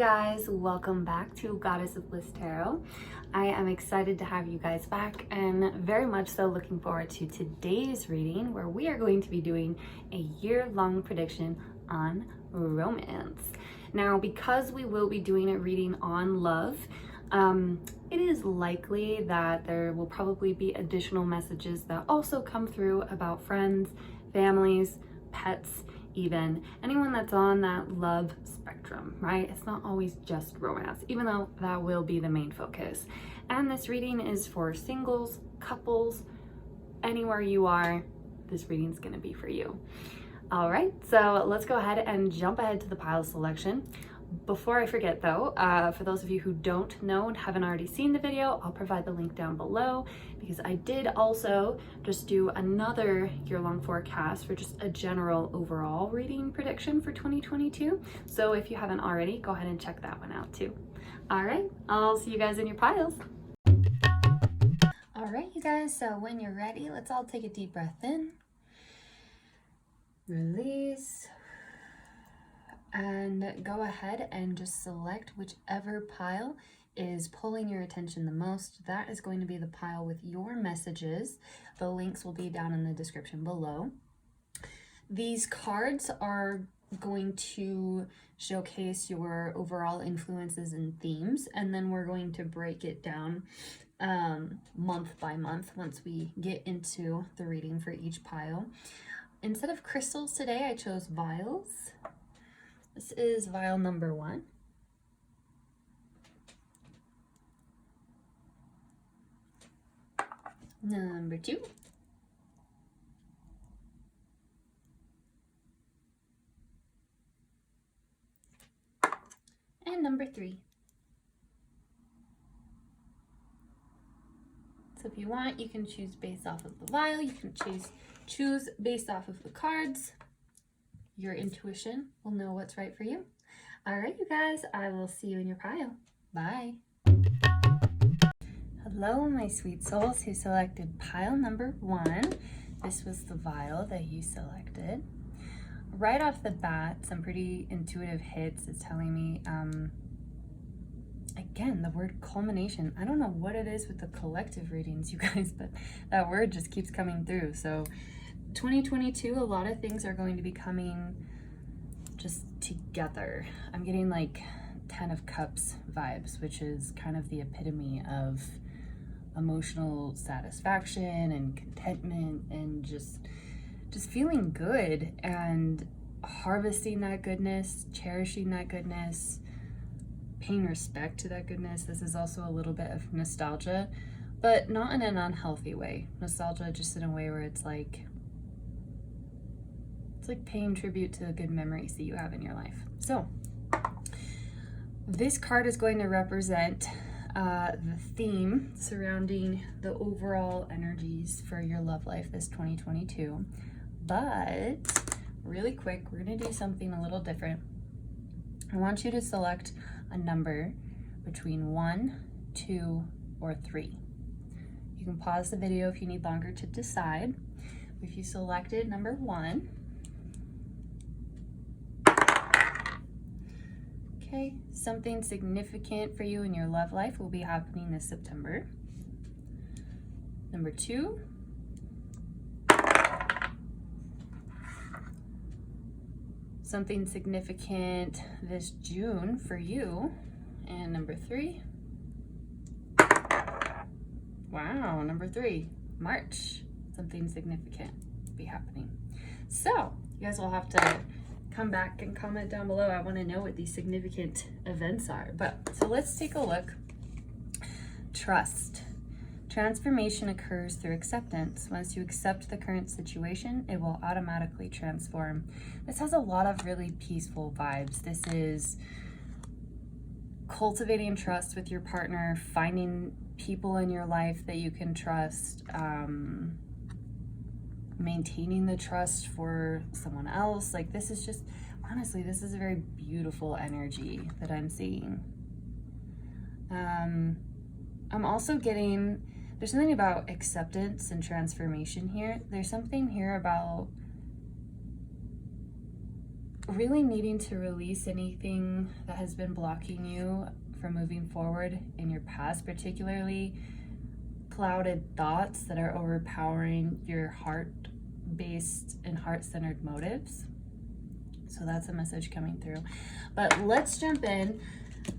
guys, welcome back to Goddess of Bliss Tarot. I am excited to have you guys back and very much so looking forward to today's reading where we are going to be doing a year-long prediction on romance. Now, because we will be doing a reading on love, it is likely that there will probably be additional messages that also come through about friends, families, pets, even anyone that's on that love spectrum, right? It's not always just romance, even though that will be the main focus. And this reading is for singles, couples, anywhere you are, this reading is going to be for you. All right, so let's go ahead and jump ahead to the pile selection. Before I forget though, for those of you who don't know and haven't already seen the video, I'll provide the link down below because I did also just do another year-long forecast for just a general overall reading prediction for 2022. So if you haven't already, go ahead and check that one out too. All right, I'll see you guys in your piles. All right, you guys, so when you're ready, let's all take a deep breath in, release, and go ahead and just select whichever pile is pulling your attention the most. That is going to be the pile with your messages. The links will be down in the description below. These cards are going to showcase your overall influences and themes, and then we're going to break it down month by month once we get into the reading for each pile. Instead of crystals today, I chose vials. This is vial number 1. Number 2. And number 3. So if you want, you can choose based off of the vial. You can choose based off of the cards. Your intuition will know what's right for you. All right, you guys, I will see you in your pile. Bye. Hello, my sweet souls who selected pile number 1. This was the vial that you selected. Right off the bat, some pretty intuitive hits is telling me, again, the word culmination. I don't know what it is with the collective readings, you guys, but that word just keeps coming through. So 2022, a lot of things are going to be coming just together. I'm getting like 10 of Cups vibes, which is kind of the epitome of emotional satisfaction and contentment and just feeling good and harvesting that goodness, cherishing that goodness, paying respect to that goodness. This is also a little bit of nostalgia, but not in an unhealthy way. Nostalgia just in a way where it's like paying tribute to the good memories that you have in your life. So this card is going to represent the theme surrounding the overall energies for your love life this 2022. But really quick, we're going to do something a little different. I want you to select a number between 1, 2, or 3. You can pause the video if you need longer to decide. If you selected number 1, okay, something significant for you in your love life will be happening this September. Number 2, something significant this June for you. And number 3, wow, number 3, March, something significant will be happening. So you guys will have to come back and comment down below. I want to know what these significant events are. But so let's take a look. Trust. Transformation occurs through acceptance. Once you accept the current situation, it will automatically transform. This has a lot of really peaceful vibes. This is cultivating trust with your partner, finding people in your life that you can trust, maintaining the trust for someone else. Like, this is just, honestly, this is a very beautiful energy that I'm seeing. I'm also getting, there's something about acceptance and transformation here. There's something here about really needing to release anything that has been blocking you from moving forward in your past, particularly clouded thoughts that are overpowering your heart-based and heart-centered motives. So that's a message coming through. But let's jump in.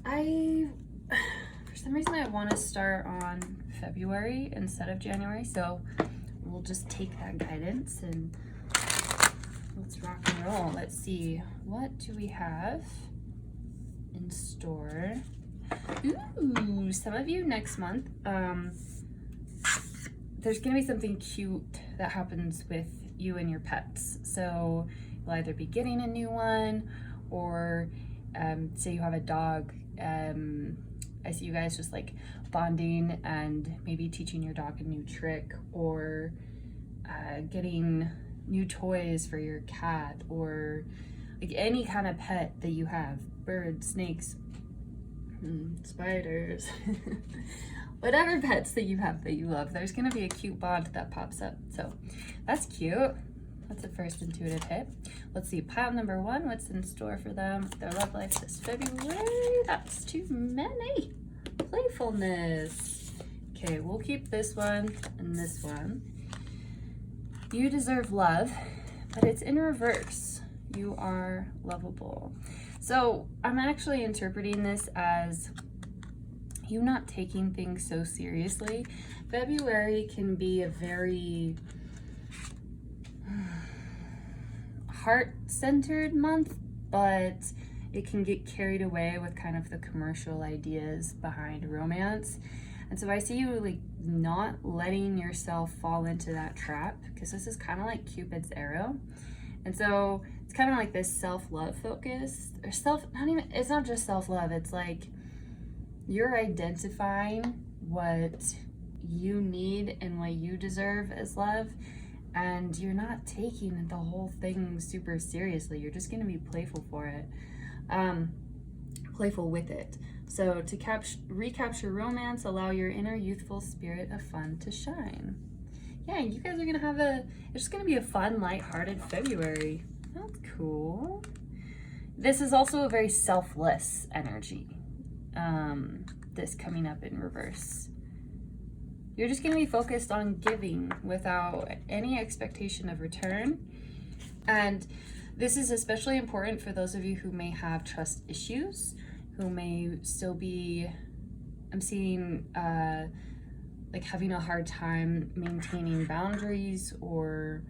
For some reason, I want to start on February instead of January, so we'll just take that guidance and let's rock and roll. Let's see, what do we have in store? Ooh, some of you next month, there's gonna be something cute that happens with you and your pets. So you'll either be getting a new one, or say you have a dog, I see you guys just like bonding and maybe teaching your dog a new trick, or getting new toys for your cat, or like any kind of pet that you have, birds, snakes, spiders, whatever pets that you have that you love, there's gonna be a cute bond that pops up. So that's cute. That's the first intuitive hit. Let's see, pile number one, what's in store for them, their love life this February? That's too many. Playfulness. Okay, we'll keep this one and this one. You deserve love, but it's in reverse. You are lovable. So I'm actually interpreting this as you not taking things so seriously. February can be a very heart-centered month, but it can get carried away with kind of the commercial ideas behind romance. And so I see you like not letting yourself fall into that trap, because this is kind of like Cupid's arrow. And so it's kind of like this self-love focus, or it's not just self-love, it's like you're identifying what you need and what you deserve as love, and you're not taking the whole thing super seriously. You're just going to be playful for it, playful with it. So to recapture romance, allow your inner youthful spirit of fun to shine. Yeah, you guys are going to have it's just going to be a fun, lighthearted February. That's cool. This is also a very selfless energy, this coming up in reverse. You're just going to be focused on giving without any expectation of return. And this is especially important for those of you who may have trust issues, who may still be, I'm seeing, like having a hard time maintaining boundaries, or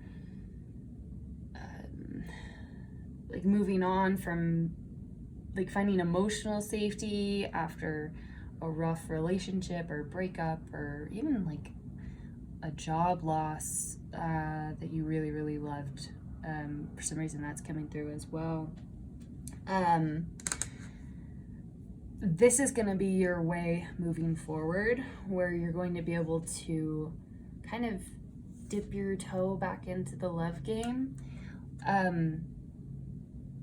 like moving on from like finding emotional safety after a rough relationship or breakup, or even like a job loss that you really, really loved. For some reason that's coming through as well. This is going to be your way moving forward, where you're going to be able to kind of dip your toe back into the love game.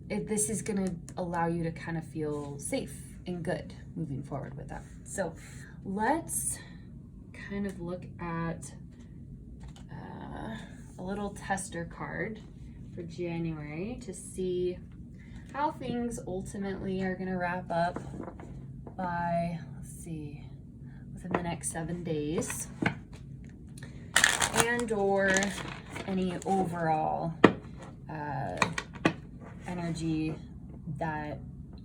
This is going to allow you to kind of feel safe and good moving forward with that. So let's kind of look at a little tester card for January to see how things ultimately are going to wrap up by, let's see, within the next 7 days, and or any overall energy that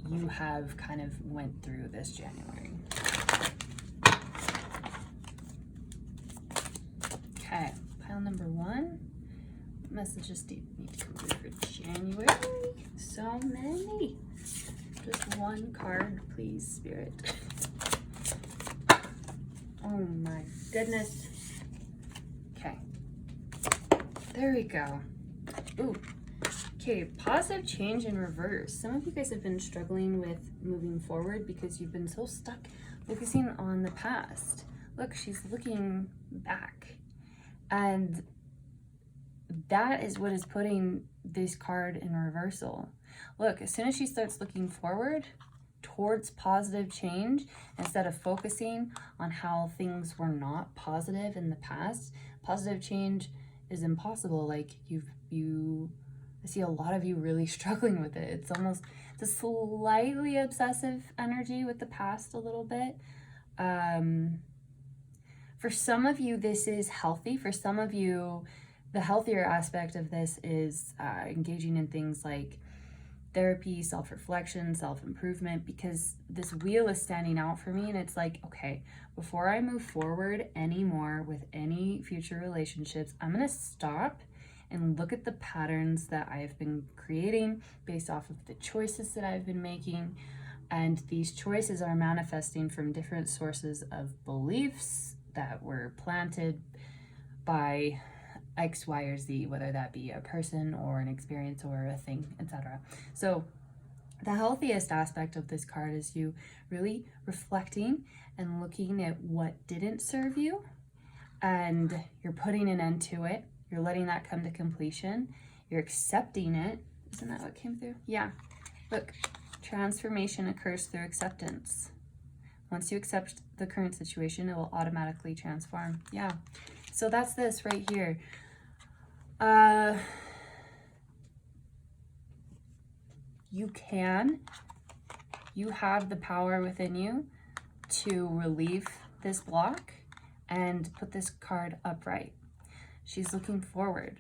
you have kind of went through this January. Okay, pile number one. What messages do you need to come through for January? So many. Just one card, please, Spirit. Oh my goodness. Okay. There we go. Ooh. Okay, positive change in reverse. Some of you guys have been struggling with moving forward because you've been so stuck focusing on the past. Look, she's looking back. And that is what is putting this card in reversal. Look, as soon as she starts looking forward towards positive change, instead of focusing on how things were not positive in the past, positive change is impossible. Like you I see a lot of you really struggling with it. It's a slightly obsessive energy with the past a little bit. For some of you, this is healthy. For some of you, the healthier aspect of this is engaging in things like therapy, self-reflection, self-improvement, because this wheel is standing out for me, and it's like, okay, before I move forward anymore with any future relationships, I'm gonna stop and look at the patterns that I've been creating based off of the choices that I've been making. And these choices are manifesting from different sources of beliefs that were planted by X, Y, or Z, whether that be a person or an experience or a thing, etc. So the healthiest aspect of this card is you really reflecting and looking at what didn't serve you, and you're putting an end to it. You're letting that come to completion. You're accepting it. Isn't that what came through? Yeah. Look, transformation occurs through acceptance. Once you accept the current situation, it will automatically transform. Yeah. So that's this right here. You have the power within you to relieve this block and put this card upright. She's looking forward.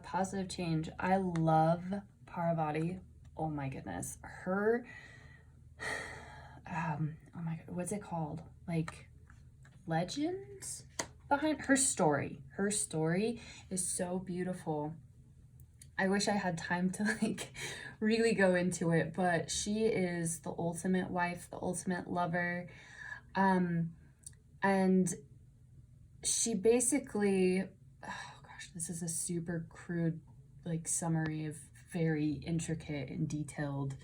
Positive change. I love Parvati. Oh my goodness. Her, oh my God, what's it called? Like legends behind her story. Her story is so beautiful. I wish I had time to like really go into it, but she is the ultimate wife, the ultimate lover. And she basically, oh gosh, this is a super crude like summary of very intricate and detailed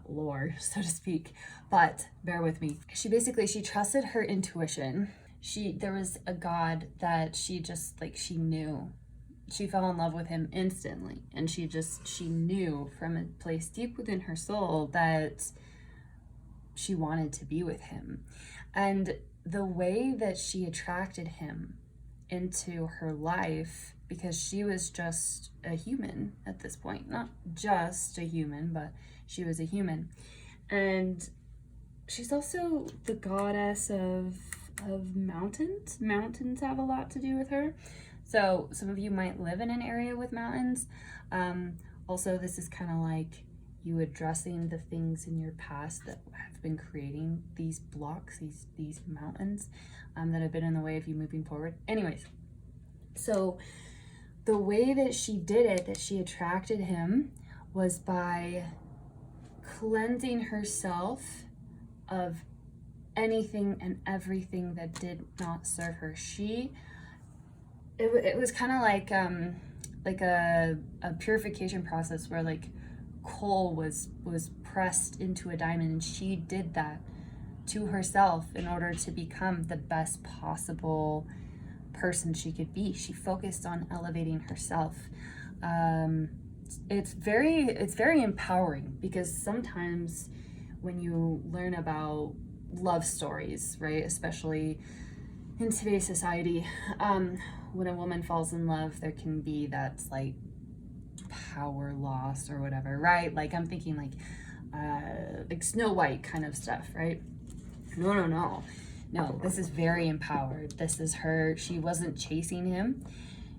lore, so to speak, but bear with me. She trusted her intuition. There was a god that she knew. She fell in love with him instantly, and she knew from a place deep within her soul that she wanted to be with him. And the way that she attracted him into her life, because she was just a human at this point, not just a human, but she was a human. And she's also the goddess of mountains. Mountains have a lot to do with her. So some of you might live in an area with mountains. Also, this is kind of like you addressing the things in your past that have been creating these blocks, these mountains that have been in the way of you moving forward. Anyways, so the way that she did it, that she attracted him, was by cleansing herself of anything and everything that did not serve her. It was kind of like a purification process where like coal was pressed into a diamond, and she did that to herself in order to become the best possible person she could be. She focused on elevating herself. It's very empowering, because sometimes when you learn about love stories, right, especially in today's society, when a woman falls in love, there can be that like power loss or whatever, right? Like I'm thinking like Snow White kind of stuff, right? No, this is very empowered. This is her. She wasn't chasing him.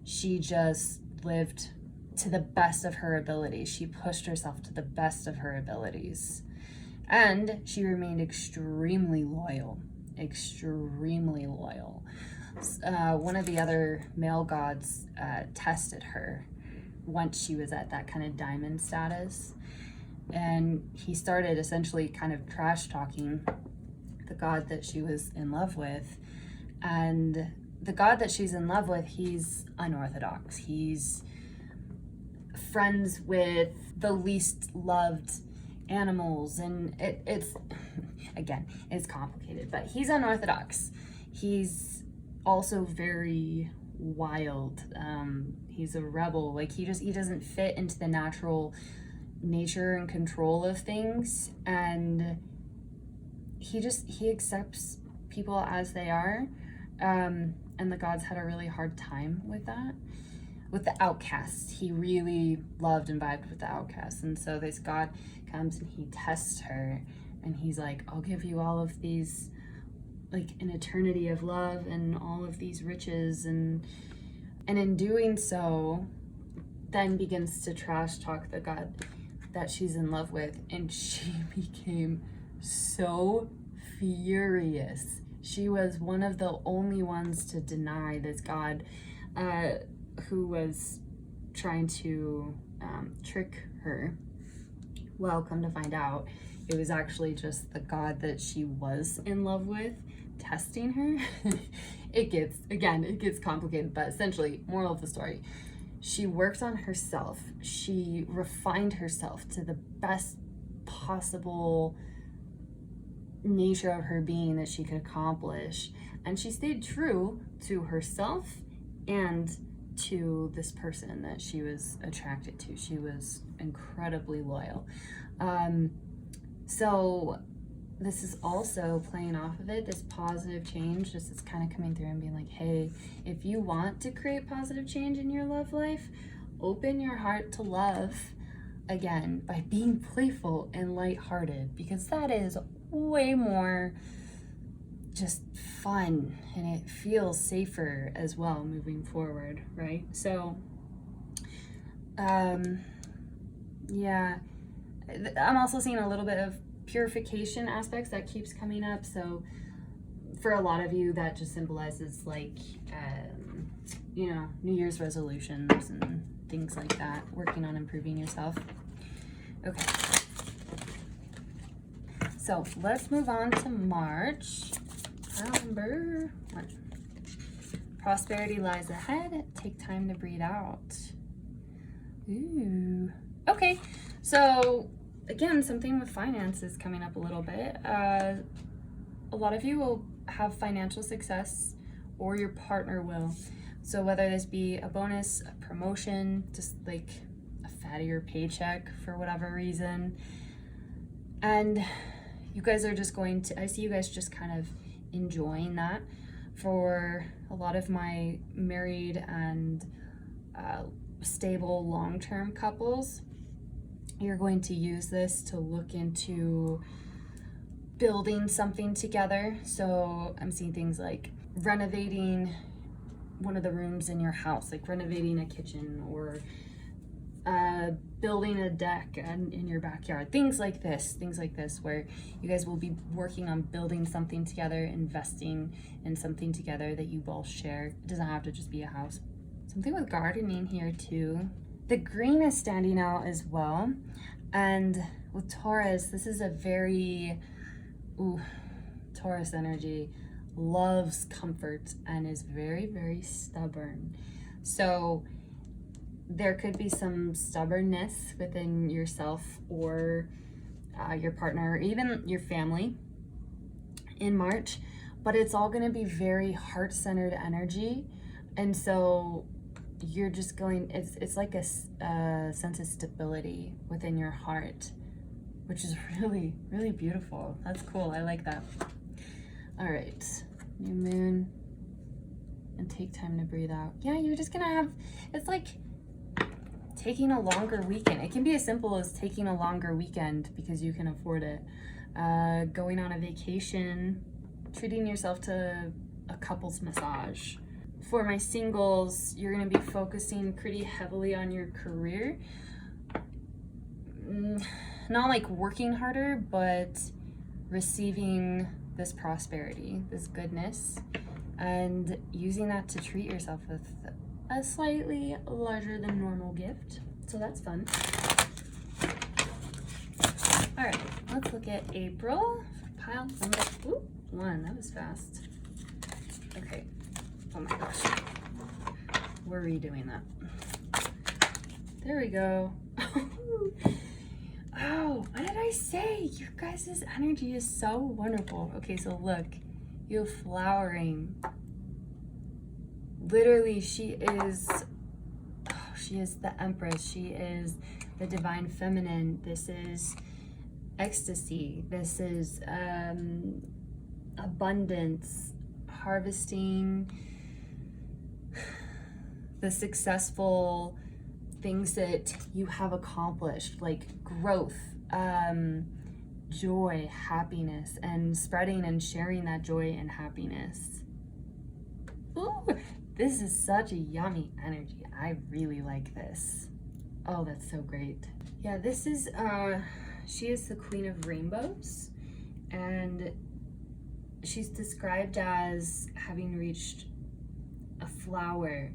She just lived to the best of her abilities. She pushed herself to the best of her abilities. And she remained extremely loyal. Extremely loyal. One of the other male gods tested her once she was at that kind of diamond status. And he started essentially kind of trash talking the god that she was in love with. And the god that she's in love with, he's unorthodox. He's friends with the least loved animals, and it's again, it's complicated, but he's unorthodox. He's also very wild. He's a rebel. Like he doesn't fit into the natural nature and control of things, and he accepts people as they are, and the gods had a really hard time with that. with the outcasts. He really loved and vibed with the outcasts. And so this God comes and he tests her, and he's like, I'll give you all of these, like an eternity of love and all of these riches. And in doing so, then begins to trash talk the God that she's in love with. And she became so furious. She was one of the only ones to deny this God who was trying to trick her. Well, come to find out, it was actually just the God that she was in love with testing her. It gets complicated, but essentially, moral of the story, she worked on herself. She refined herself to the best possible nature of her being that she could accomplish. And she stayed true to herself and to this person that she was attracted to. She was incredibly loyal. So this is also playing off of it, this positive change. This is kind of coming through and being like, hey, if you want to create positive change in your love life, open your heart to love again by being playful and lighthearted, because that is way more just fun and it feels safer as well moving forward, right? So yeah, I'm also seeing a little bit of purification aspects that keeps coming up. So for a lot of you, that just symbolizes like you know, New Year's resolutions and things like that, working on improving yourself. Okay, so let's move on to March. Number 1. Prosperity lies ahead. Take time to breathe out. Ooh. Okay, so again, something with finances coming up a little bit. A lot of you will have financial success, or your partner will. So whether this be a bonus, a promotion, just like a fattier paycheck for whatever reason, and you guys are just going to, I see you guys just kind of enjoying that. For a lot of my married and stable long-term couples, you're going to use this to look into building something together. So I'm seeing things like renovating one of the rooms in your house, like renovating a kitchen, or building a deck in your backyard, things like this, where you guys will be working on building something together, investing in something together that you both share. It doesn't have to just be a house. Something with gardening here too. The green is standing out as well. And with Taurus, this is a very, Taurus energy loves comfort and is very, very stubborn. So there could be some stubbornness within yourself or your partner, or even your family in March, but it's all going to be very heart-centered energy. And so you're just going, it's like a sense of stability within your heart, which is really, really beautiful. That's cool. I like that. All right, new moon, and take time to breathe out. Yeah, you're just gonna have, it's like taking a longer weekend. It can be as simple as taking a longer weekend because you can afford it. Going on a vacation, treating yourself to a couple's massage. For my singles, you're gonna be focusing pretty heavily on your career. Not like working harder, but receiving this prosperity, this goodness, and using that to treat yourself with a slightly larger than normal gift. So that's fun. All right, let's look at April. Pile number 1. That was fast. Okay. Oh my gosh. We're redoing that. There we go. Oh, what did I say? Your guys' energy is so wonderful. Okay, so look, you have flowering. Literally, she is the Empress. She is the divine feminine. This is ecstasy. This is abundance, harvesting, the successful things that you have accomplished, like growth, joy, happiness, and spreading and sharing that joy and happiness. Ooh, this is such a yummy energy. I really like this. Oh, that's so great. Yeah, this is, she is the Queen of Rainbows, and she's described as having reached a flower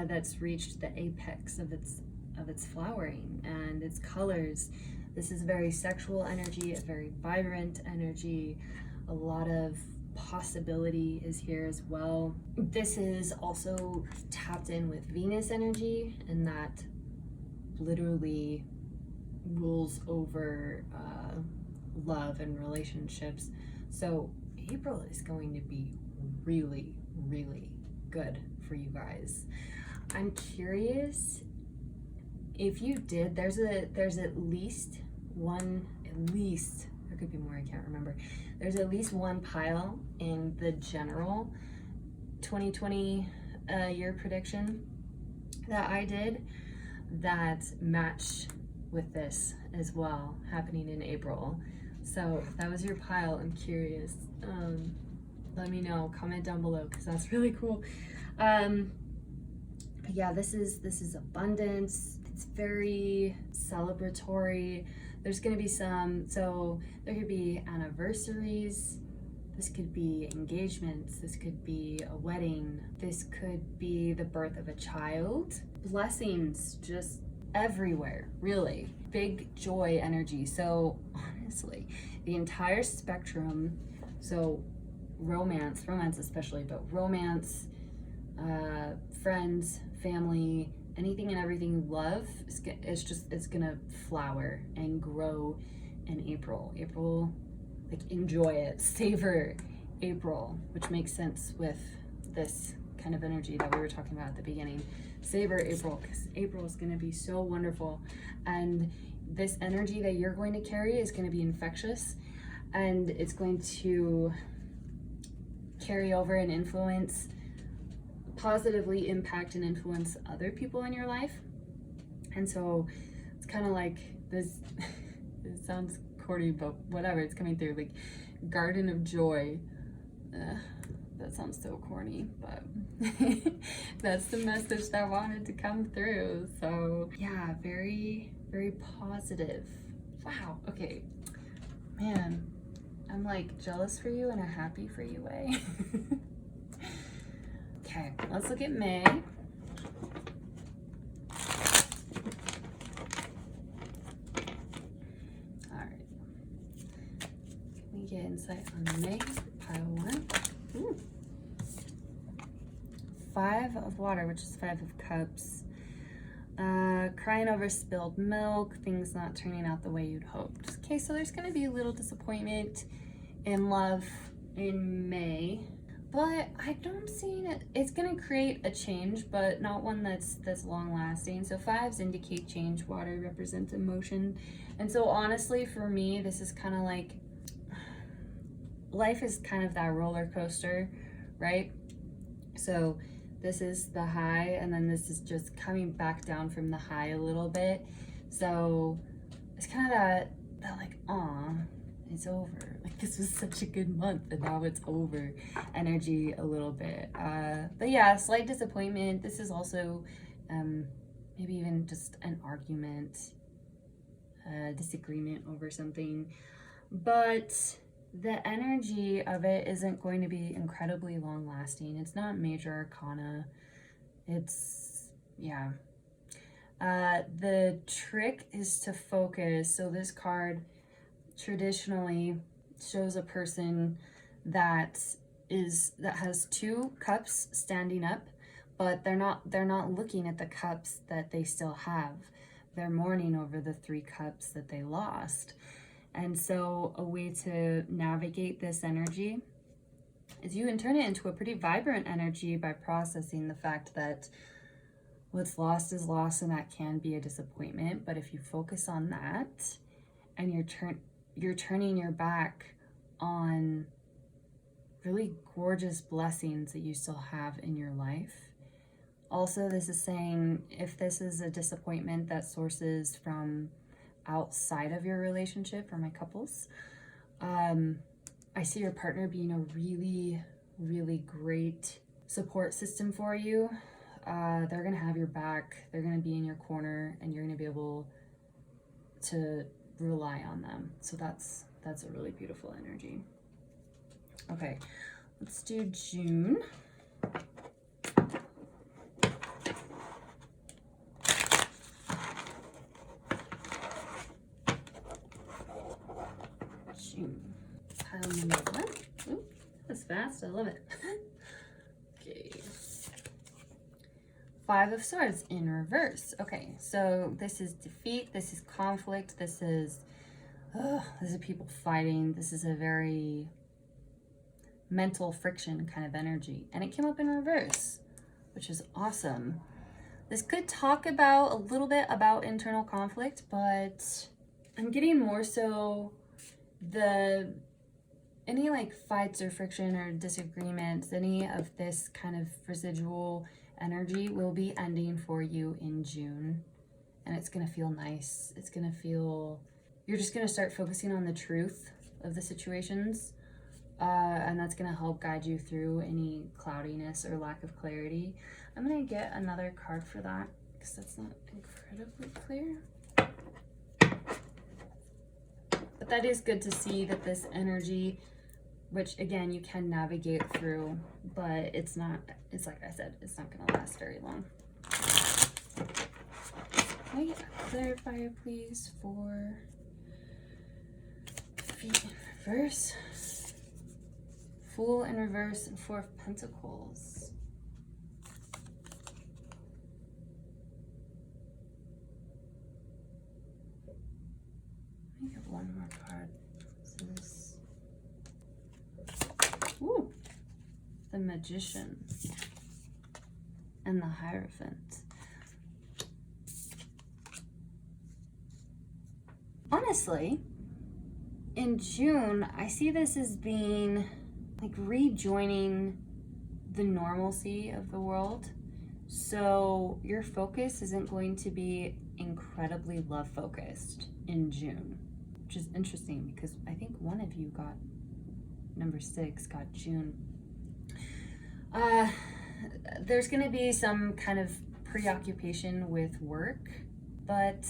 that's reached the apex of its flowering and its colors. This is very sexual energy, a very vibrant energy. A lot of possibility is here as well. This is also tapped in with Venus energy, and that literally rules over love and relationships. So April is going to be really, really good for you guys. I'm curious if you did, there's at least one, there could be more, I can't remember. There's at least one pile in the general 2020 year prediction that I did that matched with this as well, happening in April. So if that was your pile, I'm curious. Let me know, comment down below, because that's really cool. But yeah, this is abundance. It's very celebratory. There's gonna be so there could be anniversaries, this could be engagements, this could be a wedding, this could be the birth of a child. Blessings just everywhere, really. Big joy energy. So honestly, the entire spectrum, so romance especially, but romance, friends, family, anything and everything you love, it's gonna flower and grow in April. April, like, enjoy it, savor April, which makes sense with this kind of energy that we were talking about at the beginning. Savor April, because April is gonna be so wonderful, and this energy that you're going to carry is going to be infectious, and it's going to carry over and influence, positively impact and influence other people in your life. And so it's kind of like this, it sounds corny, but whatever, it's coming through, like garden of joy. That sounds so corny, but that's the message that wanted to come through. So yeah, very, very positive. Wow, okay, man, I'm like jealous for you in a happy for you way. Okay, let's look at May. All right, can we get insight on May? Pile one. Ooh. 5 of water, which is 5 of cups. Crying over spilled milk, things not turning out the way you'd hoped. Okay, so there's going to be a little disappointment in love in May, but I don't see it. It's going to create a change, but not one that's long lasting. So 5s indicate change. Water represents emotion, and so honestly, for me, this is kind of like life is kind of that roller coaster, right? So this is the high, and then this is just coming back down from the high a little bit. So it's kind of that like, aw, it's over. Like, this was such a good month, and now it's over energy a little bit. But yeah, slight disappointment. This is also maybe even just an argument, disagreement over something. But the energy of it isn't going to be incredibly long lasting. It's not major arcana. It's, yeah. The trick is to focus. So this card traditionally shows a person that has 2 cups standing up, but they're not looking at the cups that they still have. They're mourning over the 3 cups that they lost. And so a way to navigate this energy is you can turn it into a pretty vibrant energy by processing the fact that what's lost is lost, and that can be a disappointment. But if you focus on that, and you're turning your back on really gorgeous blessings that you still have in your life, Also, this is saying if this is a disappointment that sources from outside of your relationship, or my couples, I see your partner being a really, really great support system for you. They're gonna have your back, they're gonna be in your corner, and you're gonna be able to rely on them. So that's a really beautiful energy. Okay, let's do June. Pile number 1. Ooh, that's fast. I love it. Okay. 5 of Swords in reverse. Okay, so this is defeat. This is conflict. This is people fighting. This is a very mental friction kind of energy, and it came up in reverse, which is awesome. This could talk about a little bit about internal conflict, but I'm getting more so any like fights or friction or disagreements, any of this kind of residual energy will be ending for you in June. And it's gonna feel nice. It's gonna feel, you're just gonna start focusing on the truth of the situations. And that's gonna help guide you through any cloudiness or lack of clarity. I'm gonna get another card for that because that's not incredibly clear. But that is good to see that this energy, which again, you can navigate through, but it's like I said, it's not gonna last very long. Can I get a clarifier, please, for feet in reverse? Fool in reverse and 4 of Pentacles. Let me get one more card. So this, ooh, the Magician and the Hierophant. Honestly, in June, I see this as being like rejoining the normalcy of the world. So your focus isn't going to be incredibly love focused in June, which is interesting because I think one of you got number 6, got June. There's going to be some kind of preoccupation with work, but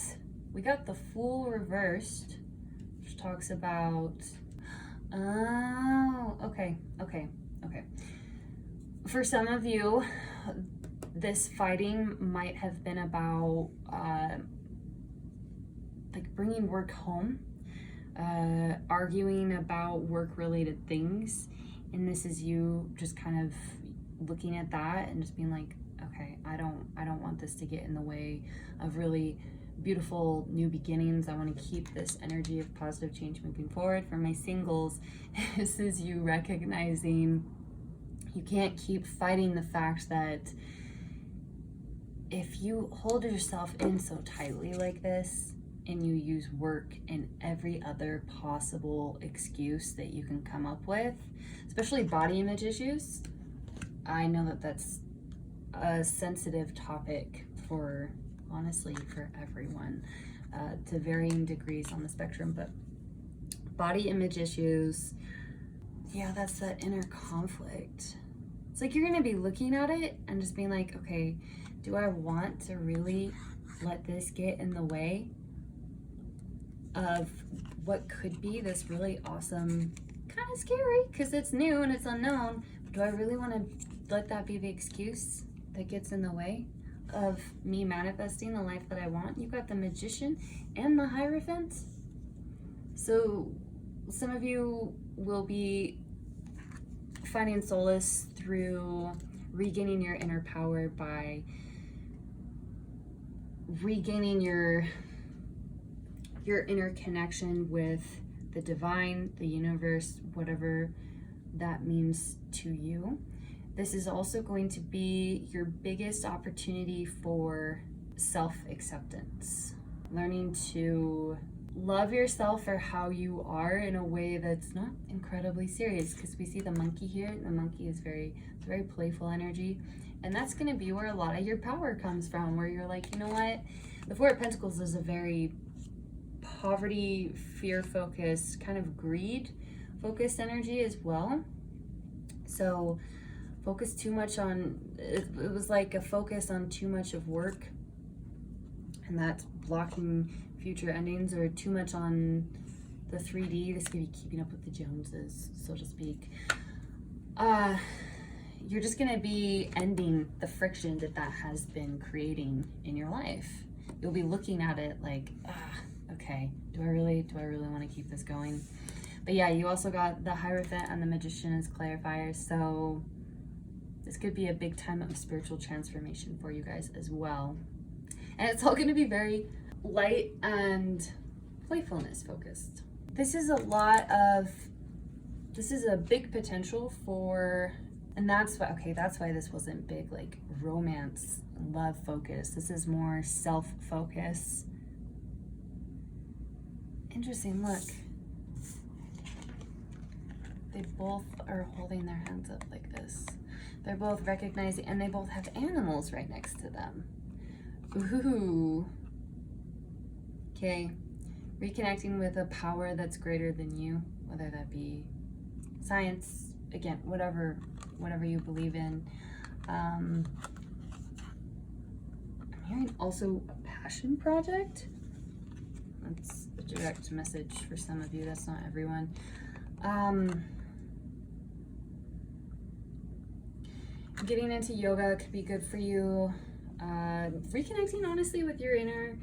we got the Fool reversed, which talks about, oh, okay. For some of you, this fighting might have been about like bringing work home, arguing about work-related things, and this is you just kind of looking at that and just being like, okay, I don't want this to get in the way of really beautiful new beginnings. I want to keep this energy of positive change moving forward. For my singles, this is you recognizing you can't keep fighting the fact that if you hold yourself in so tightly like this and you use work and every other possible excuse that you can come up with, especially body image issues, I know that that's a sensitive topic for, honestly, for everyone, to varying degrees on the spectrum, but body image issues, yeah, that's that inner conflict. It's like you're gonna be looking at it and just being like, okay, do I want to really let this get in the way of what could be this really awesome, kind of scary because it's new and it's unknown, but do I really want to let that be the excuse that gets in the way of me manifesting the life that I want? You've got the Magician and the Hierophant. So some of you will be finding solace through regaining your inner power by regaining your inner connection with the divine, the universe, whatever that means to you. This is also going to be your biggest opportunity for self-acceptance, learning to love yourself for how you are in a way that's not incredibly serious, because we see the monkey here. The monkey is very playful energy, And that's going to be where a lot of your power comes from, where you're like, you know what? The Four of Pentacles is a very poverty, fear-focused, kind of greed-focused energy as well. So focus too much on, it was like a focus on too much of work, and that's blocking future endings, or too much on the 3D. This could be keeping up with the Joneses, so to speak. You're just gonna be ending the friction that has been creating in your life. You'll be looking at it like, okay, do I really want to keep this going? But yeah, you also got the Hierophant and the Magician as clarifiers, so this could be a big time of spiritual transformation for you guys as well. And it's all gonna be very light and playfulness focused. This is a big potential for, and that's why this wasn't big, like romance, love focus. This is more self-focus. Interesting, look. They both are holding their hands up like this. They're both recognizing, and they both have animals right next to them. Ooh. Okay. Reconnecting with a power that's greater than you, whether that be science, again, whatever you believe in. I'm hearing also a passion project. That's a direct message for some of you. That's not everyone. Getting into yoga could be good for you. Reconnecting honestly with your inner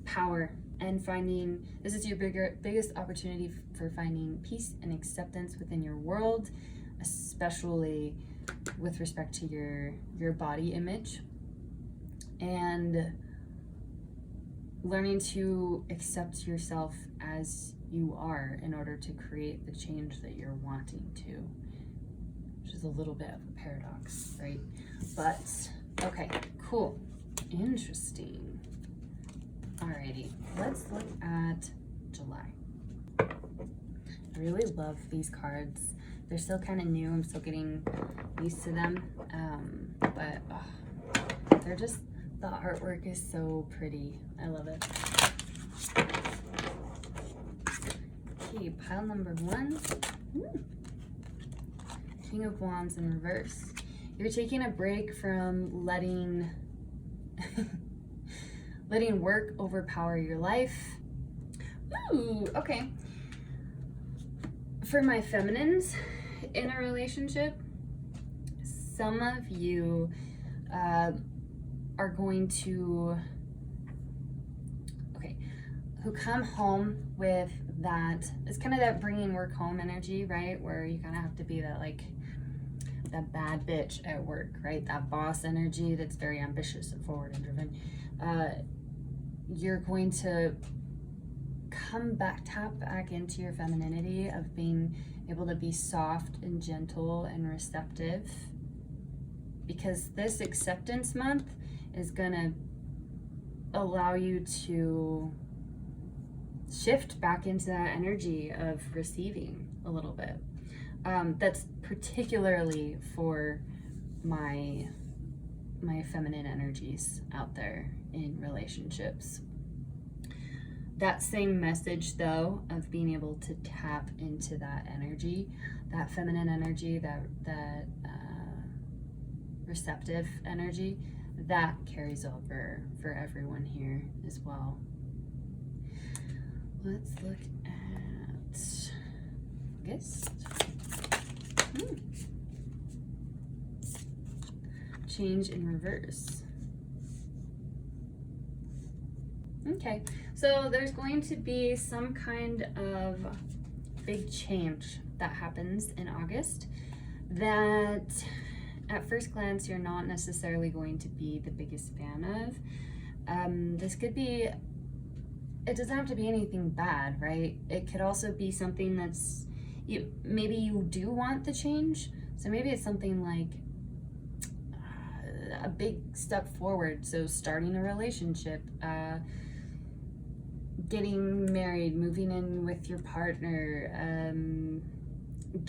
power and finding, this is your biggest opportunity for finding peace and acceptance within your world, especially with respect to your body image, and learning to accept yourself as you are in order to create the change that you're wanting to, which is a little bit of a paradox, right? But okay, cool, interesting. Alrighty, let's look at July. I really love these cards. They're still kind of new. I'm still getting used to them, but they're just, the artwork is so pretty. I love it. Okay, pile number 1. King of Wands in reverse. You're taking a break from letting work overpower your life. Ooh, okay. For my feminines in a relationship, some of you are going to, who come home with that, it's kind of that bringing work home energy, right? Where you kind of have to be that, like, that bad bitch at work, right? That boss energy that's very ambitious and forward and driven. You're going to tap back into your femininity of being able to be soft and gentle and receptive, because this acceptance month is gonna allow you to shift back into that energy of receiving a little bit. That's particularly for my feminine energies out there in relationships. That same message, though, of being able to tap into that energy, that feminine energy, that receptive energy, that carries over for everyone here as well. Let's look at August. Change in reverse. Okay, so there's going to be some kind of big change that happens in August that at first glance you're not necessarily going to be the biggest fan of. This could be, it doesn't have to be anything bad, right? It could also be something that's, maybe you do want the change, so maybe it's something like a big step forward. So starting a relationship, getting married, moving in with your partner, actively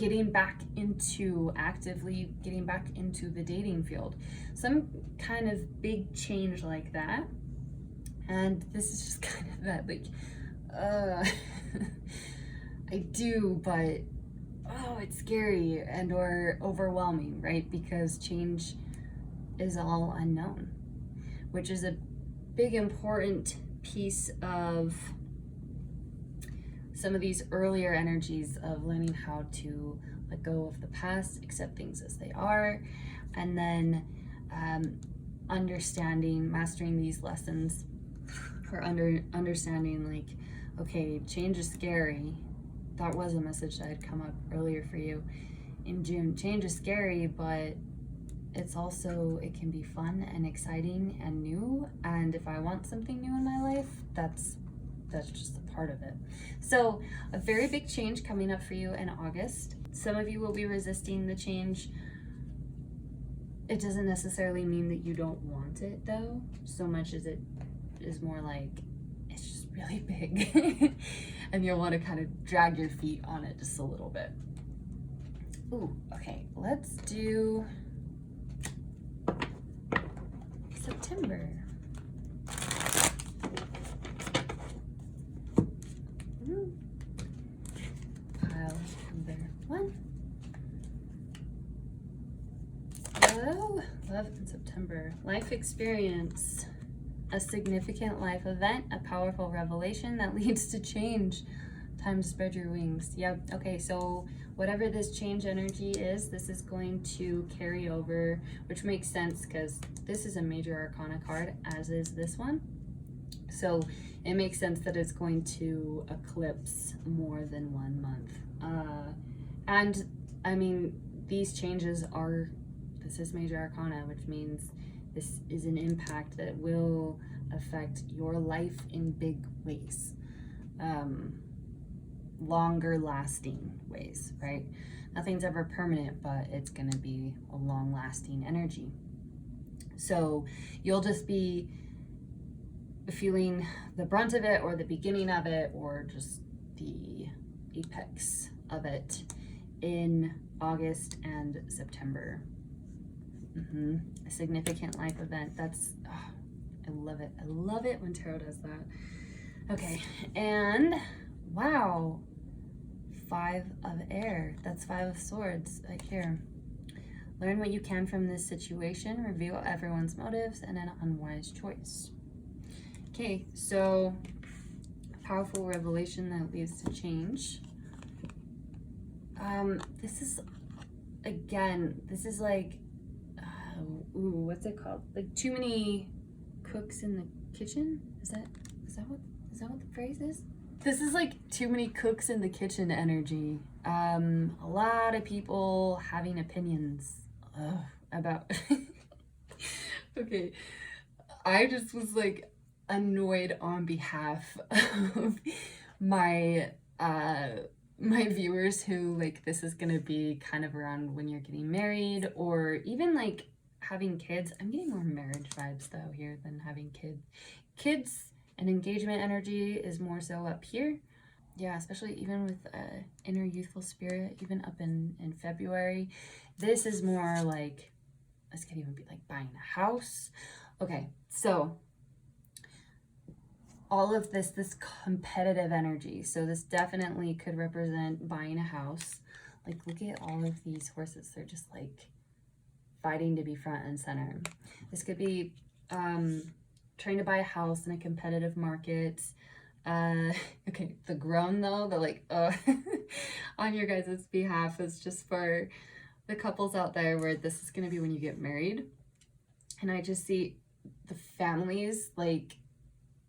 getting back into the dating field. Some kind of big change like that. And this is just kind of that, like, I do, but it's scary and or overwhelming, right? Because change is all unknown, which is a big important piece of some of these earlier energies of learning how to let go of the past, accept things as they are, and then mastering these lessons, or understanding, like, okay, change is scary. That was a message that had come up earlier for you in June. Change is scary, but it can be fun and exciting and new. And if I want something new in my life, that's just a part of it. So a very big change coming up for you in August. Some of you will be resisting the change. It doesn't necessarily mean that you don't want it, though, so much as it is more like it's just really big and you'll want to kind of drag your feet on it just a little bit. Ooh, okay, let's do September. Pile number 1. Hello, love in September. Life experience. A significant life event, a powerful revelation that leads to change. Time to spread your wings. Yep. Okay, so whatever this change energy is, this is going to carry over, which makes sense because this is a major arcana card, as is this one. So it makes sense that it's going to eclipse more than 1 month. And I mean, these changes this is major arcana, which means this is an impact that will affect your life in big ways, longer lasting ways, right? Nothing's ever permanent, but it's gonna be a long lasting energy. So you'll just be feeling the brunt of it, or the beginning of it, or just the apex of it in August and September. A significant life event. I love it. I love it when tarot does that. Okay, and wow, 5 of air. That's 5 of swords right here. Learn what you can from this situation. Reveal everyone's motives and an unwise choice. Okay, so powerful revelation that leads to change. This is like, what's it called? Like too many cooks in the kitchen? Is that what the phrase is? This is like too many cooks in the kitchen energy. A lot of people having opinions about okay. I just was like annoyed on behalf of my my viewers who, like, this is gonna be kind of around when you're getting married, or even like having kids. I'm getting more marriage vibes though here than having kids and engagement energy is more so up here. Yeah, especially even with inner youthful spirit, even up in February. This is more like, this could even be like buying a house. Okay, so all of this competitive energy. So this definitely could represent buying a house. Like, look at all of these horses. They're just like fighting to be front and center. This could be trying to buy a house in a competitive market. Okay, the groan though, the like, on your guys' behalf is just for the couples out there where this is gonna be when you get married. And I just see the families, like,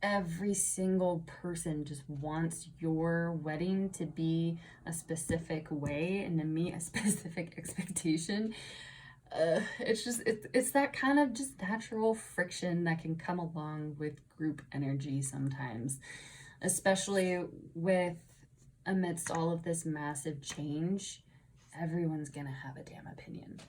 every single person just wants your wedding to be a specific way and to meet a specific expectation. It's that kind of just natural friction that can come along with group energy sometimes, especially with amidst all of this massive change. Everyone's gonna have a damn opinion,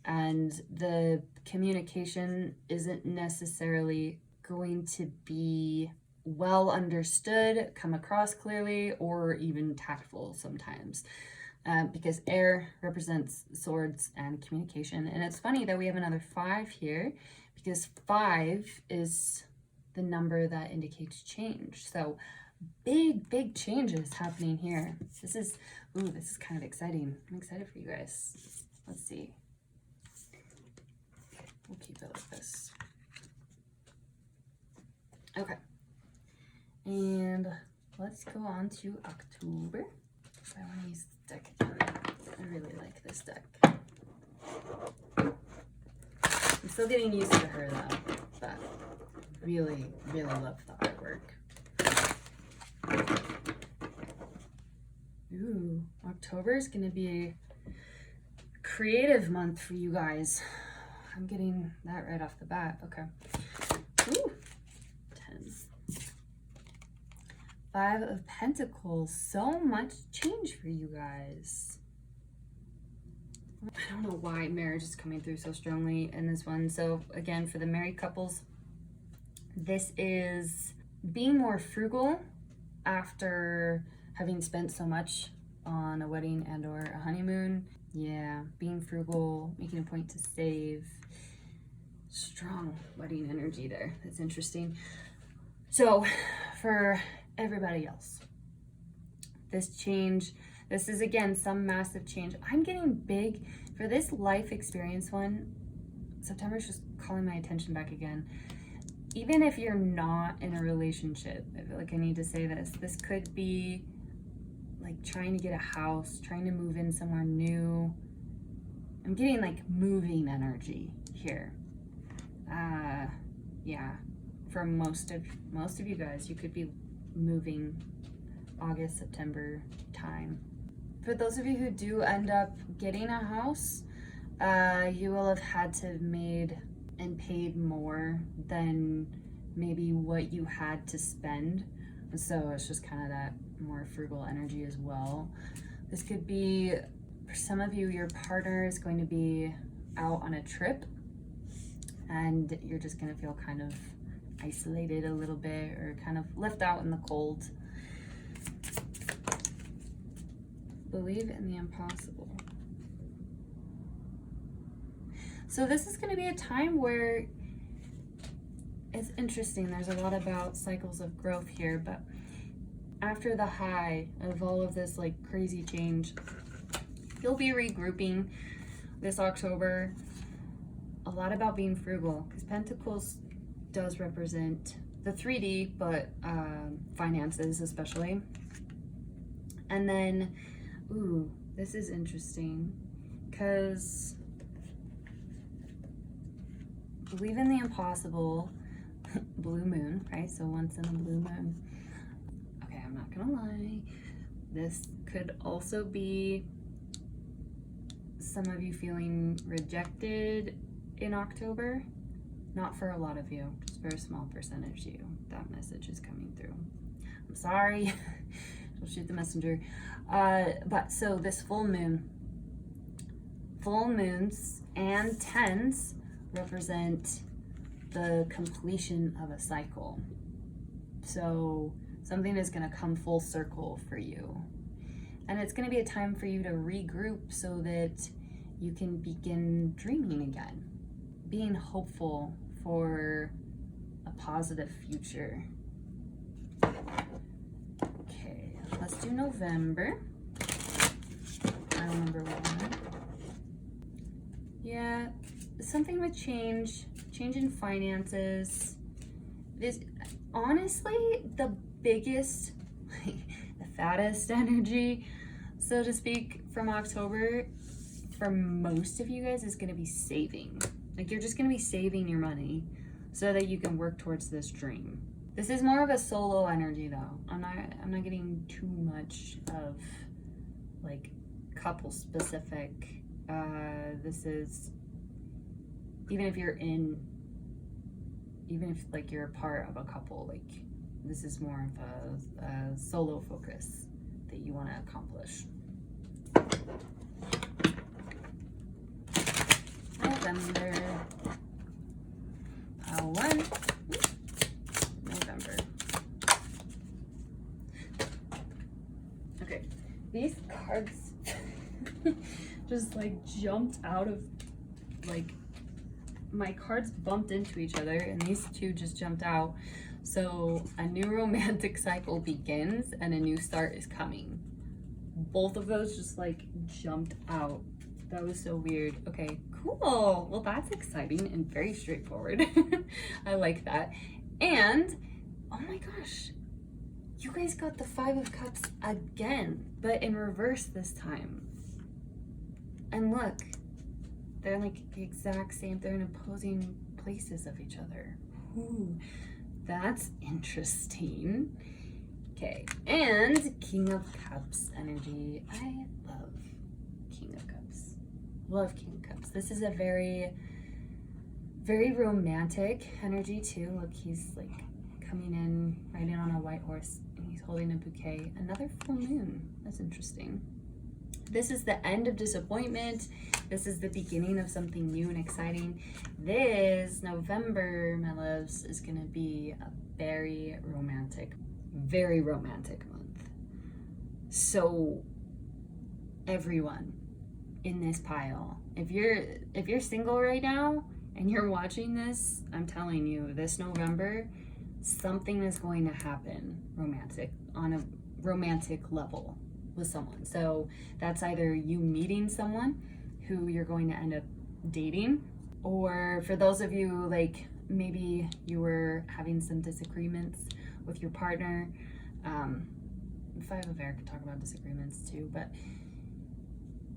and the communication isn't necessarily going to be well understood, come across clearly, or even tactful sometimes. because air represents swords and communication. And it's funny that we have another 5 here, because 5 is the number that indicates change. So big changes happening here. This is kind of exciting. I'm excited for you guys. Let's see. We'll keep it like this. Okay. And let's go on to October. I want to use this deck again. I really like this deck. I'm still getting used to her though, but really love the artwork. Ooh, October is going to be a creative month for you guys. I'm getting that right off the bat. Okay. Ooh, 10. 5 of Pentacles. So much change for you guys. I don't know why marriage is coming through so strongly in this one. So again, for the married couples, this is being more frugal after having spent so much on a wedding and or a honeymoon. Yeah, being frugal, making a point to save. Strong wedding energy there. That's interesting. So for everybody else, this change, this is again some massive change. I'm getting big for this life experience one. September's just calling my attention back again. Even if you're not in a relationship, I feel like I need to say this. This could be like trying to get a house, trying to move in somewhere new. I'm getting like moving energy here. Yeah, for most of you guys, you could be moving August, September time. For those of you who do end up getting a house, you will have had to have made and paid more than maybe what you had to spend. So it's just kind of that more frugal energy as well. This could be, for some of you, your partner is going to be out on a trip and you're just going to feel kind of isolated a little bit or kind of left out in the cold. Believe in the impossible. So this is going to be a time where it's interesting. There's a lot about cycles of growth here, but after the high of all of this like crazy change, you'll be regrouping this October. A lot about being frugal, because Pentacles does represent the 3D, but finances especially. And then, ooh, this is interesting, because believe in the impossible. Blue moon, right? So once in a blue moon. Okay, I'm not gonna lie. This could also be some of you feeling rejected in October. Not for a lot of you, just for a small percentage of you. That message is coming through. I'm sorry. I'll shoot the messenger. But so this full moon, full moons and 10s represent the completion of a cycle. So something is going to come full circle for you. And it's going to be a time for you to regroup so that you can begin dreaming again, being hopeful for a positive future. Okay, let's do November. I remember one. Yeah, something with change in finances. This, honestly, the biggest, the fattest energy, so to speak, from October for most of you guys is going to be saving. Like, you're just going to be saving your money so that you can work towards this dream. This is more of a solo energy though. I'm not getting too much of like couple specific. This is, even if like you're a part of a couple, like this is more of a solo focus that you want to accomplish. November. Pile 1. November. Okay, these cards just like jumped out of, like, my cards bumped into each other and these two just jumped out. So a new romantic cycle begins and a new start is coming. Both of those just like jumped out. That was so weird. Okay, cool. Well, that's exciting and very straightforward. I like that. And oh my gosh, you guys got the Five of Cups again, but in reverse this time. And look, they're like the exact same. They're in opposing places of each other. Ooh, that's interesting. Okay, and King of Cups energy. I love King of Cups. Love King of Cups. This is a very, very romantic energy too. Look, he's like coming in, riding on a white horse, and he's holding a bouquet. Another full moon. That's interesting. This is the end of disappointment. This is the beginning of something new and exciting. This November, my loves, is gonna be a very romantic month. So everyone in this pile, if you're single right now and you're watching this, I'm telling you, this November, something is going to happen romantic, on a romantic level with someone. So that's either you meeting someone who you're going to end up dating, or for those of you, like, maybe you were having some disagreements with your partner. Five of Air could talk about disagreements too, but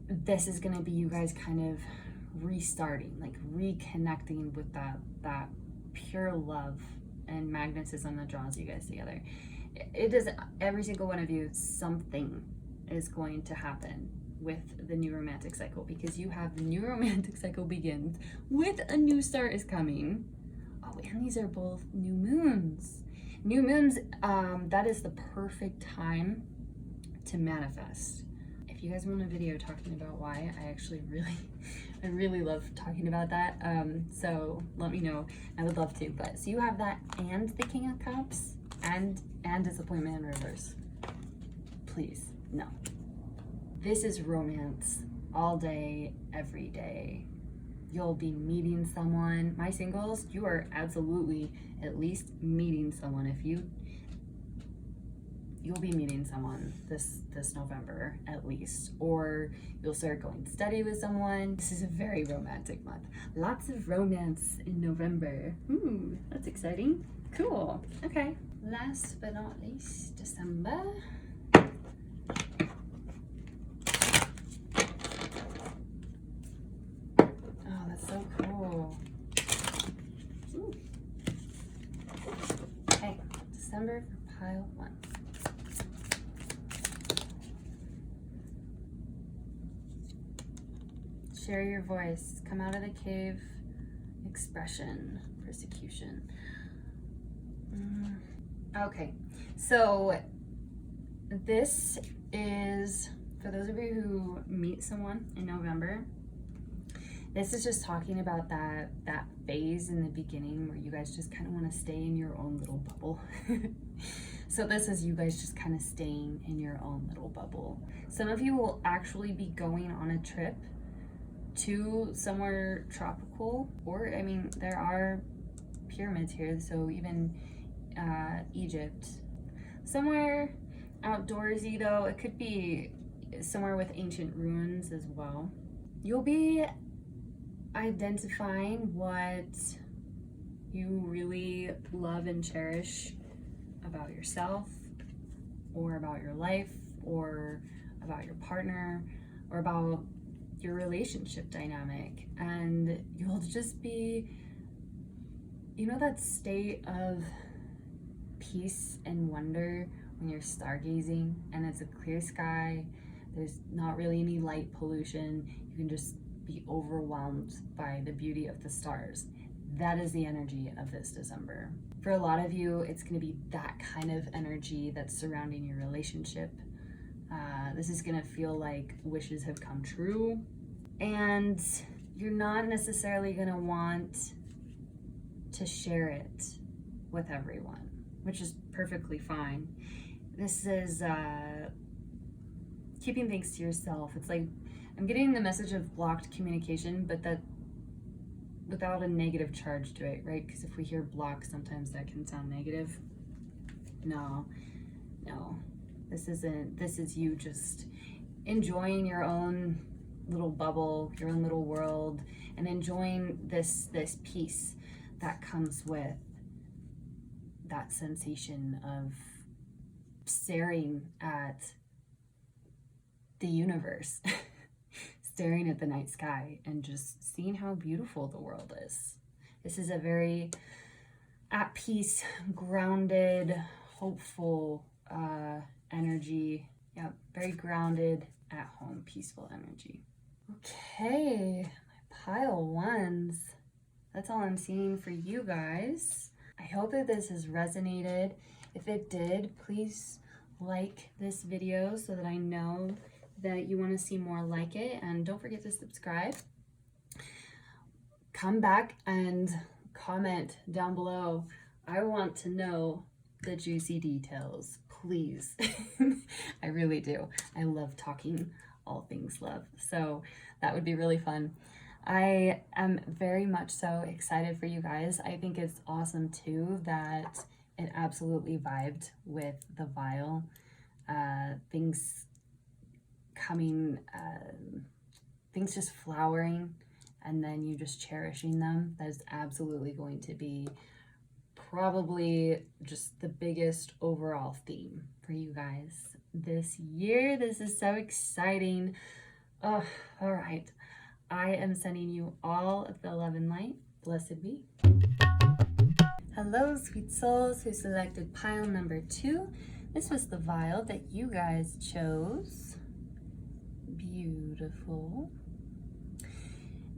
this is going to be you guys kind of restarting, like reconnecting with that pure love and magnetism that draws you guys together. It does, every single one of you, something is going to happen with the new romantic cycle, because you have the new romantic cycle begins with a new start is coming. Oh, and these are both new moons. New moons, that is the perfect time to manifest. If you guys want a video talking about why, I really love talking about that. So let me know. I would love to. But so you have that and the King of Cups and disappointment in reverse. Please, no. This is romance all day, every day. You'll be meeting someone. My singles, you are absolutely at least meeting someone. You'll be meeting someone this November at least, or you'll start going steady with someone. This is a very romantic month. Lots of romance in November. Ooh, that's exciting. Cool. Okay. Last but not least, December. Oh, that's so cool. Ooh. Okay, December for pile one. Share your voice. Come out of the cave. Expression. Persecution. Okay, so this is, for those of you who meet someone in November, this is just talking about that phase in the beginning where you guys just kind of want to stay in your own little bubble. So this is you guys just kind of staying in your own little bubble. Some of you will actually be going on a trip to somewhere tropical, or, I mean, there are pyramids here, so even Egypt. Somewhere outdoorsy though, it could be somewhere with ancient ruins as well. You'll be identifying what you really love and cherish about yourself, or about your life, or about your partner, or about your relationship dynamic. And you'll just be, you know, that state of peace and wonder when you're stargazing and it's a clear sky, there's not really any light pollution, you can just be overwhelmed by the beauty of the stars. That is the energy of this December. For a lot of you, it's going to be that kind of energy that's surrounding your relationship. This is going to feel like wishes have come true, and you're not necessarily going to want to share it with everyone, which is perfectly fine. This is keeping things to yourself. It's like, I I'm getting the message of blocked communication, but that without a negative charge to it, right? Because if we hear block, sometimes that can sound negative. No, this isn't. This is you just enjoying your own little bubble, your own little world, and enjoying this peace that comes with that sensation of staring at the universe, staring at the night sky, and just seeing how beautiful the world is. This is a very at peace, grounded, hopeful energy. Yeah, very grounded, at home, peaceful energy. Okay, my pile ones. That's all I'm seeing for you guys. I hope that this has resonated. If it did, please like this video so that I know that you want to see more like it, and don't forget to subscribe. Come back and comment down below. I want to know the juicy details, please. I really do. I love talking all things love, so that would be really fun. I am very much so excited for you guys. I think it's awesome too that it absolutely vibed with the vial. Things coming, things just flowering, and then you just cherishing them. That is absolutely going to be probably just the biggest overall theme for you guys this year. This is so exciting. Oh, all right. I am sending you all of the love and light. Blessed be. Hello, sweet souls who selected pile number 2. This was the vial that you guys chose. Beautiful.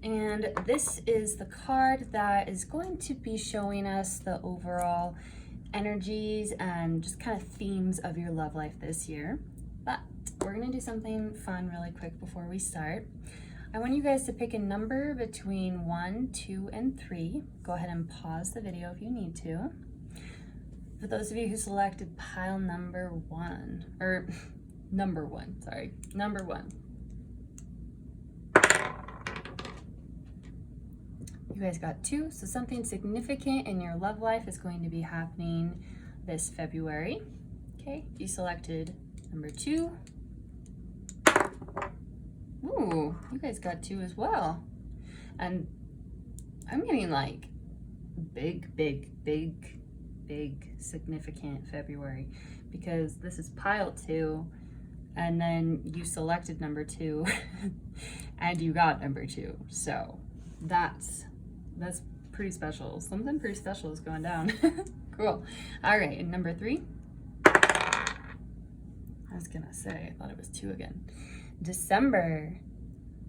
And this is the card that is going to be showing us the overall energies and just kind of themes of your love life this year. But we're gonna do something fun really quick before we start. I want you guys to pick a number between 1, 2, and 3. Go ahead and pause the video if you need to. For those of you who selected pile number 1, or number 1, sorry, number 1. You guys got 2, so something significant in your love life is going to be happening this February. Okay, you selected number 2. Ooh, you guys got 2 as well. And I'm getting like big, significant February, because this is pile 2, and then you selected number 2, and you got number 2. So that's pretty special. Something pretty special is going down. Cool. All right, and number 3. I was gonna say, I thought it was 2 again. December.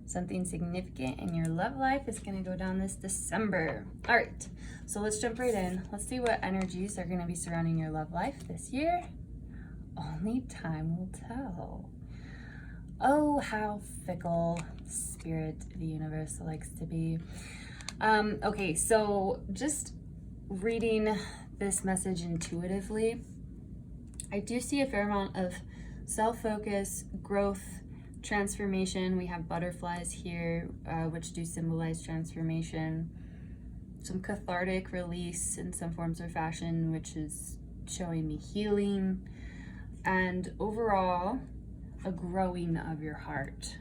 Something significant in your love life is gonna go down this December. All right, so let's jump right in. Let's see what energies are gonna be surrounding your love life this year. Only time will tell. Oh, how fickle spirit the universe likes to be. Okay, so just reading this message intuitively, I do see a fair amount of self-focus, growth, transformation. We have butterflies here, which do symbolize transformation. Some cathartic release in some forms or fashion, which is showing me healing. And overall, a growing of your heart.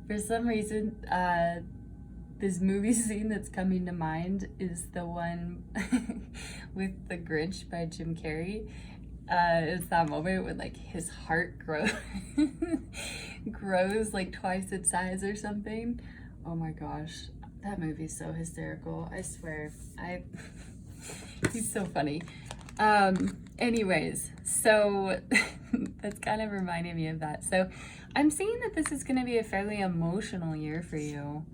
For some reason, this movie scene that's coming to mind is the one with The Grinch by Jim Carrey. It's that moment when like his heart grows like twice its size or something. Oh my gosh, that movie's so hysterical. I swear, he's so funny. Anyways, so that's kind of reminding me of that. So I'm seeing that this is going to be a fairly emotional year for you,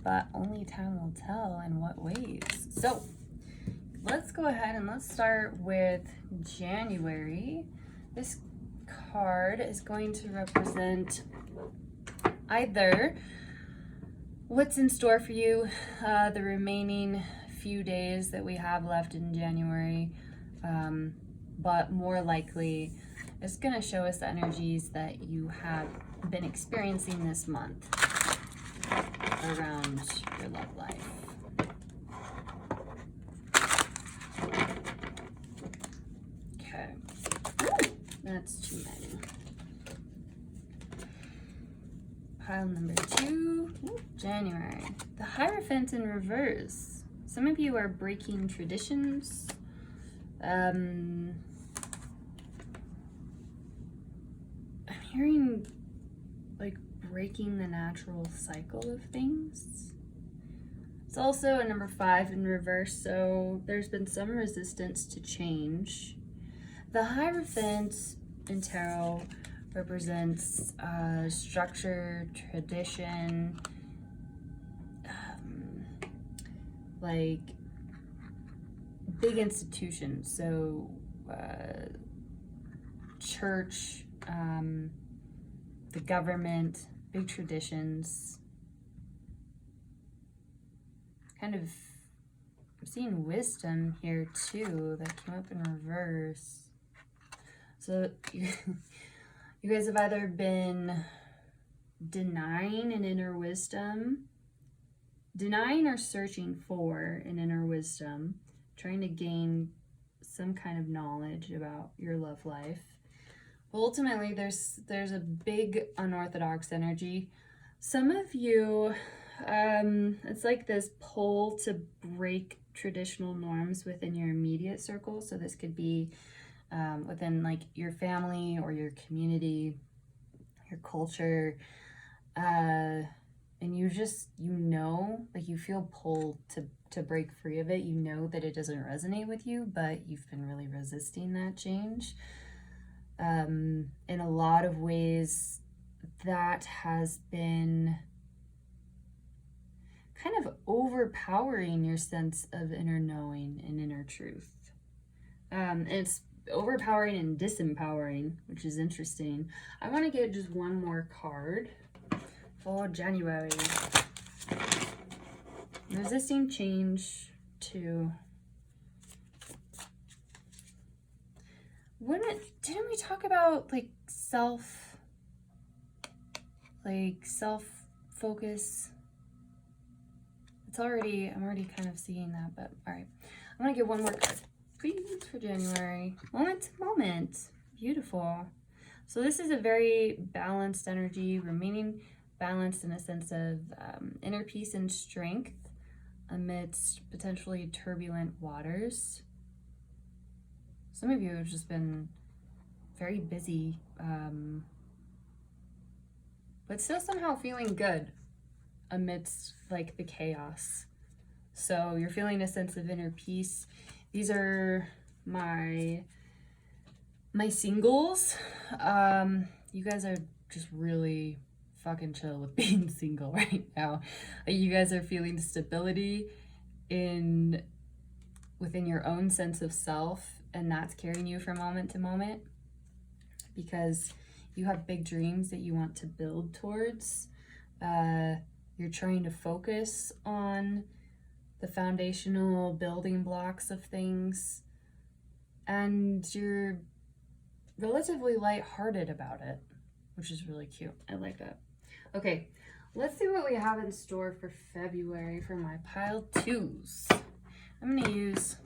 but only time will tell in what ways. So let's go ahead and let's start with January. This card is going to represent either what's in store for you the remaining few days that we have left in January, but more likely It's going to show us the energies that you have been experiencing this month around your love life. Okay. Ooh, that's too many. Pile number 2, January. The Hierophant in reverse. Some of you are breaking traditions. I'm hearing like breaking the natural cycle of things. It's also a number 5 in reverse, so there's been some resistance to change. The Hierophant in tarot represents structure, tradition, like big institutions, so church, the government, big traditions. Kind of, I'm seeing wisdom here too that came up in reverse. So you guys have either been denying an inner wisdom, denying or searching for an inner wisdom, trying to gain some kind of knowledge about your love life. Ultimately, there's a big unorthodox energy. Some of you, it's like this pull to break traditional norms within your immediate circle. So this could be within like your family or your community, your culture, and you just, like you feel pulled to break free of it. You know that it doesn't resonate with you, but you've been really resisting that change. In a lot of ways, that has been kind of overpowering your sense of inner knowing and inner truth. And it's overpowering and disempowering, which is interesting. I want to get just one more card for January. Resisting change to... Didn't we talk about like self-focus? I'm already kind of seeing that, but all right. I'm gonna get one more card, please, for January. Moment to moment. Beautiful. So this is a very balanced energy, remaining balanced in a sense of inner peace and strength amidst potentially turbulent waters. Some of you have just been very busy, but still somehow feeling good amidst like the chaos. So you're feeling a sense of inner peace. These are my singles. You guys are just really fucking chill with being single right now. You guys are feeling stability within your own sense of self, and that's carrying you from moment to moment because you have big dreams that you want to build towards. You're trying to focus on the foundational building blocks of things, and you're relatively lighthearted about it, which is really cute. I like that. Okay, let's see what we have in store for February for my pile 2s. I'm going to use,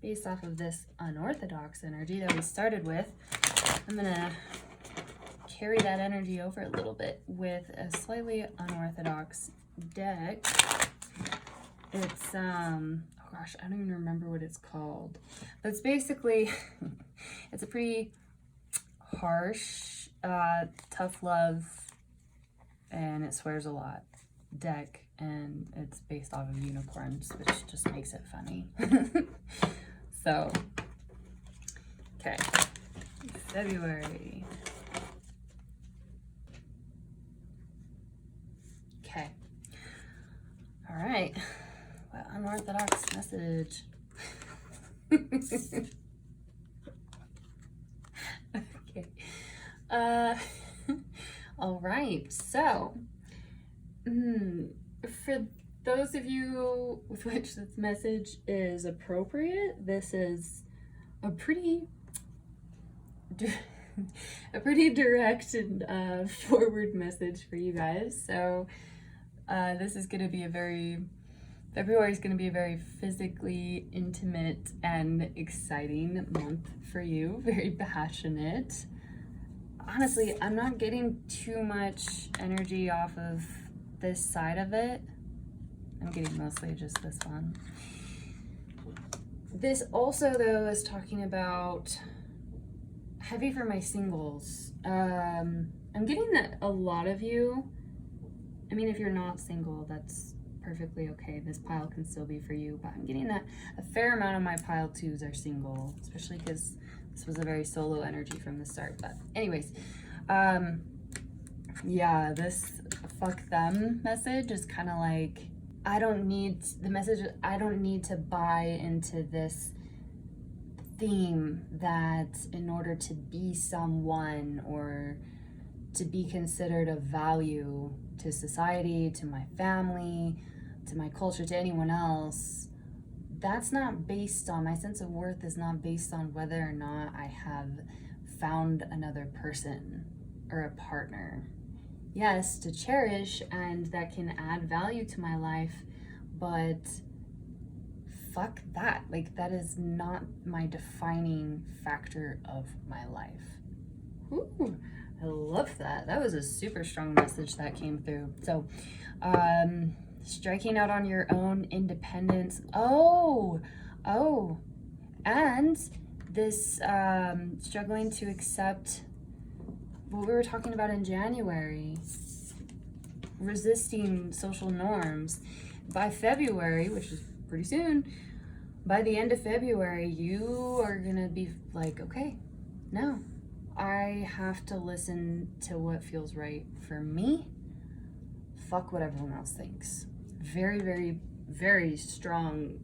based off of this unorthodox energy that we started with, I'm going to carry that energy over a little bit with a slightly unorthodox deck. It's, oh gosh, I don't even remember what it's called. But it's basically, it's a pretty harsh, tough love, and it swears a lot deck, and it's based off of unicorns, which just makes it funny. So, okay, February. Okay, all right. Well, unorthodox message. Okay. All right. So, for those of you with which this message is appropriate, this is a pretty a pretty direct and forward message for you guys. So this is going to be February is going to be a very physically intimate and exciting month for you. Very passionate. Honestly, I'm not getting too much energy off of this side of it. I'm getting mostly just this one. This also, though, is talking about heavy for my singles. I'm getting that a lot of you, I mean, if you're not single, that's perfectly okay. This pile can still be for you, but I'm getting that a fair amount of my pile twos are single, especially because this was a very solo energy from the start. But anyways, yeah, this fuck them message is kind of like, I don't need to buy into this theme that in order to be someone or to be considered of value to society, to my family, to my culture, to anyone else, that's not based on, my sense of worth is not based on whether or not I have found another person or a partner. Yes, to cherish, and that can add value to my life, but fuck that. Like, that is not my defining factor of my life. Ooh, I love that. That was a super strong message that came through. So, striking out on your own independence. Oh, and this struggling to accept what we were talking about in January, resisting social norms. By February, which is pretty soon, by the end of February, you are gonna be like, okay, no, I have to listen to what feels right for me. Fuck what everyone else thinks. Very, very, very strong,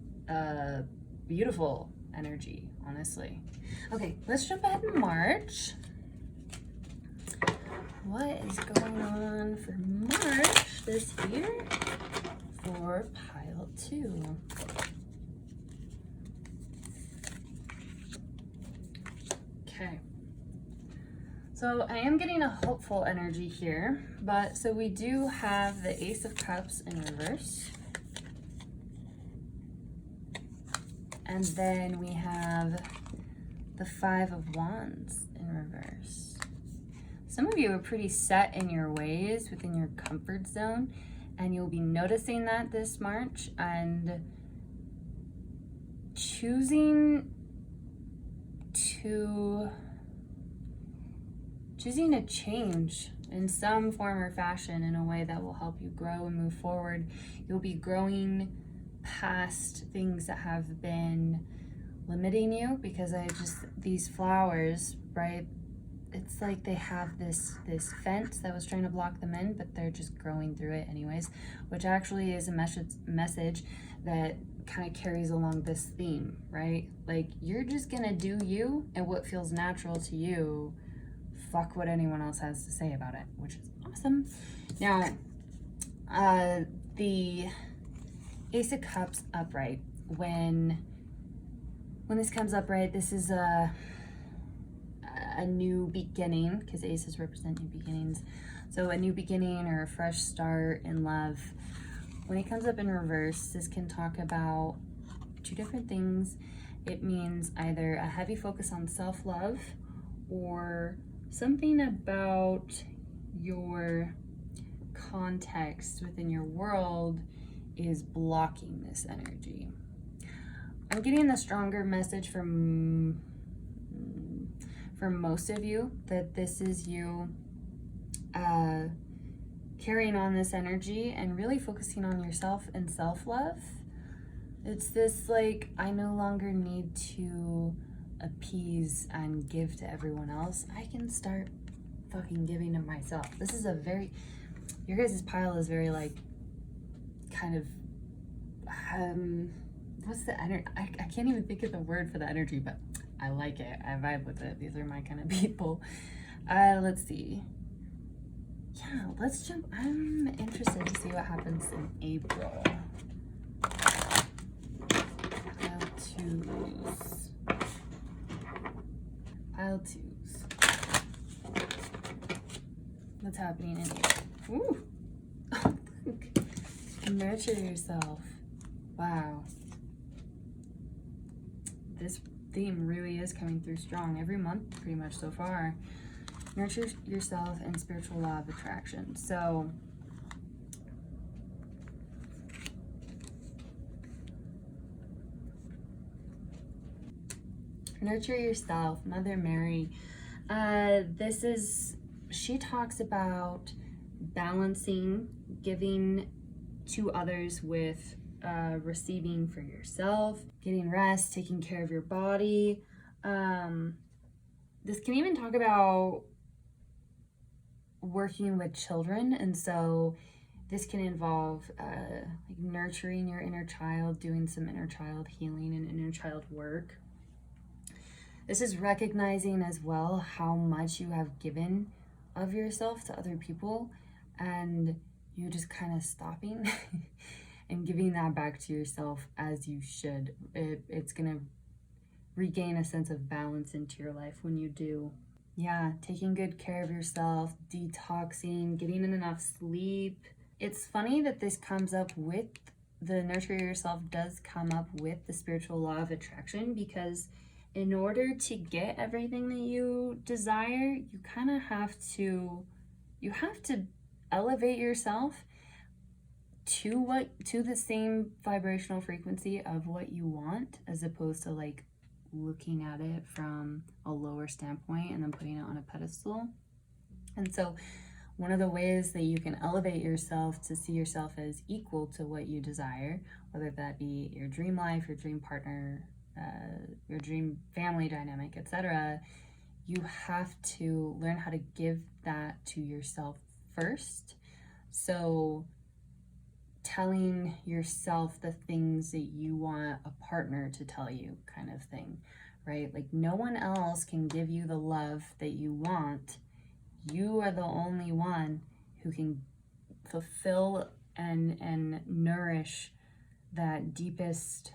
beautiful energy, honestly. Okay, let's jump ahead in March. What is going on for March this year for pile 2? Okay. So I am getting a hopeful energy here, but so we do have the Ace of Cups in reverse. And then we have the Five of Wands in reverse. Some of you are pretty set in your ways within your comfort zone, and you'll be noticing that this March and choosing to change in some form or fashion in a way that will help you grow and move forward. You'll be growing past things that have been limiting you, because these flowers, right? It's like they have this fence that was trying to block them in, but they're just growing through it anyways, which actually is a message that kind of carries along this theme, right? Like, you're just gonna do you and what feels natural to you. Fuck what anyone else has to say about it, which is awesome. Now, the Ace of Cups upright, when this comes upright, this is a new beginning, because aces represent new beginnings. So a new beginning or a fresh start in love. When it comes up in reverse, this can talk about two different things. It means either a heavy focus on self-love, or something about your context within your world is blocking this energy. I'm getting the stronger message from most of you that this is you carrying on this energy and really focusing on yourself and self-love. It's this, like, I no longer need to appease and give to everyone else. I can start fucking giving to myself. This is your guys' pile is very, like, kind of, what's the energy? I can't even think of the word for the energy, but I like it. I vibe with it. These are my kind of people. Let's see. Yeah, let's jump. I'm interested to see what happens in April. Pile twos. Pile twos. What's happening in here? Ooh. Nurture yourself. Wow. This theme really is coming through strong every month pretty much so far. Nurture yourself and spiritual law of attraction. So nurture yourself, Mother Mary. She talks about balancing, giving to others with receiving for yourself, getting rest, taking care of your body. This can even talk about working with children, and so this can involve like nurturing your inner child, doing some inner child healing and inner child work. This is recognizing as well how much you have given of yourself to other people, and you just kind of stopping and giving that back to yourself as you should. It's gonna regain a sense of balance into your life when you do. Yeah, taking good care of yourself, detoxing, getting enough sleep. It's funny that this comes up with the nurture yourself does come up with the spiritual law of attraction, because in order to get everything that you desire, you kind of have to elevate yourself to the same vibrational frequency of what you want, as opposed to like looking at it from a lower standpoint and then putting it on a pedestal. And so one of the ways that you can elevate yourself to see yourself as equal to what you desire, whether that be your dream life, your dream partner, your dream family dynamic, etc., you have to learn how to give that to yourself first. So telling yourself the things that you want a partner to tell you, kind of thing, right? Like no one else can give you the love that you want. You are the only one who can fulfill and nourish that deepest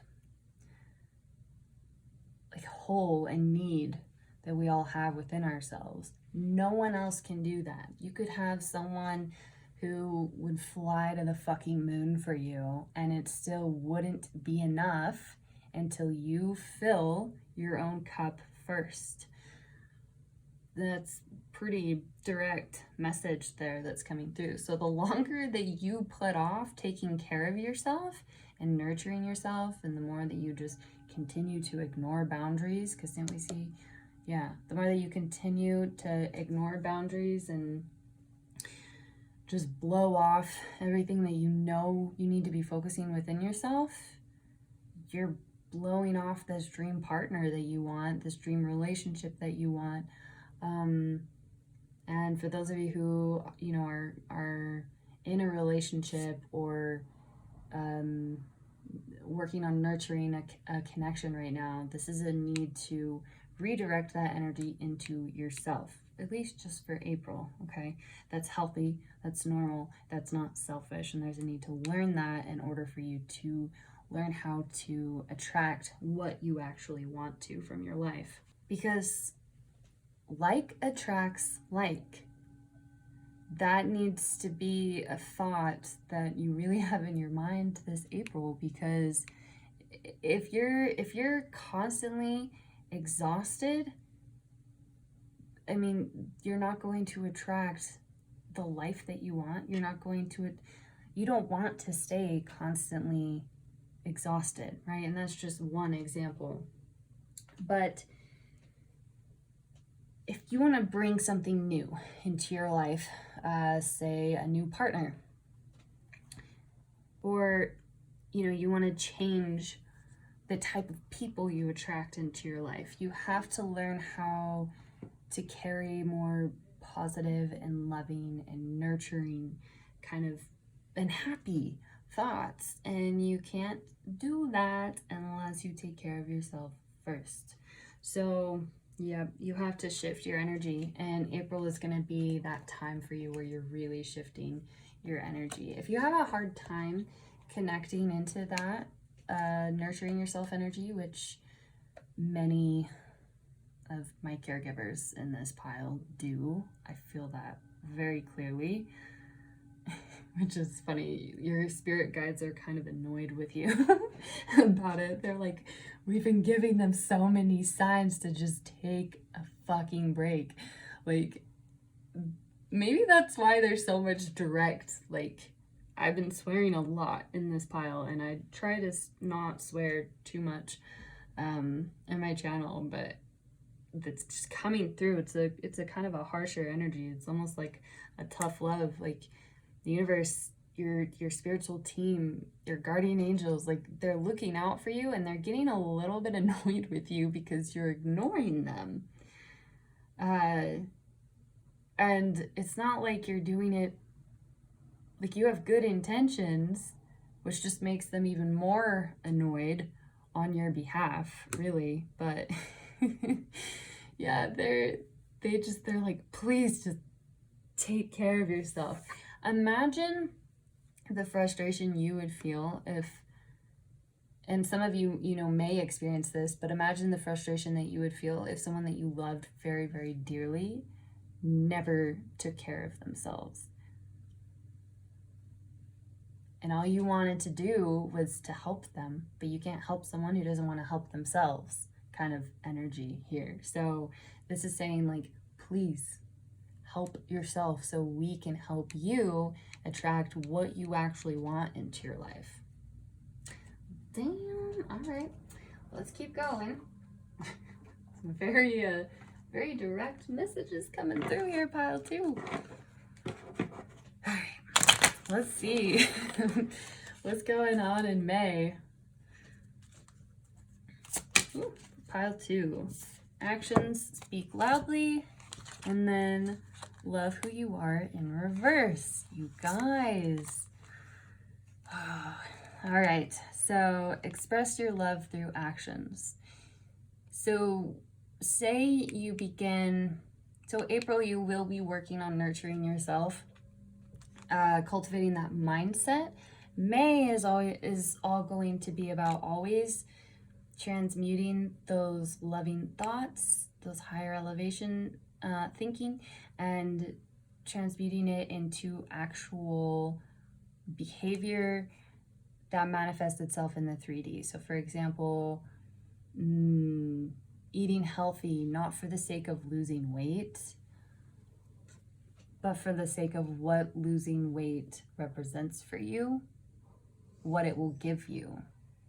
like hole and need that we all have within ourselves. No one else can do that. You could have someone who would fly to the fucking moon for you, and it still wouldn't be enough until you fill your own cup first. That's pretty direct message there that's coming through. So the longer that you put off taking care of yourself and nurturing yourself, and the more that you just continue to ignore boundaries, because didn't we see, yeah, the more that you continue to ignore boundaries and just blow off everything that you know you need to be focusing within yourself, you're blowing off this dream partner that you want, this dream relationship that you want. And for those of you who, you know, are in a relationship or working on nurturing a connection right now, this is a need to redirect that energy into yourself, at least just for April, okay? That's healthy, that's normal, that's not selfish, and there's a need to learn that in order for you to learn how to attract what you actually want to from your life. Because like attracts like. That needs to be a thought that you really have in your mind this April, because if you're constantly exhausted, I mean, you're not going to attract the life that you want. You don't want to stay constantly exhausted, right? And that's just one example. But if you want to bring something new into your life, say a new partner, or you want to change the type of people you attract into your life, you have to learn how to carry more positive and loving and nurturing kind of and happy thoughts, and you can't do that unless you take care of yourself first. So yeah, you have to shift your energy, and April is going to be that time for you where you're really shifting your energy. If you have a hard time connecting into that nurturing yourself energy, which many of my caregivers in this pile do, I feel that very clearly, which is funny. Your spirit guides are kind of annoyed with you about it. They're like, we've been giving them so many signs to just take a fucking break. Like, maybe that's why there's so much direct, like, I've been swearing a lot in this pile, and I try to not swear too much in my channel, but that's just coming through. It's a kind of a harsher energy. It's almost like a tough love. Like, the universe, your spiritual team, your guardian angels, like, they're looking out for you, and they're getting a little bit annoyed with you because you're ignoring them. And it's not like you're doing it, like, you have good intentions, which just makes them even more annoyed on your behalf, really. But yeah, they're like, please just take care of yourself. Imagine the frustration you would feel if, and some of you, may experience this, but imagine the frustration that you would feel if someone that you loved very, very dearly never took care of themselves. And all you wanted to do was to help them, but you can't help someone who doesn't want to help themselves, kind of energy here. So this is saying, like, please help yourself so we can help you attract what you actually want into your life. Damn, all right, let's keep going. Some very direct messages coming through here, pile 2. All right, let's see what's going on in May. Ooh, pile 2. Actions speak loudly, and then love who you are in reverse. You guys. Oh, all right, so express your love through actions. So say you begin, so April, you will be working on nurturing yourself, cultivating that mindset. May is all going to be about always transmuting those loving thoughts, those higher elevation thinking, and transmuting it into actual behavior that manifests itself in the 3D. So for example, eating healthy, not for the sake of losing weight, but for the sake of what losing weight represents for you, what it will give you,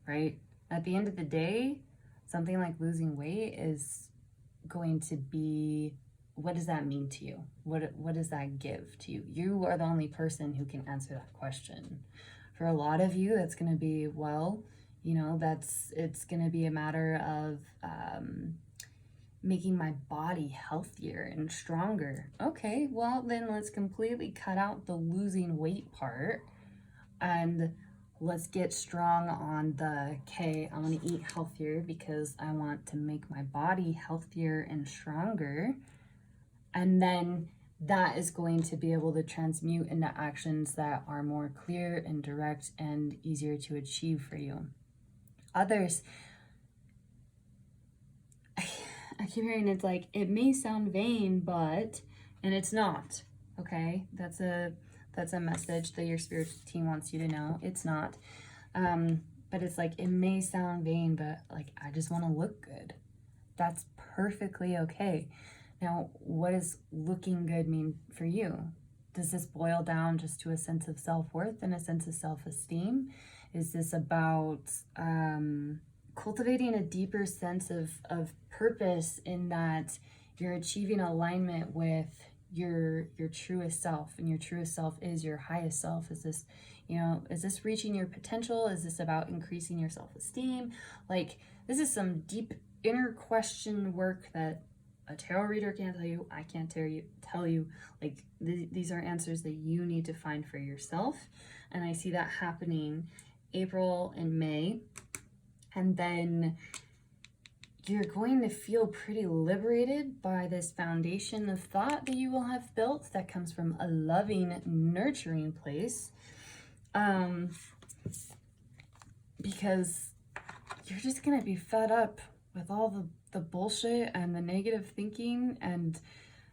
right? At the end of the day, something like losing weight is going to be, what does that mean to you? What does that give to you? You are the only person who can answer that question. For a lot of you, that's going to be, well, it's going to be a matter of making my body healthier and stronger. Okay, well, then let's completely cut out the losing weight part and let's get strong on the, okay, I want to eat healthier because I want to make my body healthier and stronger. And then that is going to be able to transmute into actions that are more clear and direct and easier to achieve for you. Others, I keep hearing it's like, it may sound vain, but, and it's not, okay? That's a message that your spiritual team wants you to know. It's not. But it's like, it may sound vain, but like, I just want to look good. That's perfectly okay. Now, what does looking good mean for you? Does this boil down just to a sense of self-worth and a sense of self-esteem? Is this about cultivating a deeper sense of purpose in that you're achieving alignment with your truest self, and your truest self is your highest self? Is this reaching your potential? Is this about increasing your self-esteem? Like, this is some deep inner question work that a tarot reader can't tell you. I can't tell you. Like, these are answers that you need to find for yourself. And I see that happening April and May. And then you're going to feel pretty liberated by this foundation of thought that you will have built that comes from a loving, nurturing place. Because you're just going to be fed up with all the bullshit and the negative thinking and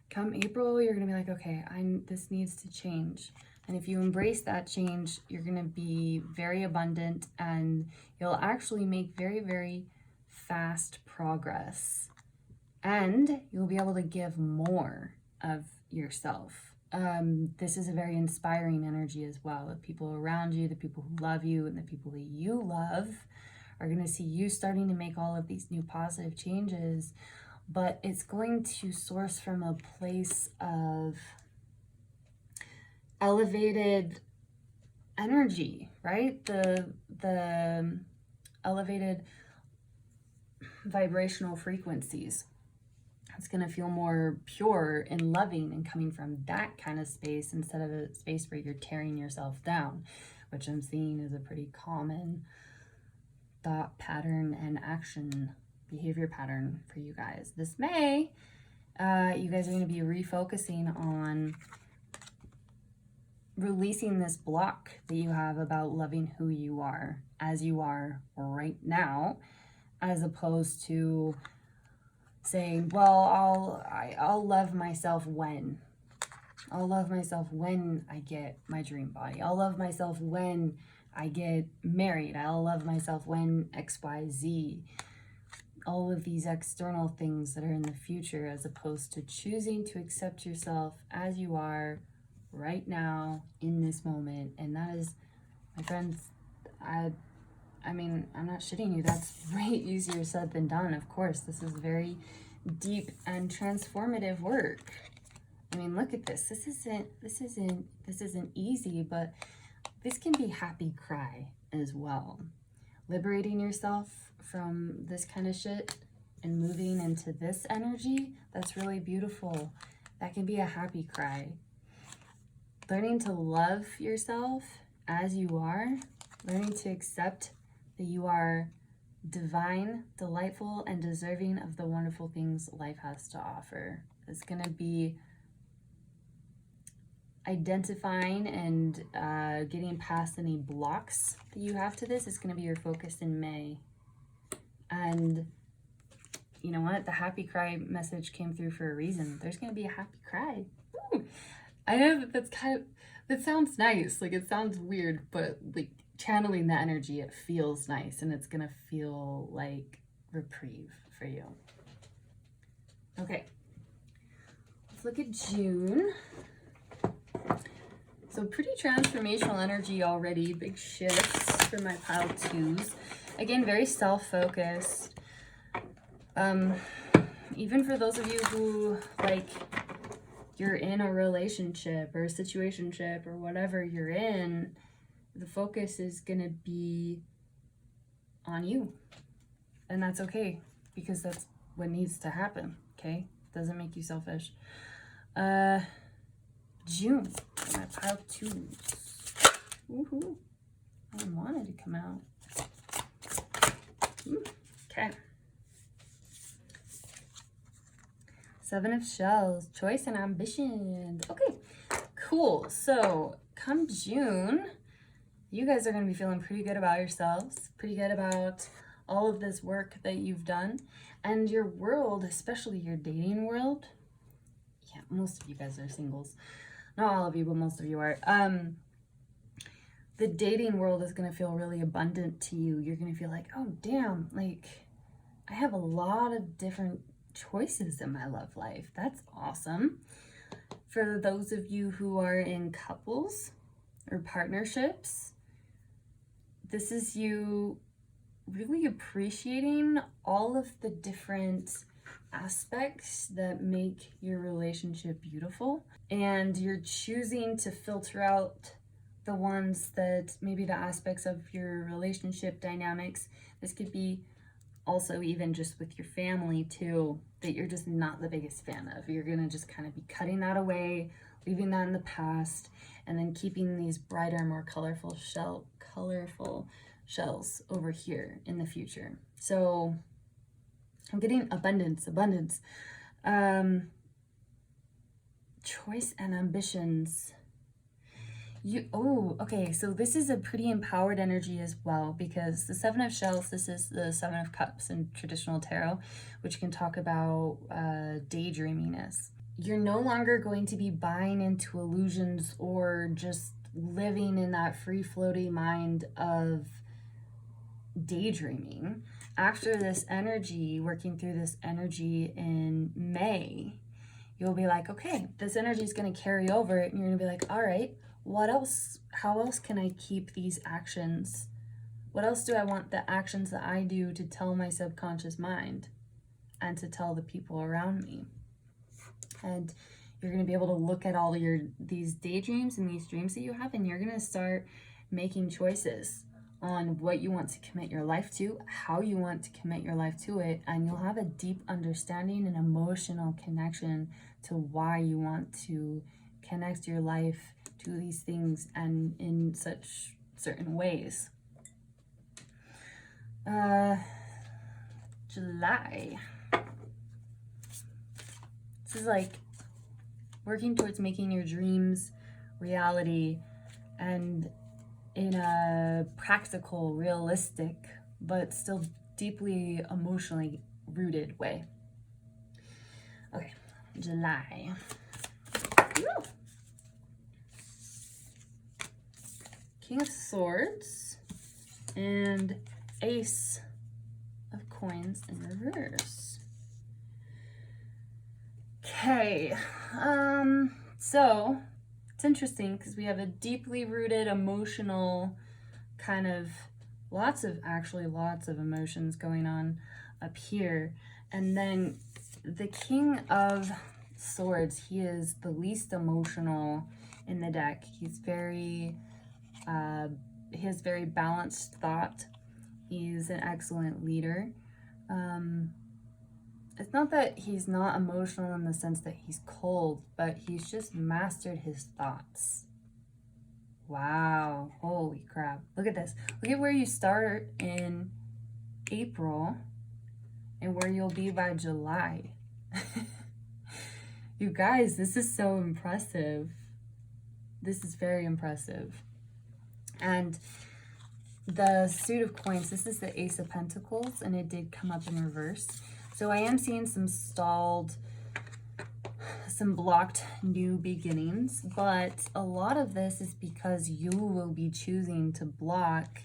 Come April, you're going to be like, okay, this needs to change. And if you embrace that change, you're going to be very abundant, and you'll actually make very, very fast progress. And you'll be able to give more of yourself. This is a very inspiring energy as well. The people around you, the people who love you, and the people that you love are going to see you starting to make all of these new positive changes. But it's going to source from a place of elevated energy, right? The elevated vibrational frequencies. It's going to feel more pure and loving and coming from that kind of space instead of a space where you're tearing yourself down, which I'm seeing is a pretty common thought pattern and action behavior pattern for you guys. This May, you guys are going to be refocusing on releasing this block that you have about loving who you are as you are right now, as opposed to saying, well, I'll love myself when. I'll love myself when I get my dream body. I'll love myself when I get married. I'll love myself when XYZ. All of these external things that are in the future, as opposed to choosing to accept yourself as you are right now in this moment. And that is, my friends, I mean, I'm not shitting you. That's way easier said than done. Of course, this is very deep and transformative work. I mean, look at this. This isn't easy, but this can be happy cry as well. Liberating yourself from this kind of shit and moving into this energy, that's really beautiful. That can be a happy cry. Learning to love yourself as you are, learning to accept that you are divine, delightful, and deserving of the wonderful things life has to offer. It's going to be identifying and getting past any blocks that you have to this. It's going to be your focus in May. And you know what? The happy cry message came through for a reason. There's going to be a happy cry. Woo! I know that sounds nice. Like, it sounds weird, but like channeling the energy, it feels nice, and it's going to feel like reprieve for you. Okay. Let's look at June. So pretty transformational energy already. Big shifts for my pile twos. Again, very self-focused. Even for those of you who, like, you're in a relationship or a situationship or whatever you're in, the focus is going to be on you. And that's okay, because that's what needs to happen, okay? Doesn't make you selfish. June, my pile twos. Woohoo. I wanted to come out. Okay. Seven of Shells, choice and ambition. Okay, cool. So come June, you guys are going to be feeling pretty good about yourselves, pretty good about all of this work that you've done, and your world, especially your dating world. Yeah, most of you guys are singles. Not all of you, but most of you are. The dating world is going to feel really abundant to you. You're going to feel like, oh, damn, like, I have a lot of different choices in my love life. That's awesome. For those of you who are in couples or partnerships, this is you really appreciating all of the different aspects that make your relationship beautiful, and you're choosing to filter out the ones that maybe the aspects of your relationship dynamics. This could be also even just with your family too, that you're just not the biggest fan of. You're gonna just kind of be cutting that away, leaving that in the past, and then keeping these brighter, more colorful shells over here in the future. So I'm getting abundance, choice and ambitions. Okay, so this is a pretty empowered energy as well, because the Seven of Shells, this is the Seven of Cups in traditional tarot, which can talk about daydreaminess. you're no longer going to be buying into illusions or just living in that free-floating mind of daydreaming. After this energy, working through this energy in May, you'll be like, okay, this energy is going to carry over, and you're going to be like, all right, what else? How else can I keep these actions? What else do I want the actions that I do to tell my subconscious mind and to tell the people around me? And you're going to be able to look at all these daydreams and these dreams that you have, and you're going to start making choices on what you want to commit your life to, how you want to commit your life to it, and you'll have a deep understanding and emotional connection to why you want to connect your life to these things and in such certain ways. July. This is like working towards making your dreams reality, and in a practical, realistic, but still deeply emotionally rooted way. Okay, July. Woo. King of Swords and Ace of Coins in reverse. Okay, so it's interesting because we have a deeply rooted emotional kind of lots of emotions going on up here. And then the King of Swords, he is the least emotional in the deck. He's very, he has very balanced thought. He's an excellent leader. It's not that he's not emotional in the sense that he's cold, but he's just mastered his thoughts. Wow, holy crap. Look at this. Look at where you start in April and where you'll be by July. You guys, this is so impressive. This is very impressive. And the suit of coins, this is the Ace of Pentacles, and it did come up in reverse. So I am seeing some stalled, some blocked new beginnings, but a lot of this is because you will be choosing to block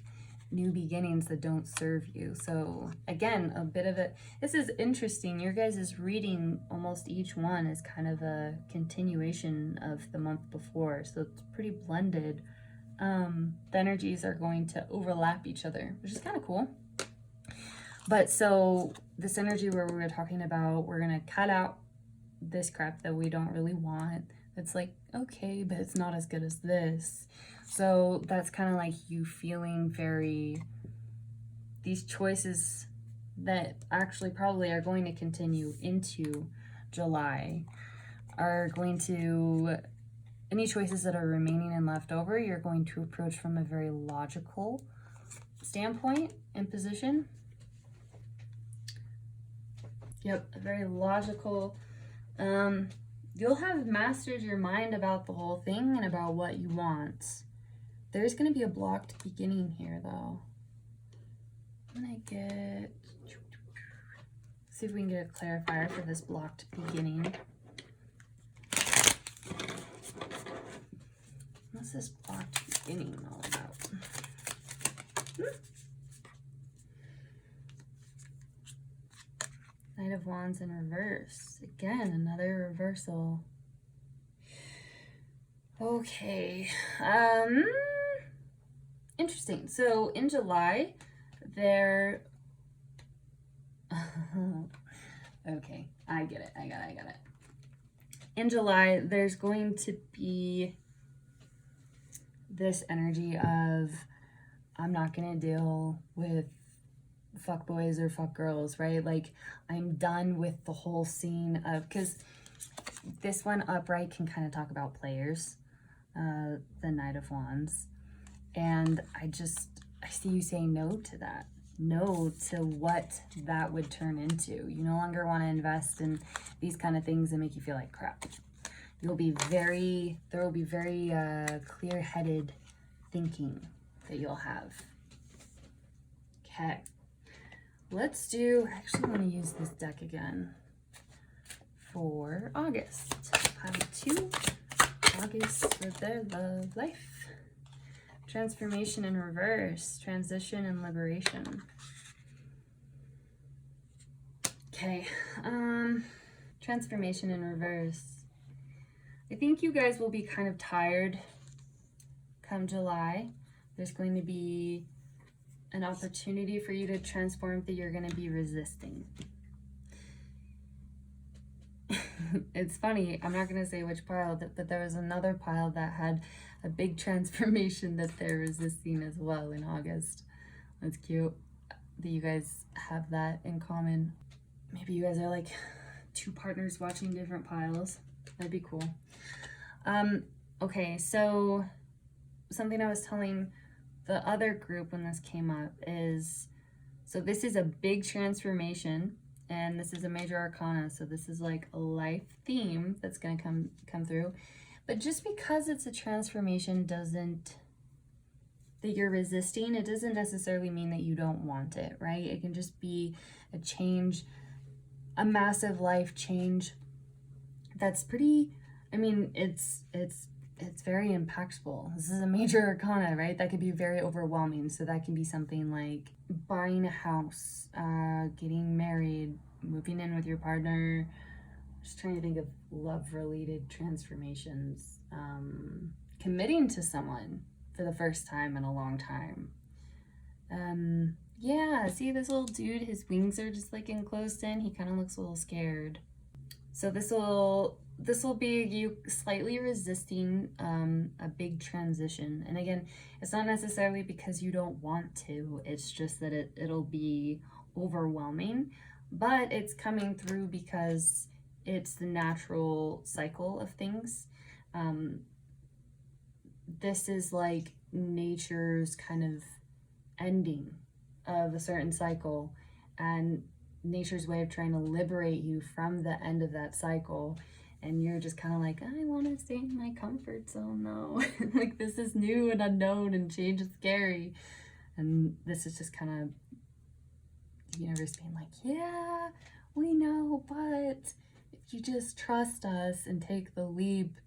new beginnings that don't serve you. So again, a bit of it, this is interesting. Your guys' reading, almost each one is kind of a continuation of the month before. So it's pretty blended. The energies are going to overlap each other, which is kind of cool. But so this energy where we were talking about, we're going to cut out this crap that we don't really want. It's like, okay, but it's not as good as this. So that's kind of like you feeling very, these choices that actually probably are going to continue into July are going to, any choices that are remaining and left over, you're going to approach from a very logical standpoint and position. Yep, a very logical. You'll have mastered your mind about the whole thing and about what you want. There's going to be a blocked beginning here, though. I'm going to get... see if we can get a clarifier for this blocked beginning. What's this blocked beginning all about? Knight of Wands in reverse. Again, another reversal. Okay. Interesting. So in July, there... okay, I get it. I got it. In July, there's going to be this energy of, I'm not going to deal with fuck boys or fuck girls, right? Like, I'm done with the whole scene of, because this one upright can kind of talk about players, the Knight of Wands, and I see you saying no to that, no to what that would turn into. You no longer want to invest in these kind of things that make you feel like crap. There will be very clear-headed thinking that you'll have. Okay. Let's do, I actually want to use this deck again for August. Pile 2, August with their love life. Transformation in reverse, transition and liberation. Okay, transformation in reverse. I think you guys will be kind of tired come July. There's going to be an opportunity for you to transform that you're going to be resisting. It's funny, I'm not going to say which pile, but there was another pile that had a big transformation that they're resisting as well in August. That's cute that you guys have that in common. Maybe you guys are like 2 partners watching different piles. That'd be cool. Okay, so something I was telling the other group when this came up is, so this is a big transformation, and this is a major arcana, so this is like a life theme that's going to come through. But just because it's a transformation that you're resisting, it doesn't necessarily mean that you don't want it, right? It can just be a change, a massive life change that's pretty, I mean, it's very impactful. This is a major arcana, right? That could be very overwhelming. So that can be something like buying a house, getting married, moving in with your partner. Just trying to think of love-related transformations. Committing to someone for the first time in a long time. Yeah, see this little dude, his wings are just like enclosed in. He kind of looks a little scared. So this will be you slightly resisting a big transition. And again, it's not necessarily because you don't want to, it's just that it'll be overwhelming, but it's coming through because it's the natural cycle of things. This is like nature's kind of ending of a certain cycle, and nature's way of trying to liberate you from the end of that cycle. And you're just kind of like, I want to stay in my comfort zone now. Like, this is new and unknown, and change is scary. And this is just kind of the universe being like, yeah, we know, but if you just trust us and take the leap,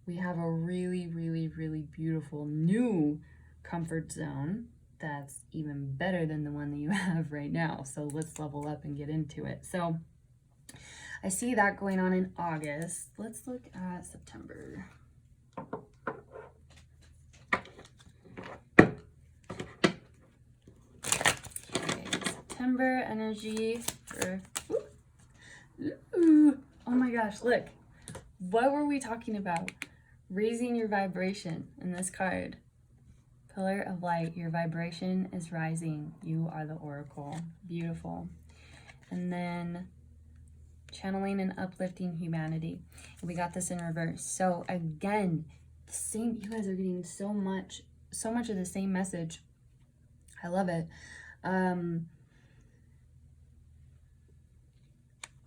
we have a really, really, really beautiful new comfort zone that's even better than the one that you have right now. So let's level up and get into it. So I see that going on in August. Let's look at September. Okay, September energy for, ooh, oh my gosh, look. What were we talking about? Raising your vibration in this card. Pillar of light, your vibration is rising. You are the oracle. Beautiful. And then channeling and uplifting humanity. And we got this in reverse. So again, the same, you guys are getting so much of the same message. I love it.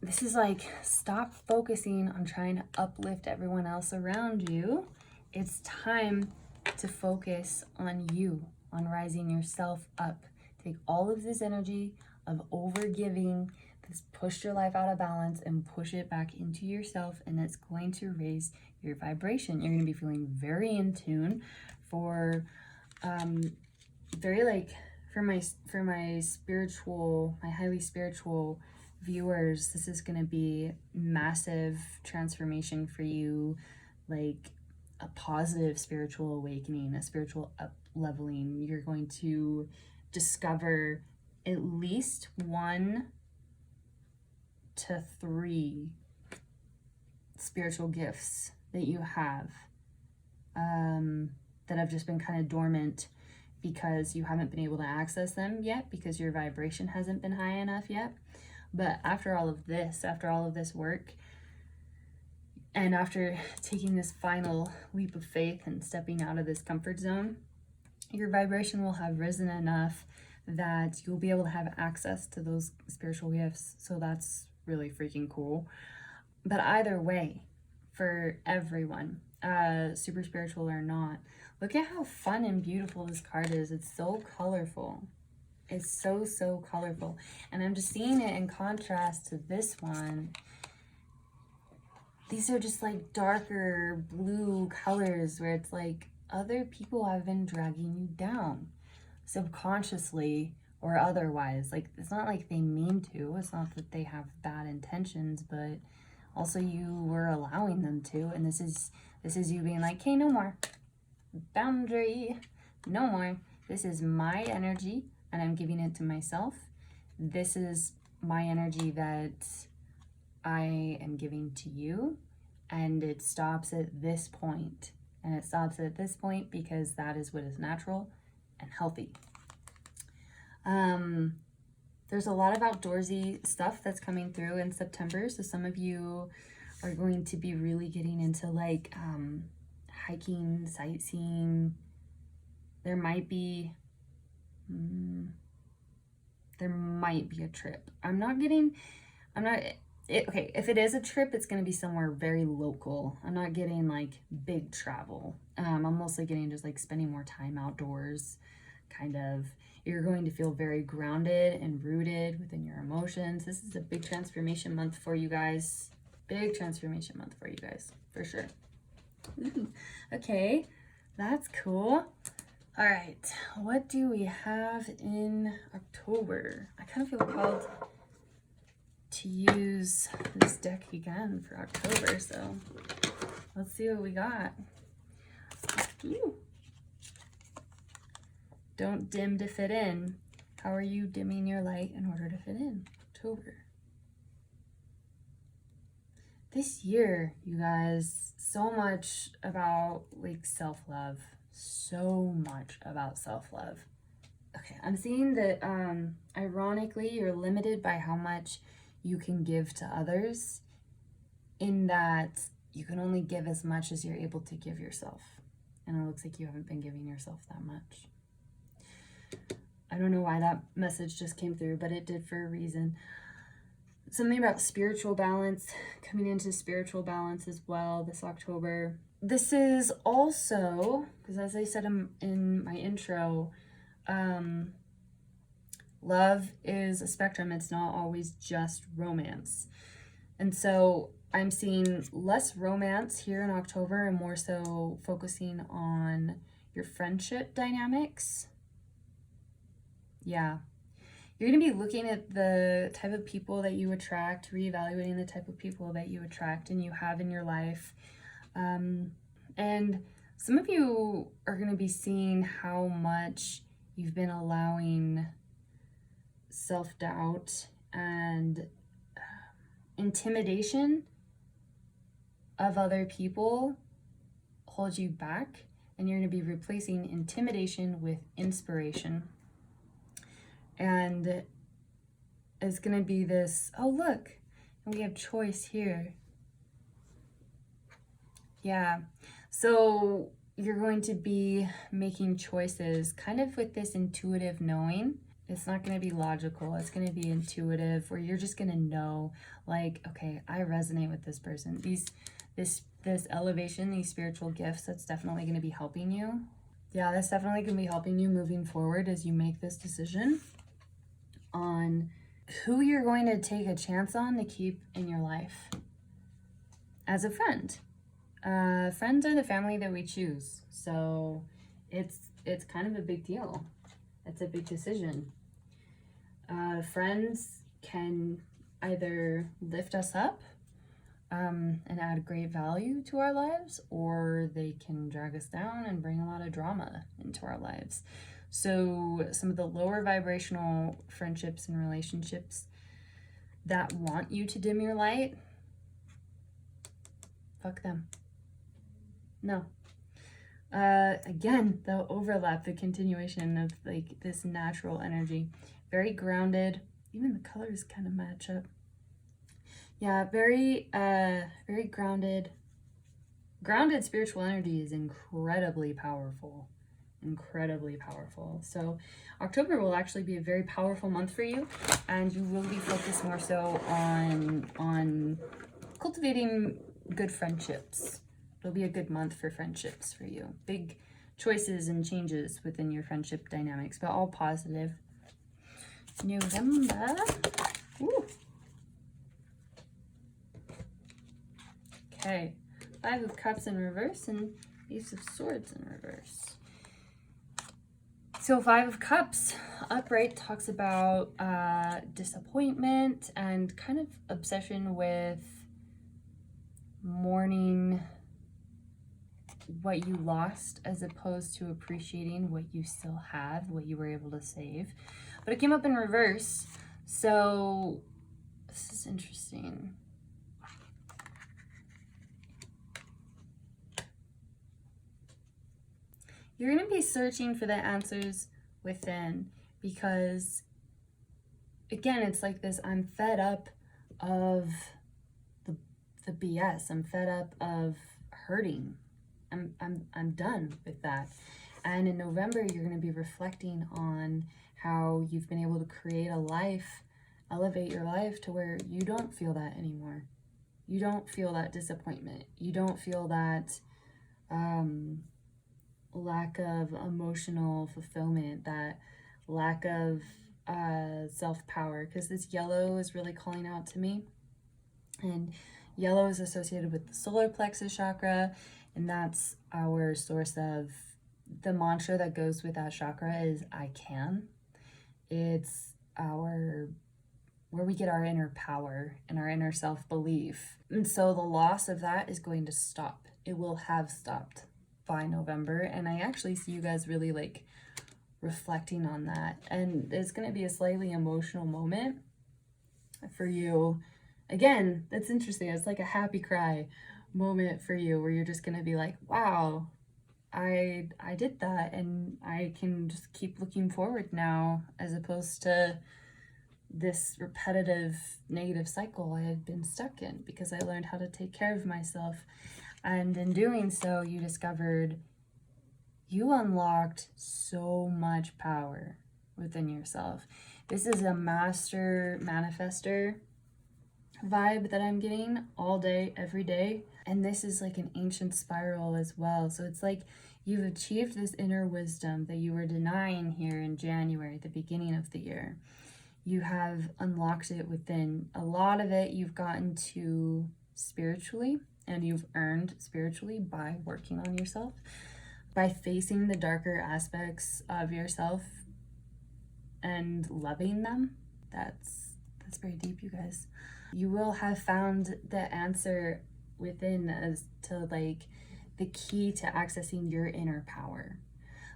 This is like, stop focusing on trying to uplift everyone else around you. It's time to focus on you, on rising yourself up. Take all of this energy of overgiving that's pushed your life out of balance and push it back into yourself, and it's going to raise your vibration. You're going to be feeling very in tune for very like for my spiritual, my highly spiritual viewers, this is going to be massive transformation for you, like a positive spiritual awakening, a spiritual up leveling. You're going to discover at least 1 to 3 spiritual gifts that you have that have just been kind of dormant because you haven't been able to access them yet, because your vibration hasn't been high enough yet. But after all of this work, and after taking this final leap of faith and stepping out of this comfort zone, your vibration will have risen enough that you'll be able to have access to those spiritual gifts. So that's really freaking cool. But either way, for everyone, super spiritual or not, look at how fun and beautiful this card is. It's so colorful. It's so colorful. And I'm just seeing it in contrast to this one. these are just like darker blue colors where it's like other people have been dragging you down subconsciously or otherwise. Like, it's not like they mean to, it's not that they have bad intentions, but also you were allowing them to. And this is you being like, hey, no more. Boundary, no more. This is my energy and I'm giving it to myself. This is my energy that I am giving to you, and it stops at this point. And it stops at this point because that is what is natural and healthy. There's a lot of outdoorsy stuff that's coming through in September. So some of you are going to be really getting into like hiking, sightseeing. There might be a trip. Okay, if it is a trip, it's going to be somewhere very local. I'm not getting like big travel. I'm mostly getting just like spending more time outdoors, kind of. You're going to feel very grounded and rooted within your emotions. This is a big transformation month for you guys. Big transformation month for you guys, for sure. Ooh, okay, that's cool. All right, what do we have in October? I kind of feel called to use this deck again for October, so let's see what we got. Ooh. Don't dim to fit in. How are you dimming your light in order to fit in? October. This year, you guys, so much about like self-love. So much about self-love. Okay, I'm seeing that ironically, you're limited by how much you can give to others, in that you can only give as much as you're able to give yourself. And it looks like you haven't been giving yourself that much. I don't know why that message just came through, but it did for a reason. Something about spiritual balance, coming into spiritual balance as well this October. This is also, because as I said in my intro, love is a spectrum. It's not always just romance. And so I'm seeing less romance here in October and more so focusing on your friendship dynamics. Yeah. You're going to be looking at the type of people that you attract, reevaluating the type of people that you attract and you have in your life. And some of you are going to be seeing how much you've been allowing self-doubt and intimidation of other people hold you back. And you're going to be replacing intimidation with inspiration. And it's going to be this, oh, look, we have choice here. Yeah. So you're going to be making choices kind of with this intuitive knowing. It's not going to be logical. It's going to be intuitive, where you're just going to know, like, okay, I resonate with this person. This elevation, these spiritual gifts, that's definitely going to be helping you. Yeah, that's definitely going to be helping you moving forward as you make this decision on who you're going to take a chance on to keep in your life as a friend. Friends are the family that we choose, so it's kind of a big deal. It's a big decision. Friends can either lift us up and add great value to our lives, or they can drag us down and bring a lot of drama into our lives. So some of the lower vibrational friendships and relationships that want you to dim your light, fuck them. No. Again, the overlap, the continuation of like this natural energy, very grounded. Even the colors kind of match up. Yeah, very grounded. Grounded spiritual energy is incredibly powerful. Incredibly powerful. So October will actually be a very powerful month for you, and you will be focused more so on cultivating good friendships. It'll be a good month for friendships for you. Big choices and changes within your friendship dynamics, but all positive. November. Ooh. Okay, 5 of Cups in reverse and Ace of Swords in reverse. So 5 of Cups upright talks about disappointment and kind of obsession with mourning what you lost as opposed to appreciating what you still have, what you were able to save. But it came up in reverse, so this is interesting. You're going to be searching for the answers within because, again, it's like this, I'm fed up of the BS. I'm fed up of hurting. I'm done with that. And in November, you're going to be reflecting on how you've been able to create a life, elevate your life to where you don't feel that anymore. You don't feel that disappointment. You don't feel that lack of emotional fulfillment, that lack of self-power, because this yellow is really calling out to me. And yellow is associated with the solar plexus chakra, and that's our source of the mantra that goes with that chakra is I can. It's our where we get our inner power and our inner self-belief. And so the loss of that is going to stop. It will have stopped by November. And I actually see you guys really like reflecting on that. And it's going to be a slightly emotional moment for you. Again, that's interesting. It's like a happy cry moment for you where you're just going to be like, wow, I did that, and I can just keep looking forward now, as opposed to this repetitive negative cycle I had been stuck in, because I learned how to take care of myself. And in doing so, you discovered you unlocked so much power within yourself. This is a master manifester vibe that I'm getting all day, every day. And this is like an ancient spiral as well. So it's like you've achieved this inner wisdom that you were denying here in January, the beginning of the year. You have unlocked it within. A lot of it you've gotten to spiritually, and you've earned spiritually by working on yourself, by facing the darker aspects of yourself and loving them. That's very deep, you guys. You will have found the answer within as to like the key to accessing your inner power.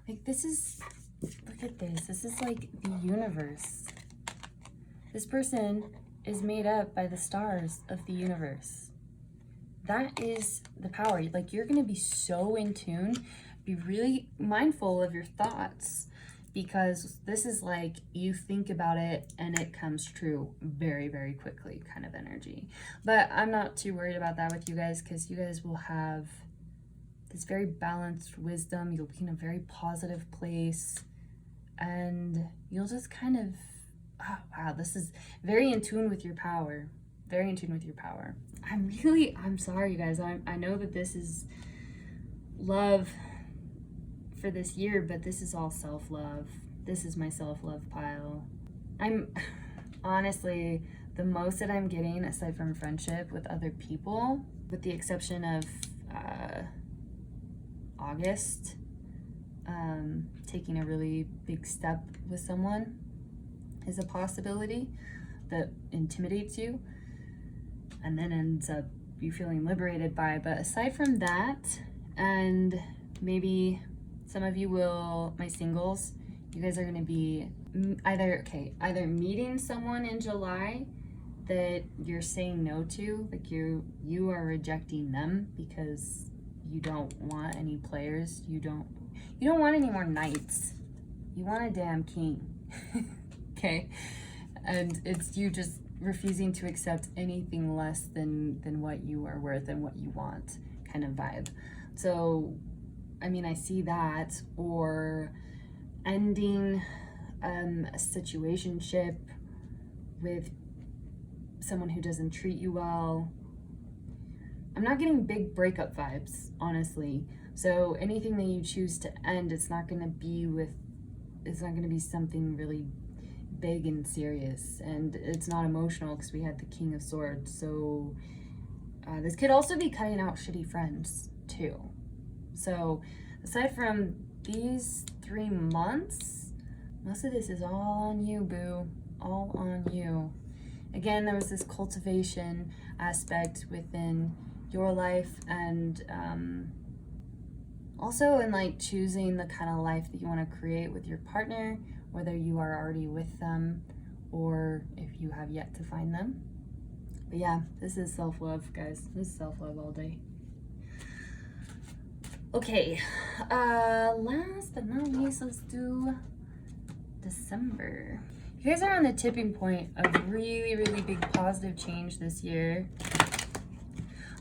Like this is, look at this. This is like the universe. This person is made up by the stars of the universe. That is the power. Like you're going to be so in tune. Be really mindful of your thoughts, because this is like you think about it and it comes true very, very quickly kind of energy. But I'm not too worried about that with you guys, because you guys will have this very balanced wisdom. You'll be in a very positive place, and you'll just kind of, oh, wow, this is very in tune with your power. Very in tune with your power. I'm sorry, you guys. I know that this is love for this year, but this is all self-love. This is my self-love pile. I'm honestly, the most that I'm getting aside from friendship with other people, with the exception of August, taking a really big step with someone is a possibility that intimidates you and then ends up you feeling liberated by. But aside from that, and maybe some of you will, my singles, you guys are going to be either meeting someone in July that you're saying no to, like you are rejecting them because you don't want any players, you don't want any more knights, you want a damn king. Okay, and it's you just refusing to accept anything less than what you are worth and what you want kind of vibe. So I mean, I see that, or ending a situationship with someone who doesn't treat you well. I'm not getting big breakup vibes, honestly. So anything that you choose to end, it's not going to be something really big and serious, and it's not emotional because we had the King of Swords. So This could also be cutting out shitty friends too. So aside from these 3 months, most of this is all on you, boo. All on you. Again, there was this cultivation aspect within your life, and also in like choosing the kind of life that you want to create with your partner, whether you are already with them or if you have yet to find them. But yeah, this is self-love, guys. This is self-love all day. Okay, last but not least, let's do December. You guys are on the tipping point of really, really big positive change this year.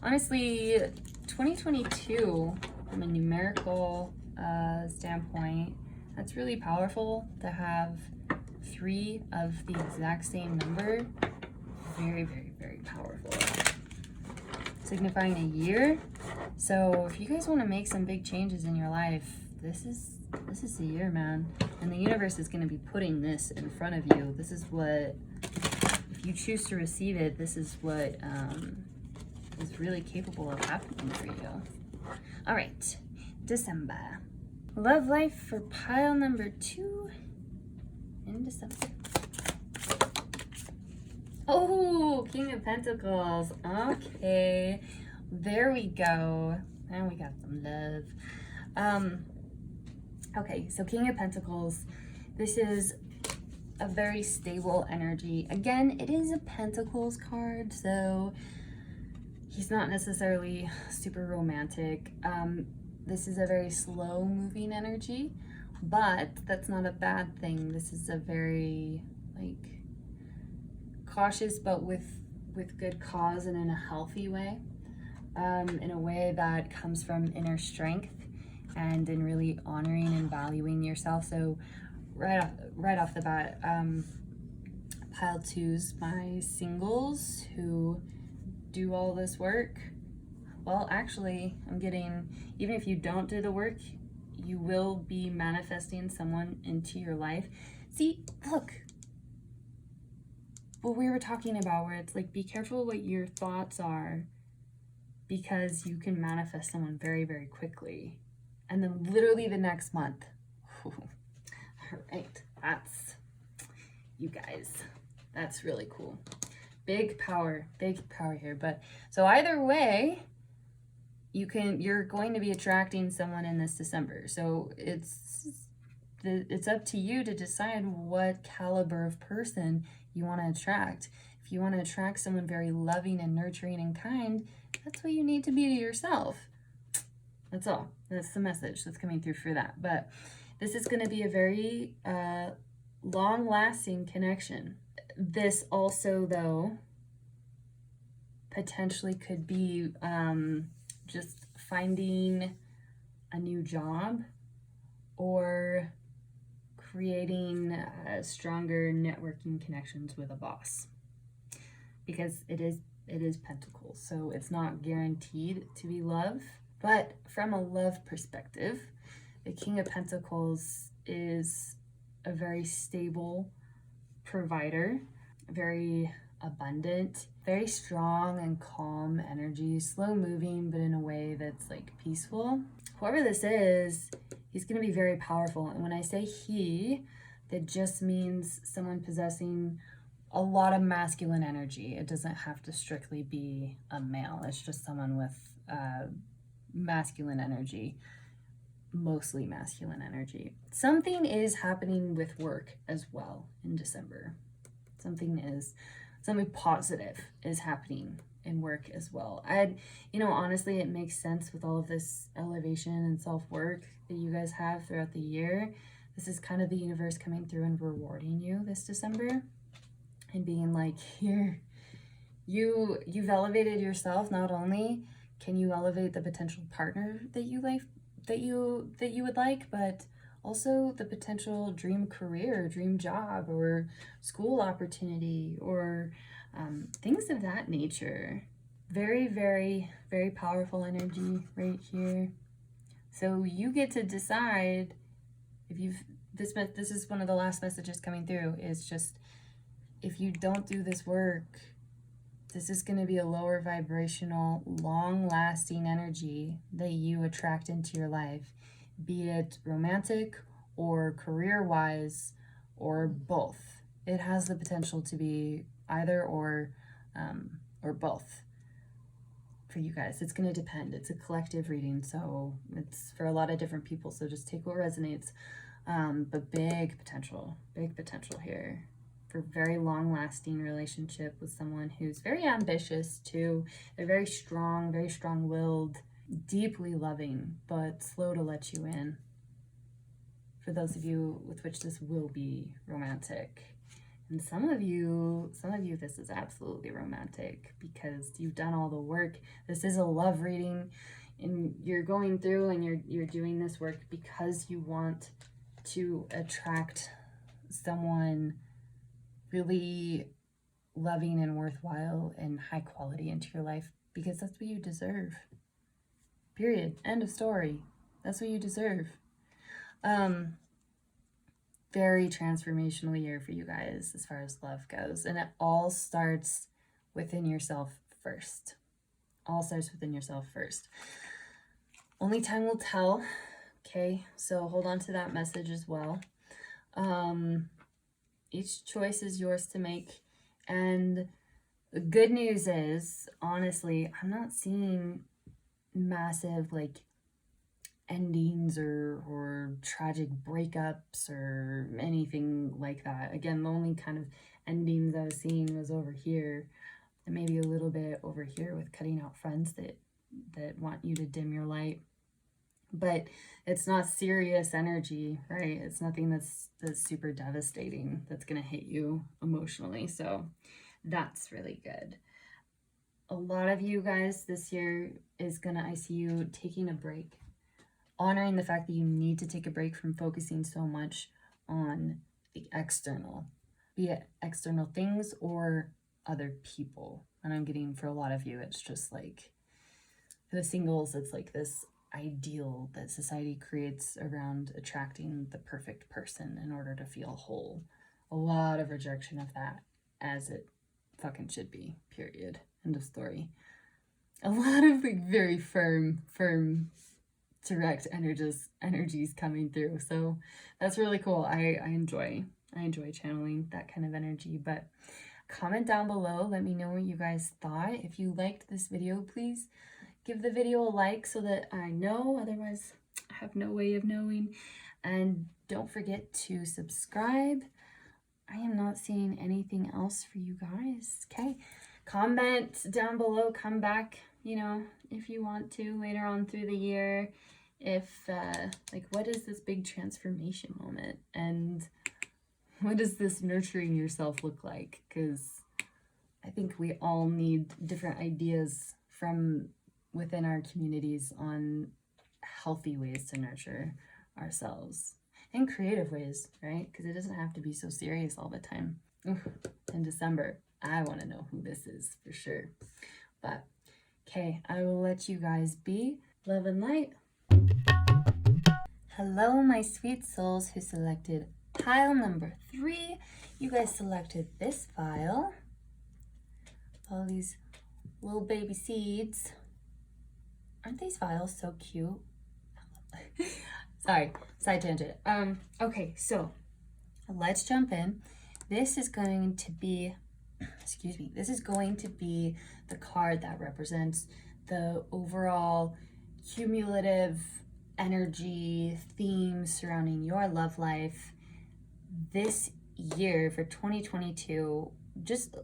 Honestly, 2022, from a numerical standpoint, that's really powerful to have 3 of the exact same number. Very, very, very powerful. Signifying a year. So if you guys want to make some big changes in your life, this is the year, man. And the universe is going to be putting this in front of you. This is what, if you choose to receive it, this is what is really capable of happening for you. All right, December. Love life for pile number 2 in December. Oh, King of Pentacles. Okay, there we go. And we got some love. Okay, so King of Pentacles. This is a very stable energy. Again, it is a Pentacles card, so he's not necessarily super romantic. This is a very slow moving energy, but that's not a bad thing. This is a very like cautious, but with good cause and in a healthy way, in a way that comes from inner strength and in really honoring and valuing yourself. So right off the bat, pile 2's my singles who do all this work. Well, actually, I'm getting, even if you don't do the work, you will be manifesting someone into your life. See, look, what we were talking about, where it's like, be careful what your thoughts are, because you can manifest someone very, very quickly. And then literally the next month. All right, that's, you guys, that's really cool. Big power here. But so either way, you're going to be attracting someone in this December. So it's up to you to decide what caliber of person you want to attract. If you want to attract someone very loving and nurturing and kind, that's what you need to be to yourself. That's all. That's the message that's coming through for that. But this is going to be a very long-lasting connection. This also, though, potentially could be just finding a new job or creating stronger networking connections with a boss, because it is Pentacles, so it's not guaranteed to be love. But from a love perspective, the King of Pentacles is a very stable provider, very abundant, very strong and calm energy, slow moving, but in a way that's like peaceful. Whoever this is, he's going to be very powerful. And when I say he, that just means someone possessing a lot of masculine energy. It doesn't have to strictly be a male. It's just someone with masculine energy, mostly masculine energy. Something is happening with work as well in December. Something positive is happening in work as well. Honestly, it makes sense with all of this elevation and self-work that you guys have throughout the year. This is kind of the universe coming through and rewarding you this December and being like, here, you've elevated yourself. Not only can you elevate the potential partner that you like, that you would like, but also the potential dream career, dream job, or school opportunity, or things of that nature. Very, very, very powerful energy right here. So you get to decide if this is one of the last messages coming through, is just, if you don't do this work, This is going to be a lower vibrational, long-lasting energy that you attract into your life, be it romantic or career-wise or both. It has the potential to be either or both for you guys. It's going to depend. It's a collective reading, so it's for a lot of different people, so just take what resonates. But big potential here for very long-lasting relationship with someone who's very ambitious too. They're very strong-willed, deeply loving, but slow to let you in. For those of you with which this will be romantic. And some of you, this is absolutely romantic because you've done all the work. This is a love reading, and you're going through and you're doing this work because you want to attract someone really loving and worthwhile and high quality into your life, because that's what you deserve. Period. End of story. That's what you deserve. Very transformational year for you guys as far as love goes, and it all starts within yourself first. Only time will tell. Okay, so hold on to that message as well. Each choice is yours to make, and the good news is, honestly, I'm not seeing massive like endings or tragic breakups or anything like that. Again, the only kind of endings I was seeing was over here, and maybe a little bit over here with cutting out friends that want you to dim your light. But it's not serious energy, right? It's nothing that's super devastating that's gonna hit you emotionally. So that's really good. A lot of you guys this year is gonna, I see you taking a break, honoring the fact that you need to take a break from focusing so much on the external, be it external things or other people. And I'm getting, for a lot of you, it's just like, for the singles, it's like this ideal that society creates around attracting the perfect person in order to feel whole. A lot of rejection of that, as it fucking should be, period. End of story. A lot of like very firm, direct energies coming through. So that's really cool. I enjoy channeling that kind of energy. But comment down below, let me know what you guys thought. If you liked this video, please give the video a like so that I know, otherwise I have no way of knowing. And don't forget to subscribe. I am not seeing anything else for you guys. Okay, comment down below, come back, you know, if you want to later on through the year. If like, what is this big transformation moment, and what does this nurturing yourself look like? Because I think we all need different ideas from within our communities on healthy ways to nurture ourselves, and creative ways, right? Because it doesn't have to be so serious all the time. In December, I want to know who this is for sure. But okay, I will let you guys be. Love and light. Hello, my sweet souls who selected pile number 3. You guys selected this file. All these little baby seeds. Aren't these files so cute? Sorry, side tangent. Okay, so let's jump in. This is going to be, this is going to be the card that represents the overall cumulative energy theme surrounding your love life this year for 2022. Just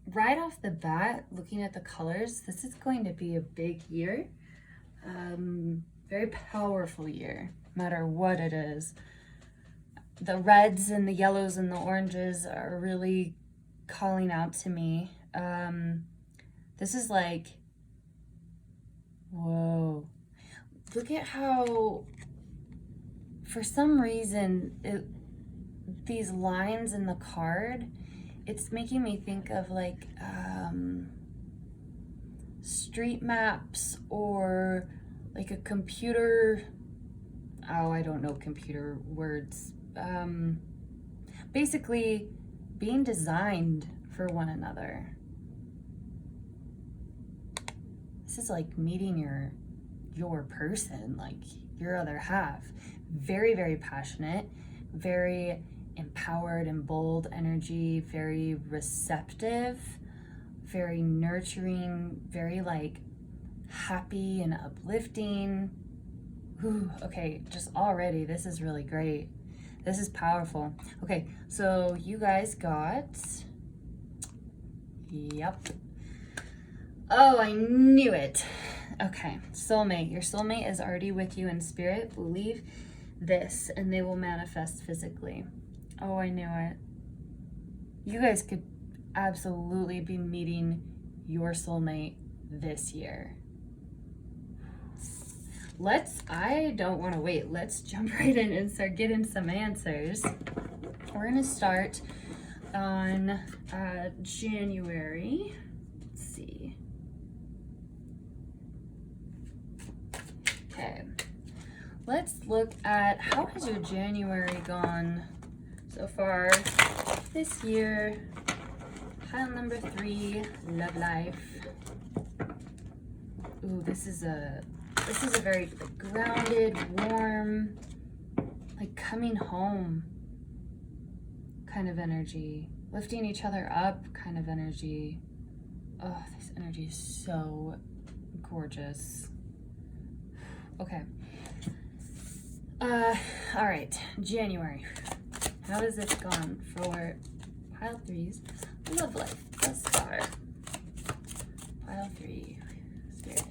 right off the bat, looking at the colors, this is going to be a big year. Very powerful year, no matter what it is. The reds and the yellows and the oranges are really calling out to me. This is like, whoa. Look at how, for some reason, these lines in the card, it's making me think of like street maps or like a computer, I don't know computer words. Basically being designed for one another. This is like meeting your person, like your other half. Very, very passionate, very empowered and bold energy, very receptive, very nurturing, very like happy and uplifting. Ooh, okay, just already, this is really great. This is powerful. Okay, so you guys got, yep. Oh, I knew it. Okay, soulmate. Your soulmate is already with you in spirit. Believe this, and they will manifest physically. Oh, I knew it. You guys could absolutely be meeting your soulmate this year. I don't want to wait. Let's jump right in and start getting some answers. We're going to start on January. Let's see. Okay. Let's look at how has your January gone so far this year. Pile number 3, love life. Ooh, this is a very like, grounded, warm, like coming home kind of energy, lifting each other up kind of energy. Oh, this energy is so gorgeous. Okay. All right, January. How has it gone for pile 3's love life thus far? Pile 3, spirit.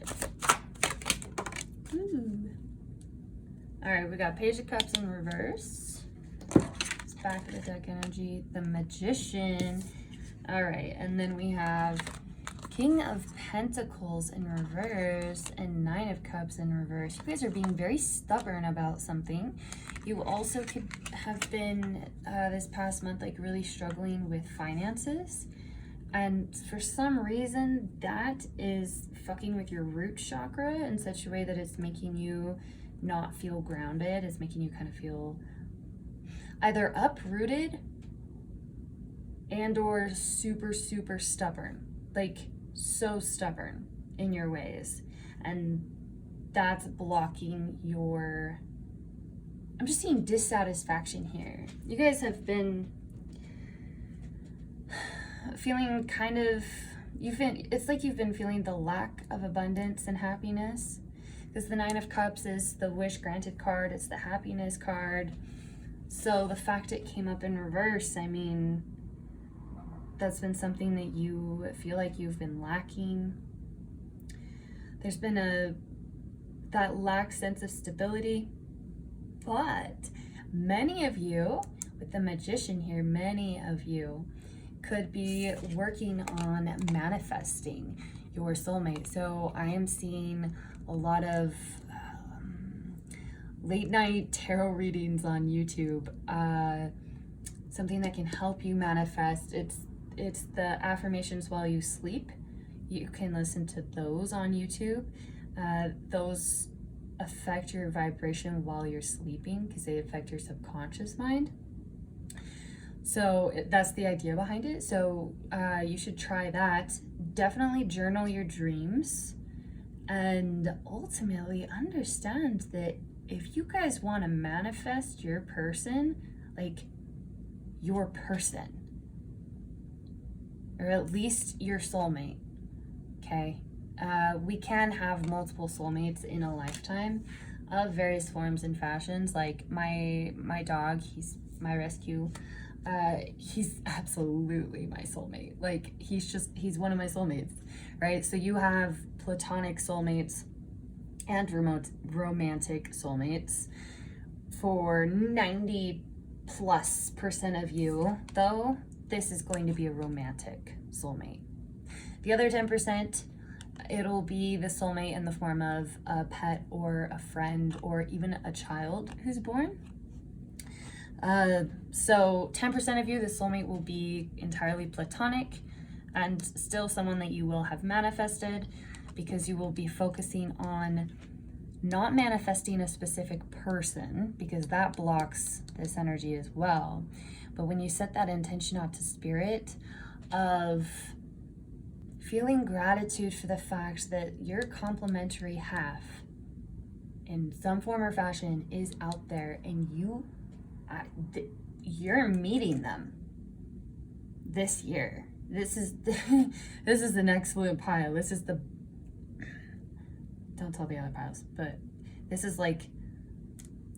Ooh. All right, we got Page of Cups in reverse. It's back of the deck energy. The Magician. All right, and then we have King of Pentacles in reverse and 9 of Cups in reverse. You guys are being very stubborn about something. You also could have been this past month like really struggling with finances. And for some reason, that is fucking with your root chakra in such a way that it's making you not feel grounded. It's making you kind of feel either uprooted and or super, super stubborn. Like so stubborn in your ways. And that's blocking your... I'm just seeing dissatisfaction here. You guys have been feeling kind of, it's like you've been feeling the lack of abundance and happiness, because the 9 of Cups is the wish granted card. It's the happiness card. So the fact it came up in reverse, I mean, that's been something that you feel like you've been lacking. There's been that lack sense of stability, but many of you, with the Magician here, many of you could be working on manifesting your soulmate. So I am seeing a lot of late night tarot readings on YouTube. Something that can help you manifest. It's the affirmations while you sleep. You can listen to those on YouTube. Those affect your vibration while you're sleeping because they affect your subconscious mind. So that's the idea behind it. So you should try that. Definitely journal your dreams and ultimately understand that if you guys want to manifest your person, like your person, or at least your soulmate, okay? We can have multiple soulmates in a lifetime of various forms and fashions. Like my dog, he's my rescue. He's absolutely my soulmate. Like he's one of my soulmates, right? So you have platonic soulmates and romantic soulmates. For 90+% of you, though, this is going to be a romantic soulmate. The other 10%, it'll be the soulmate in the form of a pet or a friend or even a child who's born. So 10% of you, the soulmate will be entirely platonic and still someone that you will have manifested, because you will be focusing on not manifesting a specific person, because that blocks this energy as well. But when you set that intention out to spirit of feeling gratitude for the fact that your complementary half in some form or fashion is out there, and you're meeting them this year. This is this is the next blue pile. This is the, don't tell the other piles, but this is like,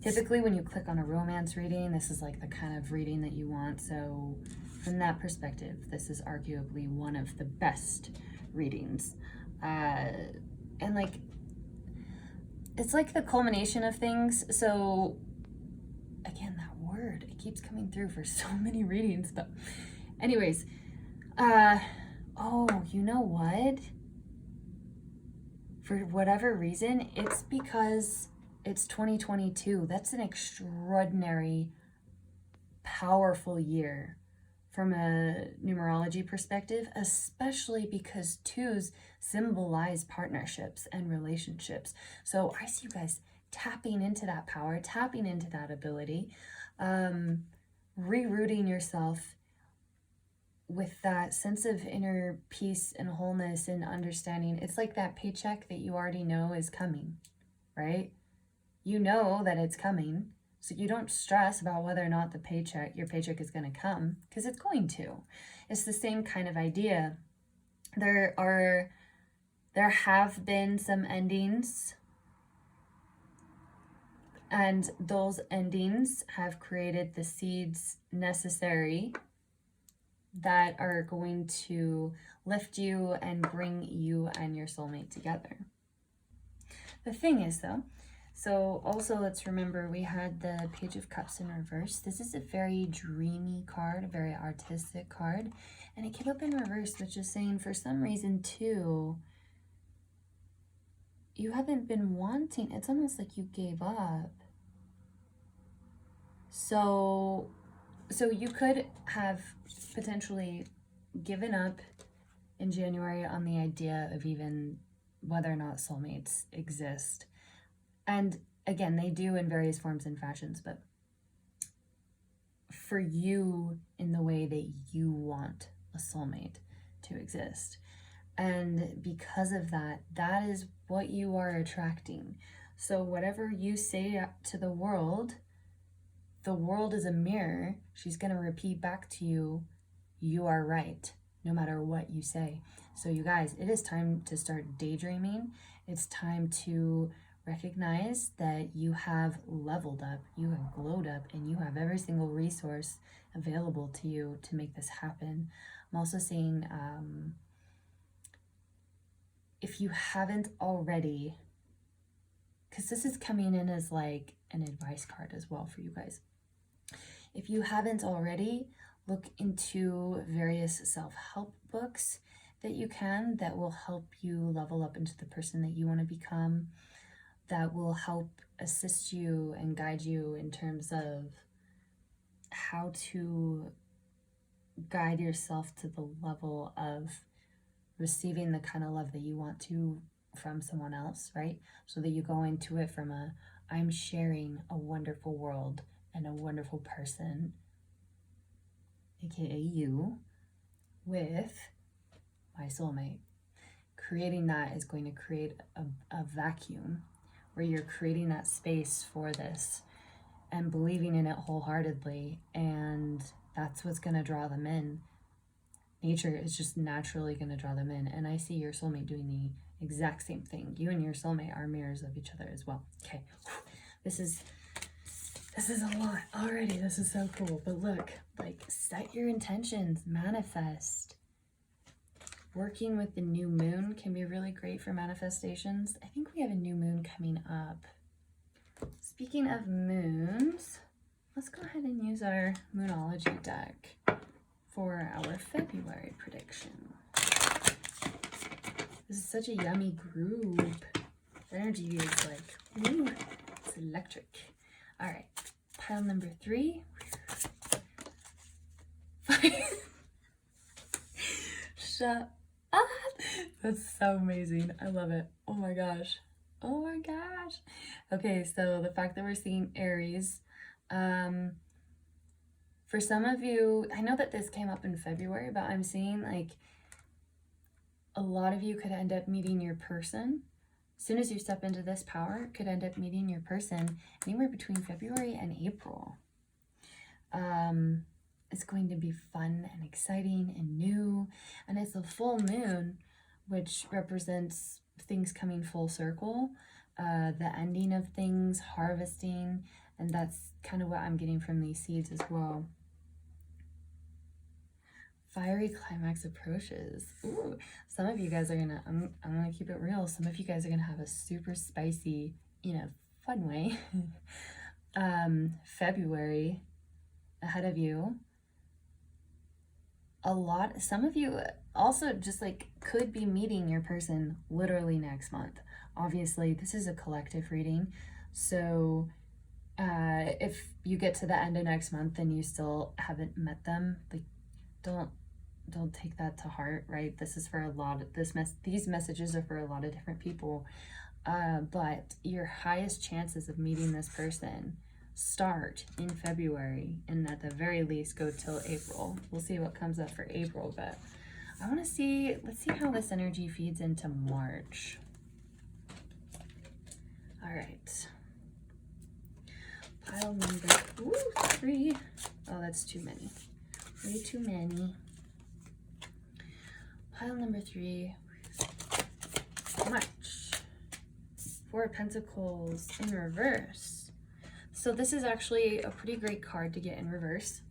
typically when you click on a romance reading, this is like the kind of reading that you want. So from that perspective, this is arguably one of the best readings. And like, it's like the culmination of things. So again, that word, it keeps coming through for so many readings. But anyways, oh, you know what? For whatever reason, it's because it's 2022. That's an extraordinary, powerful year from a numerology perspective, especially because twos symbolize partnerships and relationships. So I see you guys tapping into that power, tapping into that ability, rerouting yourself with that sense of inner peace and wholeness and understanding. It's like that paycheck that you already know is coming, right? You know that it's coming, so you don't stress about whether or not your paycheck is going to come, because it's going to. It's the same kind of idea. There have been some endings, and those endings have created the seeds necessary that are going to lift you and bring you and your soulmate together. The thing is, though, so also let's remember we had the Page of Cups in reverse. This is a very dreamy card, a very artistic card, and it came up in reverse, which is saying for some reason too, you haven't been wanting, it's almost like you gave up. So you could have potentially given up in January on the idea of even whether or not soulmates exist. And again, they do in various forms and fashions, but for you, in the way that you want a soulmate to exist. And because of that, that is what you are attracting. So whatever you say to the world is a mirror. She's going to repeat back to you, you are right, no matter what you say. So you guys, it is time to start daydreaming. It's time to recognize that you have leveled up, you have glowed up, and you have every single resource available to you to make this happen. I'm also saying, if you haven't already, because this is coming in as like an advice card as well for you guys. If you haven't already, look into various self-help books that will help you level up into the person that you want to become, that will help assist you and guide you in terms of how to guide yourself to the level of receiving the kind of love that you want to from someone else, right? So that you go into it from I'm sharing a wonderful world and a wonderful person, aka you, with my soulmate. Creating that is going to create a vacuum where you're creating that space for this and believing in it wholeheartedly, and that's what's going to draw them in. Nature is just naturally going to draw them in, and I see your soulmate doing the exact same thing. You and your soulmate are mirrors of each other as well. Okay, this is a lot already. This is so cool. But look, like, set your intentions, manifest. Working with the new moon can be really great for manifestations. I think we have a new moon coming up. Speaking of moons, let's go ahead and use our Moonology deck for our February prediction. This is such a yummy group. The energy is like, ooh, it's electric. All right, pile number 3. Shut up. That's so amazing. I love it. Oh my gosh. Oh my gosh. Okay, so the fact that we're seeing Aries, for some of you, I know that this came up in February, but I'm seeing like a lot of you could end up meeting your person. As soon as you step into this power, could end up meeting your person anywhere between February and April. It's going to be fun and exciting and new. And it's a full moon, which represents things coming full circle, the ending of things, harvesting. And that's kind of what I'm getting from these seeds as well. Fiery climax approaches. Ooh, some of you guys are gonna, I'm gonna keep it real. Some of you guys are gonna have a super spicy, fun way, February ahead of you. Some of you also just like could be meeting your person literally next month. Obviously, this is a collective reading. So if you get to the end of next month and you still haven't met them, like don't take that to heart, right? This is for a lot of these messages are for a lot of different people. But your highest chances of meeting this person start in February, and at the very least go till April. We'll see what comes up for April, but I want to see, let's see how this energy feeds into March. All right. Pile number 3. Oh, that's too many. Way too many. Pile number 3. March. 4 of Pentacles in reverse. So this is actually a pretty great card to get in reverse.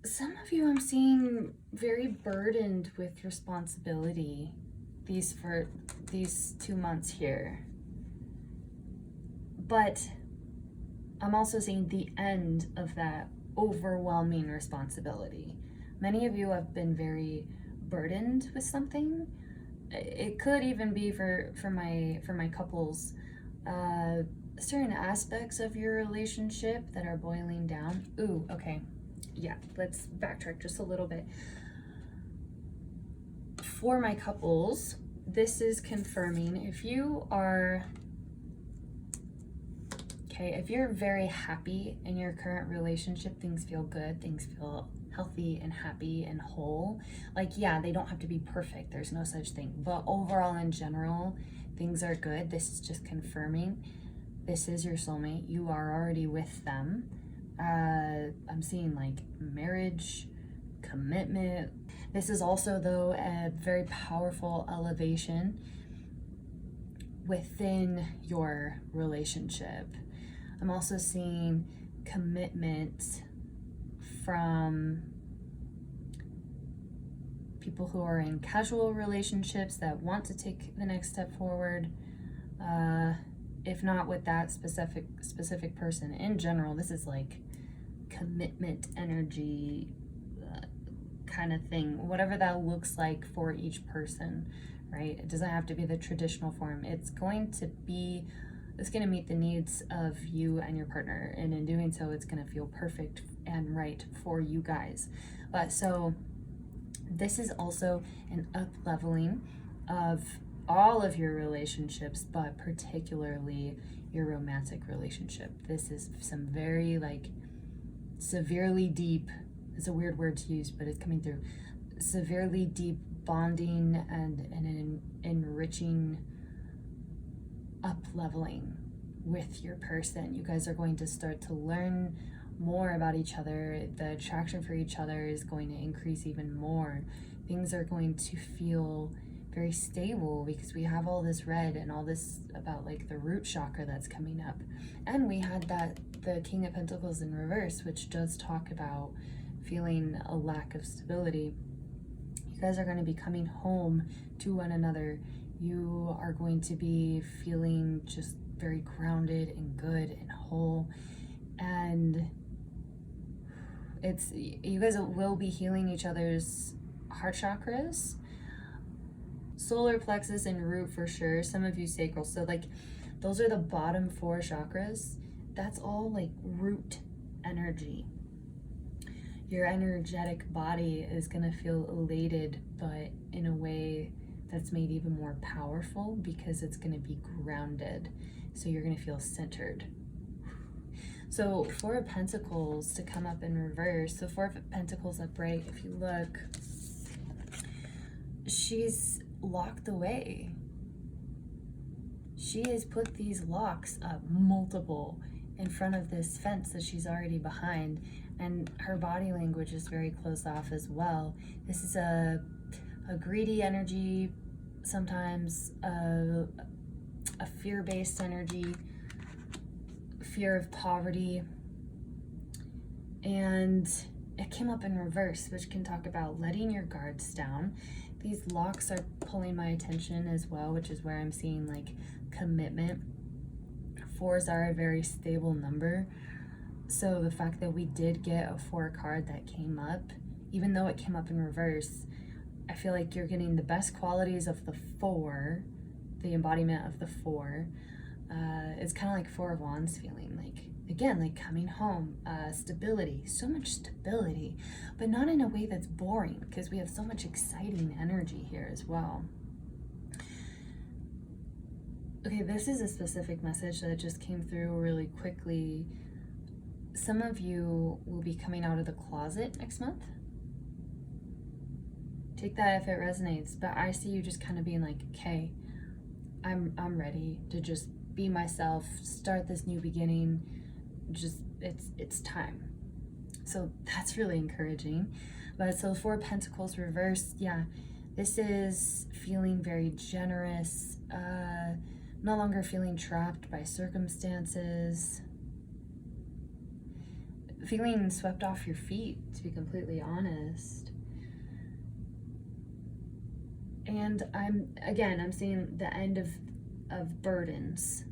Some of you I'm seeing very burdened with responsibility for these 2 months here. But I'm also seeing the end of that overwhelming responsibility. Many of you have been very burdened with something. It could even be for my couples, certain aspects of your relationship that are boiling down. Ooh, okay. Yeah, let's backtrack just a little bit. For my couples, this is confirming if you are if you're very happy in your current relationship, things feel good, things feel healthy and happy and whole. Like, yeah, they don't have to be perfect. There's no such thing. But overall, in general, things are good. This is just confirming this is your soulmate. You are already with them. I'm seeing like marriage, commitment. This is also, though, a very powerful elevation within your relationship. I'm also seeing commitment from people who are in casual relationships that want to take the next step forward. If not with that specific person, in general, this is like commitment energy kind of thing, whatever that looks like for each person, right? It doesn't have to be the traditional form. It's going to meet the needs of you and your partner, and in doing so, it's going to feel perfect and right for you guys. But so this is also an up-leveling of all of your relationships, but particularly your romantic relationship. This is some very like severely deep, it's a weird word to use, but it's coming through, severely deep bonding and an enriching up-leveling with your person. You guys are going to start to learn more about each other. The attraction for each other is going to increase even more. Things are going to feel very stable because we have all this red and all this about like the root chakra that's coming up. And we had the King of Pentacles in reverse, which does talk about feeling a lack of stability. You guys are going to be coming home to one another. You are going to be feeling just very grounded and good and whole. And you guys will be healing each other's heart chakras, solar plexus and root for sure. Some of you sacral. So like those are the bottom 4 chakras. That's all like root energy. Your energetic body is going to feel elated, but in a way that's made even more powerful because it's going to be grounded. So you're going to feel centered. So 4 of Pentacles to come up in reverse. So 4 of Pentacles upright, if you look, she's locked away. She has put these locks up, multiple, in front of this fence that she's already behind, and her body language is very closed off as well. This is a greedy energy, sometimes a fear-based energy, fear of poverty, and it came up in reverse, which can talk about letting your guards down. These locks are pulling my attention as well, which is where I'm seeing like commitment. Fours are a very stable number. So the fact that we did get a 4 card that came up, even though it came up in reverse, I feel like you're getting the best qualities of the 4, the embodiment of the 4. It's kind of like 4 of Wands feeling, like, again, like coming home, stability, so much stability, but not in a way that's boring, because we have so much exciting energy here as well. Okay, this is a specific message that just came through really quickly. Some of you will be coming out of the closet next month. Take that if it resonates, but I see you just kind of being like, okay, I'm ready to just be myself, start this new beginning. Just it's time. So that's really encouraging. But so 4 Pentacles reversed, yeah, this is feeling very generous, no longer feeling trapped by circumstances, feeling swept off your feet, to be completely honest. And I'm seeing the end of burdens.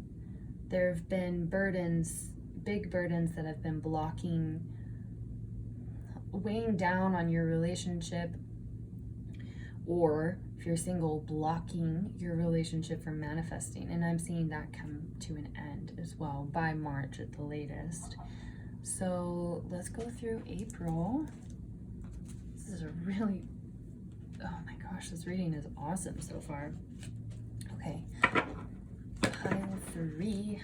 There have been burdens, big burdens that have been blocking, weighing down on your relationship, or if you're single, blocking your relationship from manifesting. And I'm seeing that come to an end as well by March at the latest. So let's go through April. This is a really, oh my gosh, this reading is awesome so far. Okay, pile 3.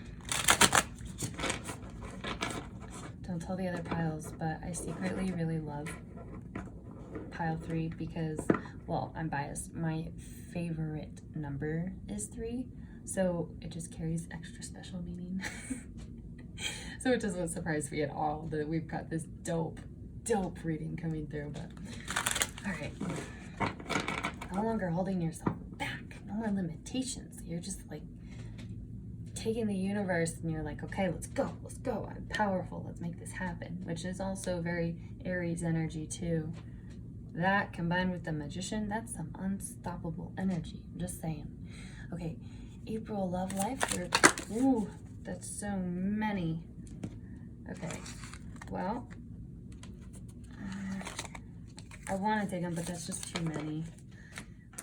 Don't tell the other piles, but I secretly really love pile 3 because, well, I'm biased. My favorite number is 3, so it just carries extra special meaning. So it doesn't surprise me at all that we've got this dope reading coming through, but all right. No longer holding yourself back, no more limitations. You're just like taking the universe and you're like, okay, let's go, I'm powerful, let's make this happen, which is also very Aries energy too. That combined with the Magician, that's some unstoppable energy, I'm just saying. Okay, April love life. Ooh, that's so many. Okay, well, I want to take them, but that's just too many.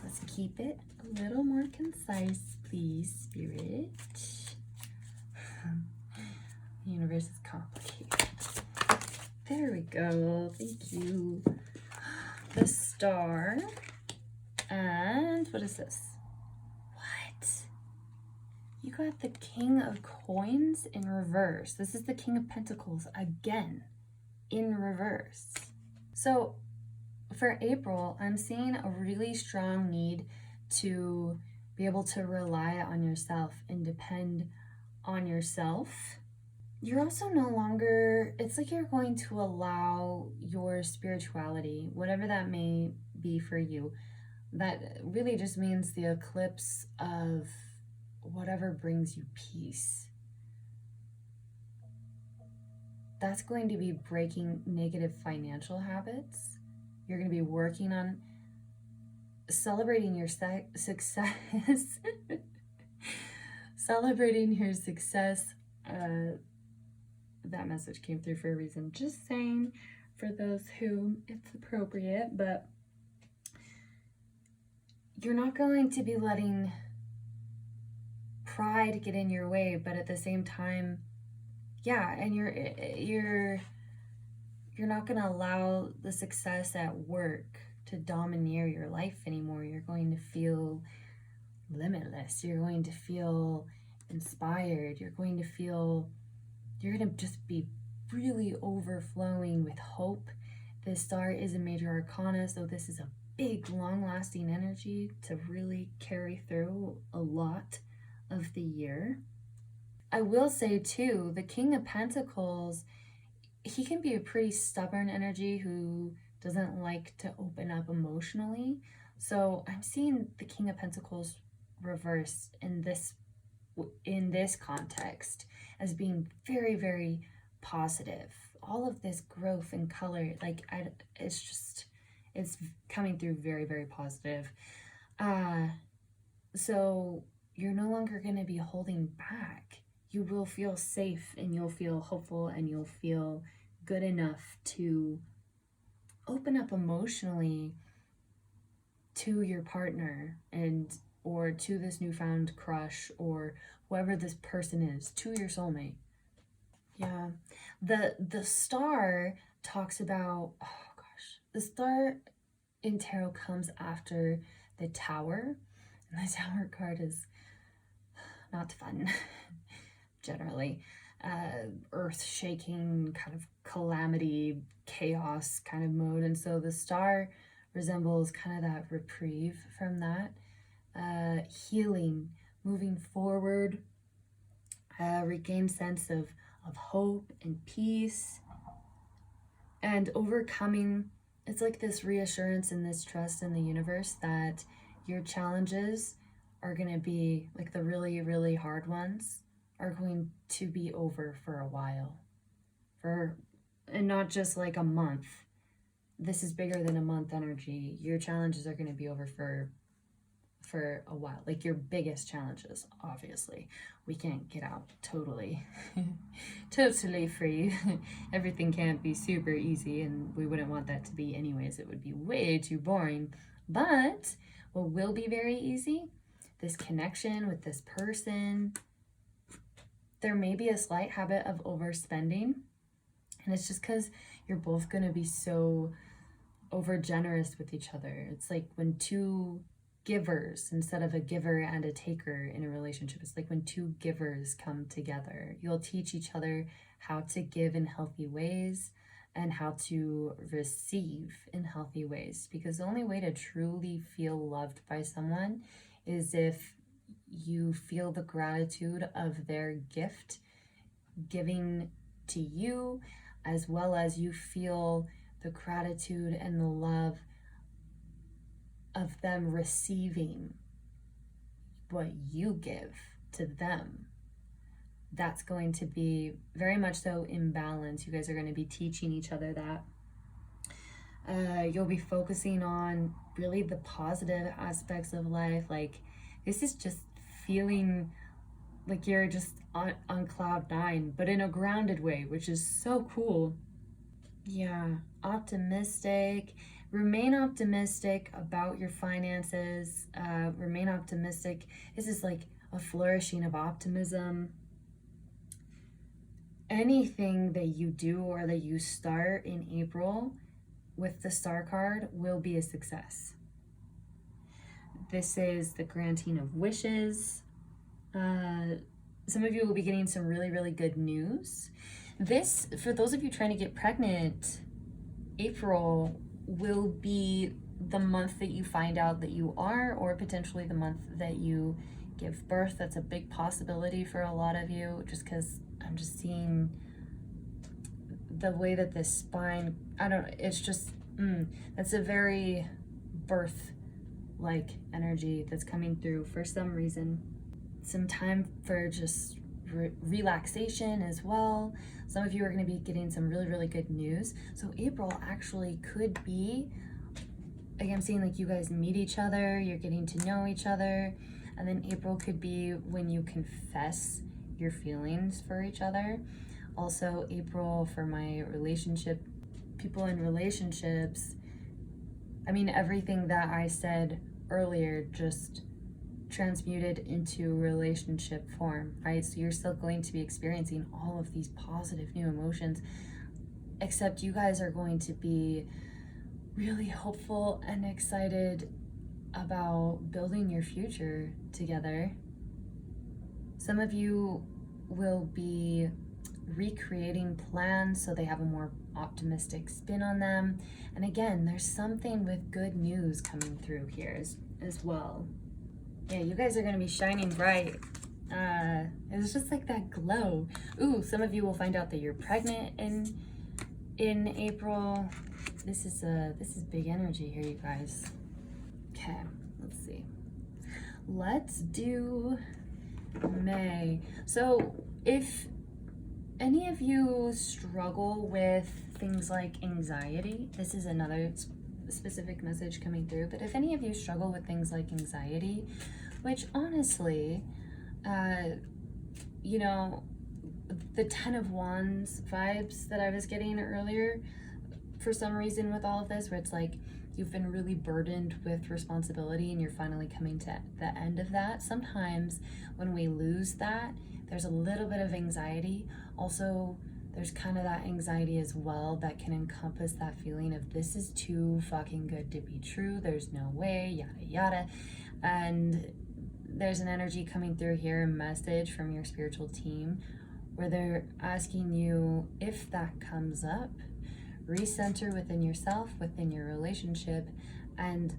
Let's keep it a little more concise, please, Spirit. The universe is complicated. There we go. Thank you. The Star. And what is this? What? You got the King of Coins in reverse. This is the King of Pentacles again in reverse. So for April, I'm seeing a really strong need to be able to rely on yourself and depend on yourself. You're also no longer, it's like you're going to allow your spirituality, whatever that may be for you, that really just means the eclipse of whatever brings you peace. That's going to be breaking negative financial habits. You're going to be working on celebrating your success. Celebrating your success. That message came through for a reason. Just saying for those who it's appropriate, but you're not going to be letting pride get in your way, but at the same time, yeah, and you're not going to allow the success at work to domineer your life anymore. You're going to feel limitless. You're going to feel inspired. You're going to just be really overflowing with hope This star is a major arcana, so this is a big, long-lasting energy to really carry through a lot of the year. I will say too, the King of Pentacles, he can be a pretty stubborn energy who doesn't like to open up emotionally. So I'm seeing the King of Pentacles reversed in this context as being very, very positive. All of this growth and color, like it's coming through very, very positive. So you're no longer going to be holding back. You will feel safe and you'll feel hopeful and you'll feel good enough to open up emotionally to your partner or to this newfound crush or whoever this person is, to your soulmate. Yeah. The star talks about, oh gosh, the star in tarot comes after the Tower. And the Tower card is not fun, generally. Earth-shaking, kind of calamity, chaos kind of mode. And so the star resembles kind of that reprieve from that. Healing, moving forward, regain sense of hope and peace, and overcoming. It's like this reassurance and this trust in the universe that your challenges are going to be, like the really, really hard ones, are going to be over for a while. And not just like a month. This is bigger than a month energy. Your challenges are going to be over for a while. Like your biggest challenges, obviously. We can't get out totally free. Everything can't be super easy, and we wouldn't want that to be anyways. It would be way too boring. But what will be very easy, this connection with this person. There may be a slight habit of overspending, and it's just because you're both going to be so over generous with each other. It's like when two givers instead of a giver and a taker in a relationship. It's like when two givers come together. You'll teach each other how to give in healthy ways and how to receive in healthy ways, because the only way to truly feel loved by someone is if you feel the gratitude of their gift giving to you, as well as you feel the gratitude and the love of them receiving what you give to them. That's going to be very much so in balance. You guys are going to be teaching each other that. You'll be focusing on really the positive aspects of life. Like, this is just feeling like you're just on cloud nine, but in a grounded way, which is so cool. Yeah, optimistic. Remain optimistic about your finances. Remain optimistic. This is like a flourishing of optimism. Anything that you do or that you start in April with the star card will be a success. This is the granting of wishes. Some of you will be getting some really, really good news. This, for those of you trying to get pregnant, April will be the month that you find out that you are, or potentially the month that you give birth. That's a big possibility for a lot of you, just because I'm just seeing the way that this spine, I don't know, it's just, that's a very birth-like energy that's coming through for some reason. Some time for just relaxation as well. Some of you are going to be getting some really, really good news. So April actually could be, again, I'm seeing like you guys meet each other, you're getting to know each other, and then April could be when you confess your feelings for each other. Also, April for my relationship, people in relationships, I mean, everything that I said earlier just transmuted into relationship form, right? So you're still going to be experiencing all of these positive new emotions, except you guys are going to be really hopeful and excited about building your future together. Some of you will be recreating plans so they have a more optimistic spin on them. And again, there's something with good news coming through here as well. Yeah, you guys are going to be shining bright. It's just like that glow. Ooh, some of you will find out that you're pregnant in April. This is big energy here, you guys. Okay, let's see. Let's do May. So if any of you struggle with things like anxiety, this is another specific message coming through, but if any of you struggle with things like anxiety, which honestly, you know, the 10 of Wands vibes that I was getting earlier, for some reason with all of this, where it's like you've been really burdened with responsibility and you're finally coming to the end of that. Sometimes when we lose that, there's a little bit of anxiety. Also, there's kind of that anxiety as well that can encompass that feeling of this is too fucking good to be true. There's no way, yada, yada. And there's an energy coming through here, a message from your spiritual team, where they're asking you, if that comes up, recenter within yourself, within your relationship, and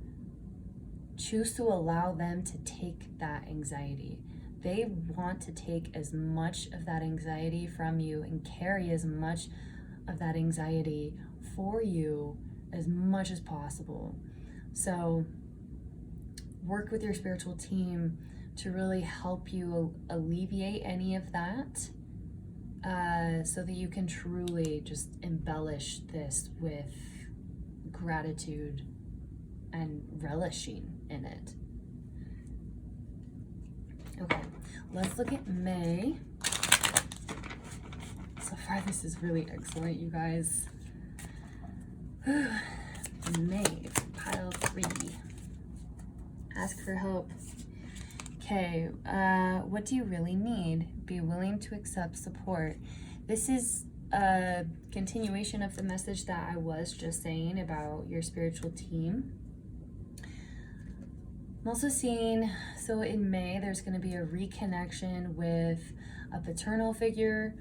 choose to allow them to take that anxiety. They want to take as much of that anxiety from you and carry as much of that anxiety for you as much as possible. So work with your spiritual team to really help you alleviate any of that, so that you can truly just embellish this with gratitude and relishing in it. Okay, let's look at May. So far, this is really excellent, you guys. May, pile 3. Ask for help. Okay, what do you really need? Be willing to accept support. This is a continuation of the message that I was just saying about your spiritual team. I'm also seeing, so in May, there's going to be a reconnection with a paternal figure,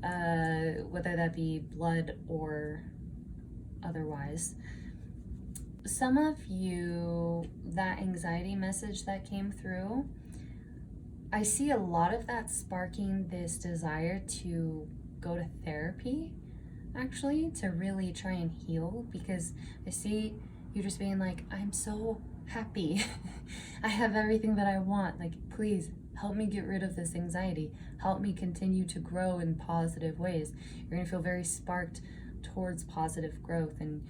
whether that be blood or otherwise. Some of you, that anxiety message that came through, I see a lot of that sparking this desire to go to therapy, actually, to really try and heal, because I see you just being like, I'm so happy. I have everything that I want. Like, please help me get rid of this anxiety. Help me continue to grow in positive ways. You're gonna feel very sparked towards positive growth and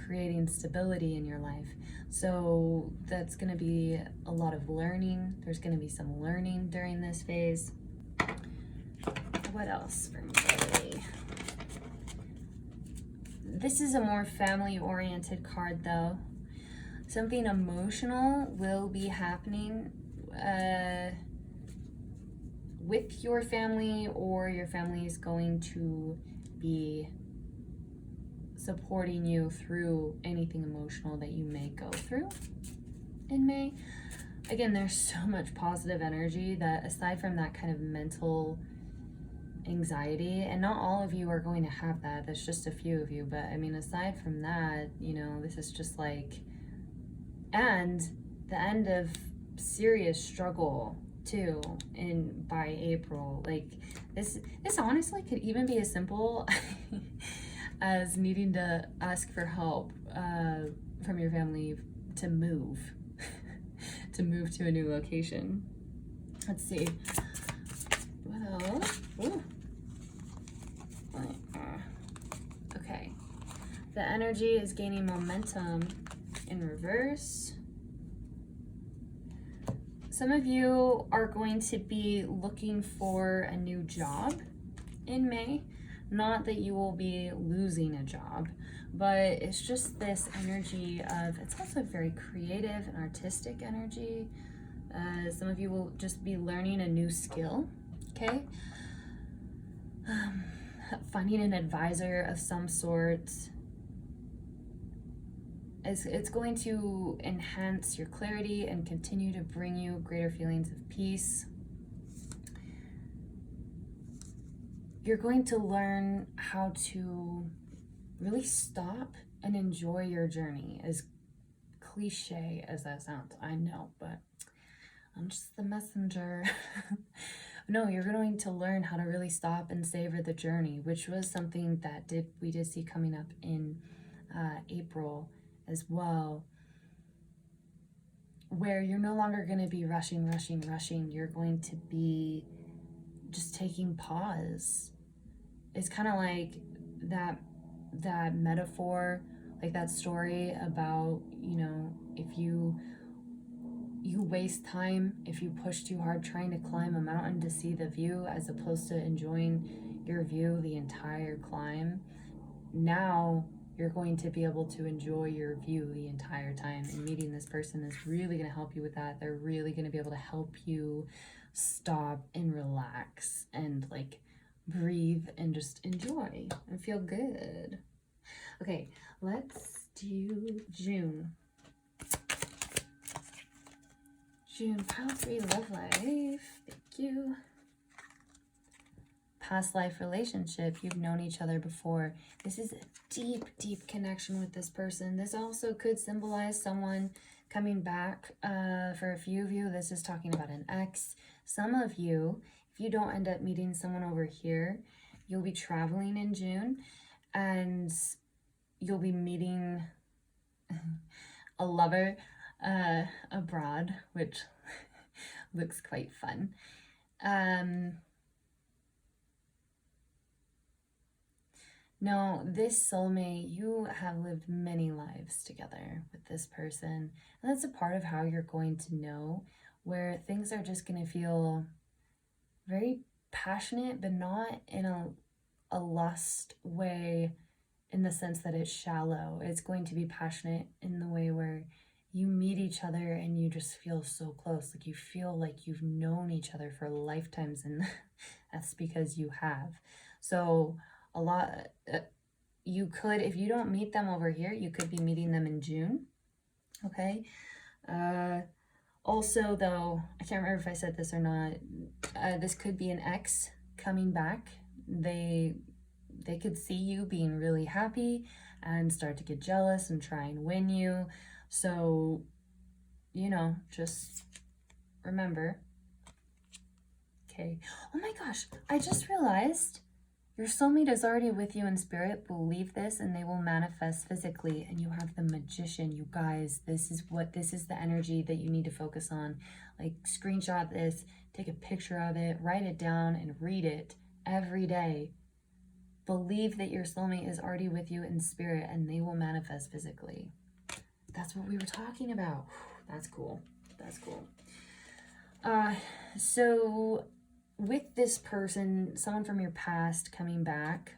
creating stability in your life. So that's going to be a lot of learning. There's going to be some learning during this phase. What else for me? This is a more family-oriented card, though. Something emotional will be happening with your family, or your family is going to be supporting you through anything emotional that you may go through in May. Again, there's so much positive energy that, aside from that kind of mental anxiety, and not all of you are going to have that, that's just a few of you, but I mean, aside from that, you know, this is just like, and the end of serious struggle too by April. Like, this honestly could even be as simple as needing to ask for help from your family to move to a new location. Let's see. What else? Ooh. Okay. The energy is gaining momentum in reverse. Some of you are going to be looking for a new job in May. Not that you will be losing a job, but it's just this energy of, it's also very creative and artistic energy. Some of you will just be learning a new skill, okay? Finding an advisor of some sort. It's going to enhance your clarity and continue to bring you greater feelings of peace. You're going to learn how to really stop and enjoy your journey. As cliche as that sounds, I know, but I'm just the messenger. No, you're going to learn how to really stop and savor the journey, which was something that we did see coming up in April as well, where you're no longer going to be rushing. You're going to be just taking pause. It's kind of like that metaphor, like that story about, if you waste time if you push too hard trying to climb a mountain to see the view, as opposed to enjoying your view the entire climb. Now you're going to be able to enjoy your view the entire time, and meeting this person is really going to help you with that. They're really going to be able to help you stop and relax and like breathe and just enjoy and feel good. Okay, let's do June. June, pile 3, love life. Thank you. Past life relationship. You've known each other before. This is a deep, deep connection with this person. This also could symbolize someone coming back. For a few of you, this is talking about an ex. Some of you, if you don't end up meeting someone over here, you'll be traveling in June and you'll be meeting a lover abroad, which looks quite fun. No, this soulmate, you have lived many lives together with this person, and that's a part of how you're going to know, where things are just going to feel very passionate, but not in a lust way, in the sense that it's shallow. It's going to be passionate in the way where you meet each other and you just feel so close. Like you feel like you've known each other for lifetimes, and that's because you have. So a lot, you could, if you don't meet them over here, you could be meeting them in June. Okay. Also though, I can't remember if I said this or not, this could be an ex coming back. They could see you being really happy and start to get jealous and try and win you. So, just remember. Okay. Oh my gosh, I just realized your soulmate is already with you in spirit. Believe this and they will manifest physically. And you have the Magician, you guys. This is the energy that you need to focus on. Like, screenshot this, take a picture of it, write it down, and read it every day. Believe that your soulmate is already with you in spirit and they will manifest physically. That's what we were talking about. That's cool. That's cool. So with this person, someone from your past coming back,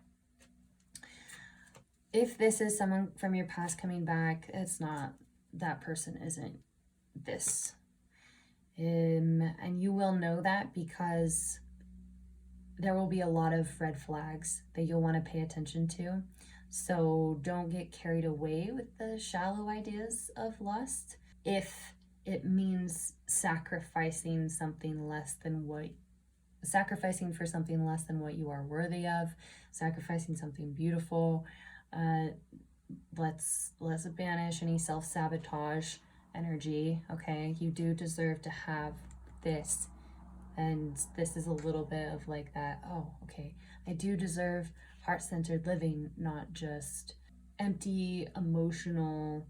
if this is someone from your past coming back, it's not, that person isn't this. And you will know that because there will be a lot of red flags that you'll want to pay attention to. So don't get carried away with the shallow ideas of lust. If it means sacrificing for something less than what you are worthy of, sacrificing something beautiful, let's banish any self-sabotage energy. Okay, you do deserve to have this. And this is a little bit of like that, oh, okay, I do deserve heart-centered living, not just empty emotional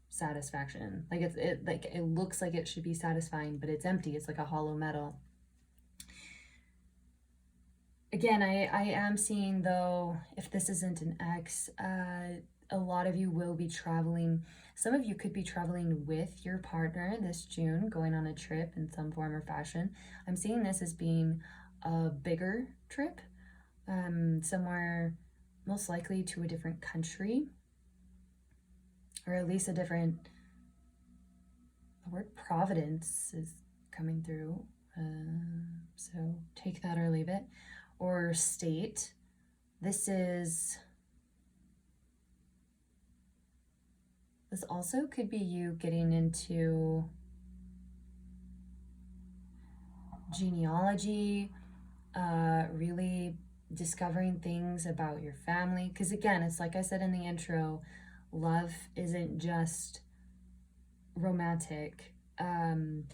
satisfaction. Like it looks like it should be satisfying, but it's empty. It's like a hollow metal. Again, I am seeing, though, if this isn't an ex, a lot of you will be traveling. Some of you could be traveling with your partner this June, going on a trip in some form or fashion. I'm seeing this as being a bigger trip, somewhere most likely to a different country, or at least a different, the word providence is coming through, so take that or leave it, or state. This also could be you getting into genealogy, really discovering things about your family. Because again, it's like I said in the intro, love isn't just romantic. And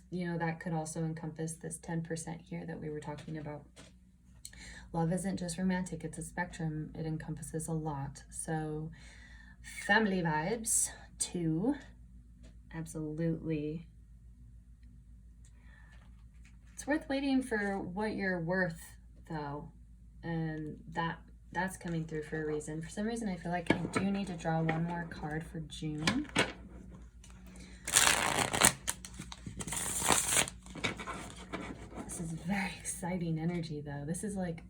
you know, that could also encompass this 10% here that we were talking about. Love isn't just romantic, it's a spectrum. It encompasses a lot. So family vibes too, absolutely. It's worth waiting for what you're worth though, and that's coming through for a reason. For some reason I feel like I do need to draw one more card for June. This is very exciting energy though. This is like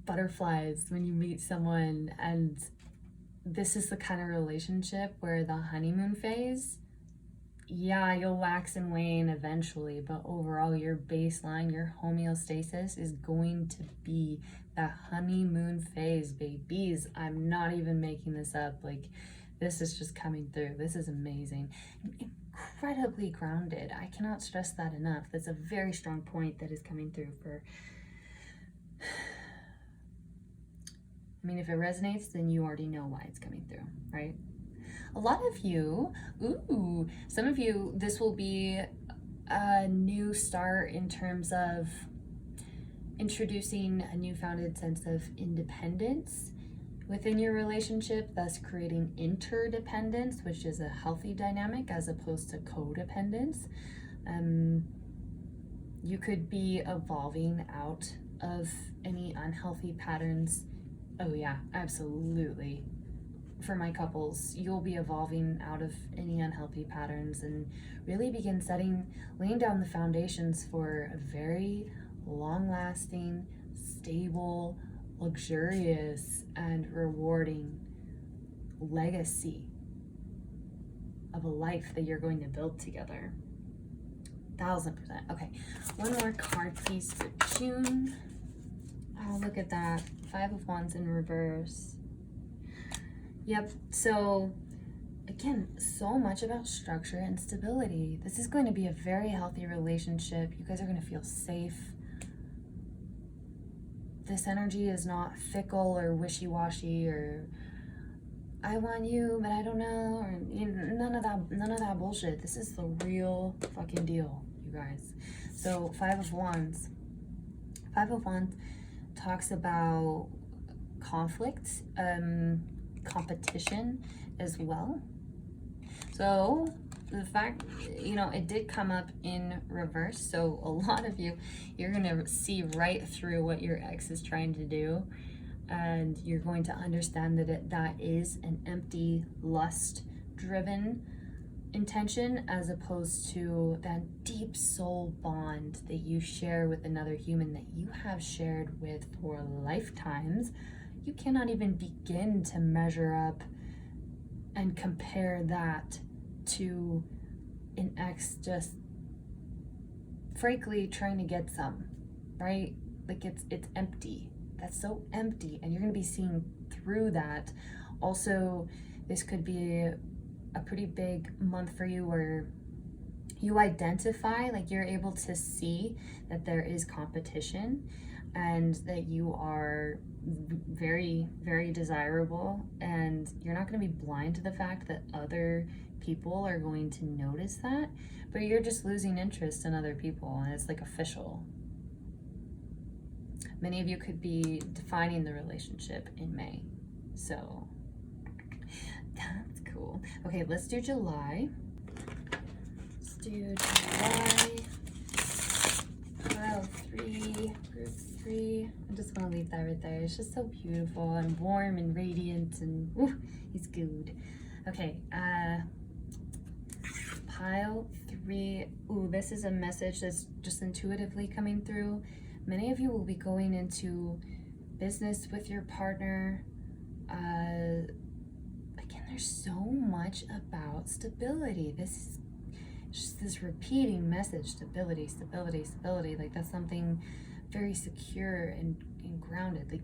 butterflies when you meet someone, and this is the kind of relationship where the honeymoon phase, yeah, you'll wax and wane eventually, but overall your baseline, your homeostasis is going to be that honeymoon phase, babies. I'm not even making this up. Like, this is just coming through. This is amazing. Incredibly grounded. I cannot stress that enough. That's a very strong point that is coming through for... I mean, if it resonates, then you already know why it's coming through, right? A lot of you, some of you, this will be a new start in terms of introducing a new-founded sense of independence within your relationship, thus creating interdependence, which is a healthy dynamic as opposed to codependence. You could be evolving out of any unhealthy patterns. Oh yeah, absolutely. For my couples, you'll be evolving out of any unhealthy patterns and really begin laying down the foundations for a very long-lasting, stable, luxurious, and rewarding legacy of a life that you're going to build together. 1000%. Okay, one more card please for June. Oh, look at that. 5 of Wands in reverse. Yep, so again, so much about structure and stability. This is going to be a very healthy relationship. You guys are going to feel safe. This energy is not fickle or wishy-washy or I want you, but I don't know, or none of that bullshit. This is the real fucking deal, you guys. So 5 of Wands. 5 of Wands talks about conflict, competition as well. So the fact, you know, it did come up in reverse. So a lot of you, you're going to see right through what your ex is trying to do. And you're going to understand that that is an empty, lust-driven intention as opposed to that deep soul bond that you share with another human that you have shared with for lifetimes. You cannot even begin to measure up and compare that to an ex just frankly trying to get some, right? Like it's empty. That's so empty, and you're going to be seeing through that. Also, this could be a pretty big month for you where you identify, like you're able to see that there is competition and that you are very, very desirable, and you're not going to be blind to the fact that other people are going to notice that, but you're just losing interest in other people, and it's like official. Many of you could be defining the relationship in May. So that's cool. Okay, let's do July. Let's do July. Pile 3, group 3. I just want to leave that right there. It's just so beautiful and warm and radiant and ooh, it's good. Okay, pile 3. Ooh, this is a message that's just intuitively coming through. Many of you will be going into business with your partner. Again, there's so much about stability. This is just this repeating message, stability, stability, stability. Like that's something very secure and grounded. Like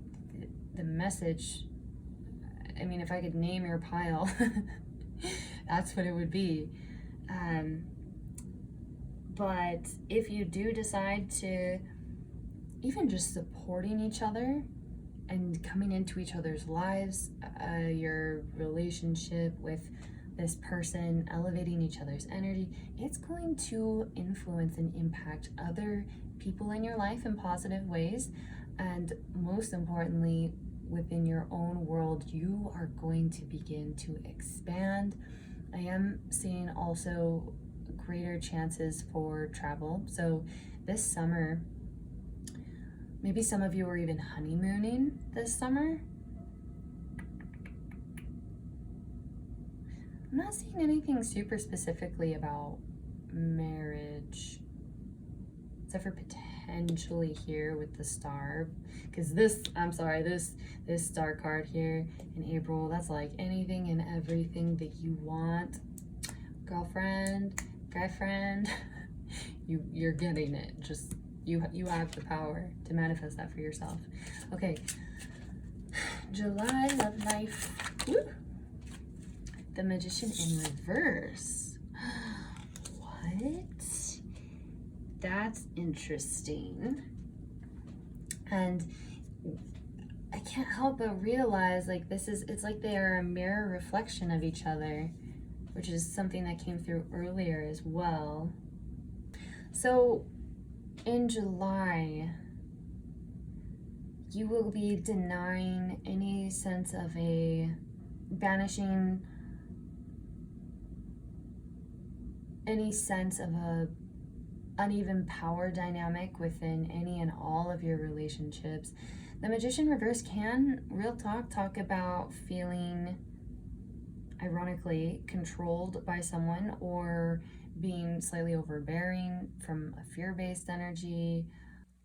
the message, I mean, if I could name your pile, that's what it would be. But if you do decide to even just supporting each other and coming into each other's lives, your relationship with this person, elevating each other's energy, it's going to influence and impact other people in your life in positive ways. And most importantly, within your own world, you are going to begin to expand. I am seeing also greater chances for travel. So this summer, maybe some of you are even honeymooning this summer. I'm not seeing anything super specifically about marriage, except for potentially here with the star, because this star card here in April, that's like anything and everything that you want, girlfriend, guy friend, you're getting it. Just you have the power to manifest that for yourself. Okay, July love life. Woo. The Magician in reverse. What? That's interesting. And I can't help but realize, like, it's like they are a mirror reflection of each other, which is something that came through earlier as well. So in July, you will be denying any sense of banishing any sense of a uneven power dynamic within any and all of your relationships. The Magician reverse can, real talk about feeling, ironically, controlled by someone, or being slightly overbearing from a fear-based energy.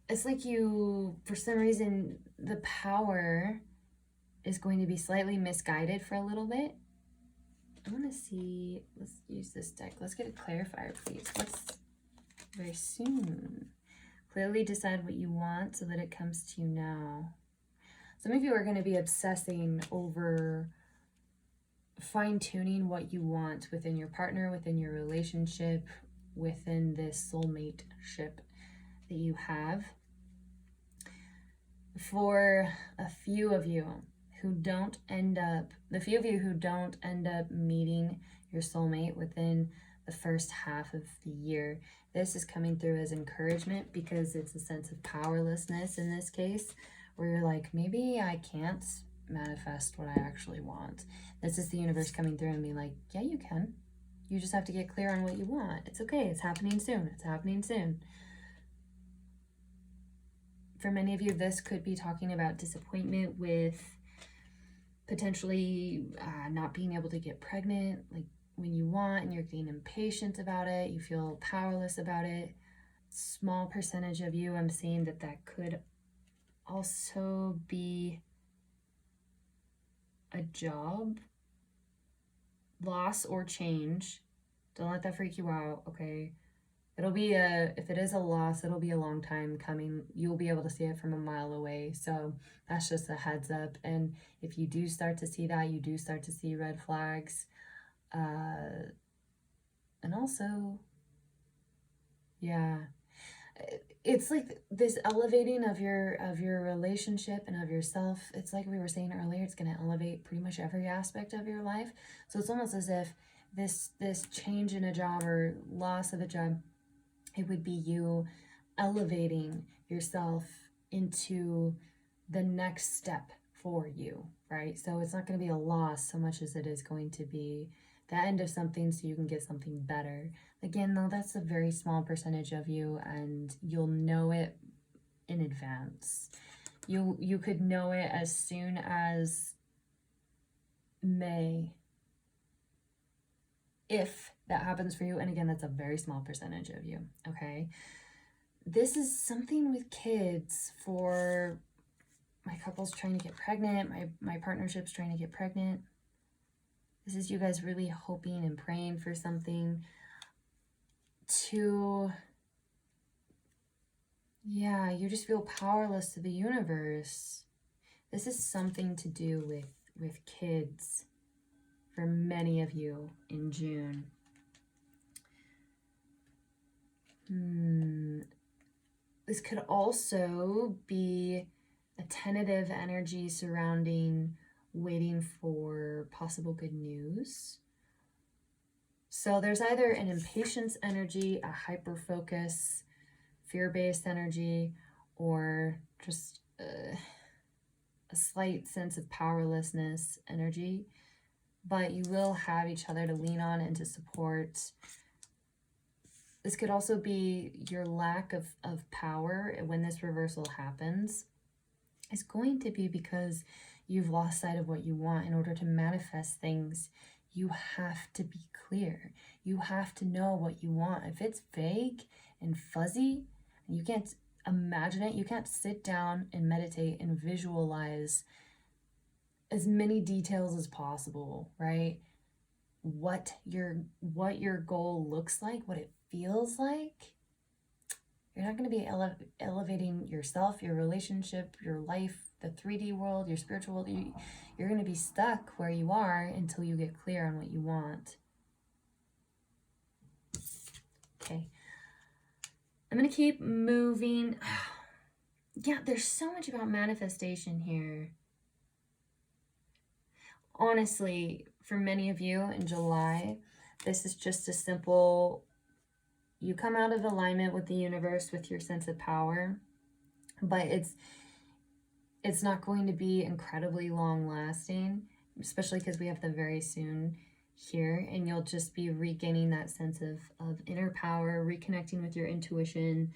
It's like you, for some reason, the power is going to be slightly misguided for a little bit. I want to see, let's use this deck. Let's get a clarifier, please. Very soon. Clearly decide what you want so that it comes to you now. Some of you are going to be obsessing over fine-tuning what you want within your partner, within your relationship, within this soulmate ship that you have. For a few of you who don't end up, meeting your soulmate within the first half of the year, this is coming through as encouragement, because it's a sense of powerlessness in this case, where you're like, maybe I can't manifest what I actually want. This is the universe coming through and being like, yeah, you can. You just have to get clear on what you want. It's okay. It's happening soon. It's happening soon. For many of you, this could be talking about disappointment with potentially not being able to get pregnant, like when you want, and you're getting impatient about it. You feel powerless about it. Small percentage of you, I'm seeing that could also be a job loss or change. Don't let that freak you out, okay? It'll be if it is a loss, it'll be a long time coming. You'll be able to see it from a mile away. So that's just a heads up. And if you do start to see that, you do start to see red flags. And also, yeah, it's like this elevating of your relationship and of yourself. It's like we were saying earlier, it's going to elevate pretty much every aspect of your life. So it's almost as if this change in a job or loss of a job, it would be you elevating yourself into the next step for you, right? So it's not going to be a loss so much as it is going to be the end of something so you can get something better. Again, though, that's a very small percentage of you, and you'll know it in advance. You could know it as soon as May, if that happens for you. And again, that's a very small percentage of you, okay? This is something with kids for my couples trying to get pregnant, my partnerships trying to get pregnant. This is you guys really hoping and praying for something to, yeah, you just feel powerless to the universe. This is something to do with kids for many of you in June. This could also be a tentative energy surrounding waiting for possible good news. So there's either an impatience energy, a hyper focus, fear-based energy, or just a slight sense of powerlessness energy. But you will have each other to lean on and to support. This could also be your lack of power when this reversal happens. It's going to be because you've lost sight of what you want. In order to manifest things, you have to be clear. You have to know what you want. If it's vague and fuzzy, and you can't imagine it, you can't sit down and meditate and visualize as many details as possible, right? What your goal looks like, what it feels like. You're not going to be elevating yourself, your relationship, your life, the 3D world, your spiritual world. You're going to be stuck where you are until you get clear on what you want. Okay. I'm going to keep moving. Yeah, there's so much about manifestation here. Honestly, for many of you in July, this is just a simple, you come out of alignment with the universe, with your sense of power, but it's not going to be incredibly long lasting, especially because we have the very soon here, and you'll just be regaining that sense of inner power, reconnecting with your intuition,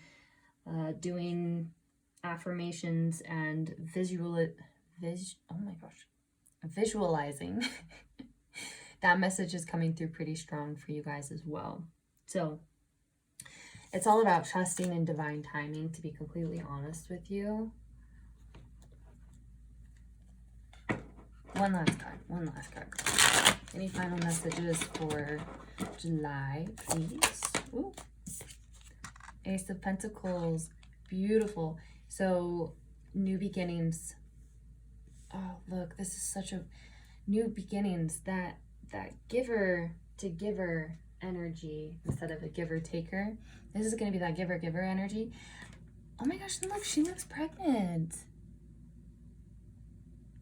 doing affirmations and visualizing. That message is coming through pretty strong for you guys as well. So it's all about trusting in divine timing, to be completely honest with you. One last card. Any final messages for July, please? Ooh. Ace of Pentacles. Beautiful. So new beginnings. Oh, look, this is such a new beginnings. That giver to giver energy instead of a giver taker. This is going to be that giver energy. Oh my gosh, look, she looks pregnant.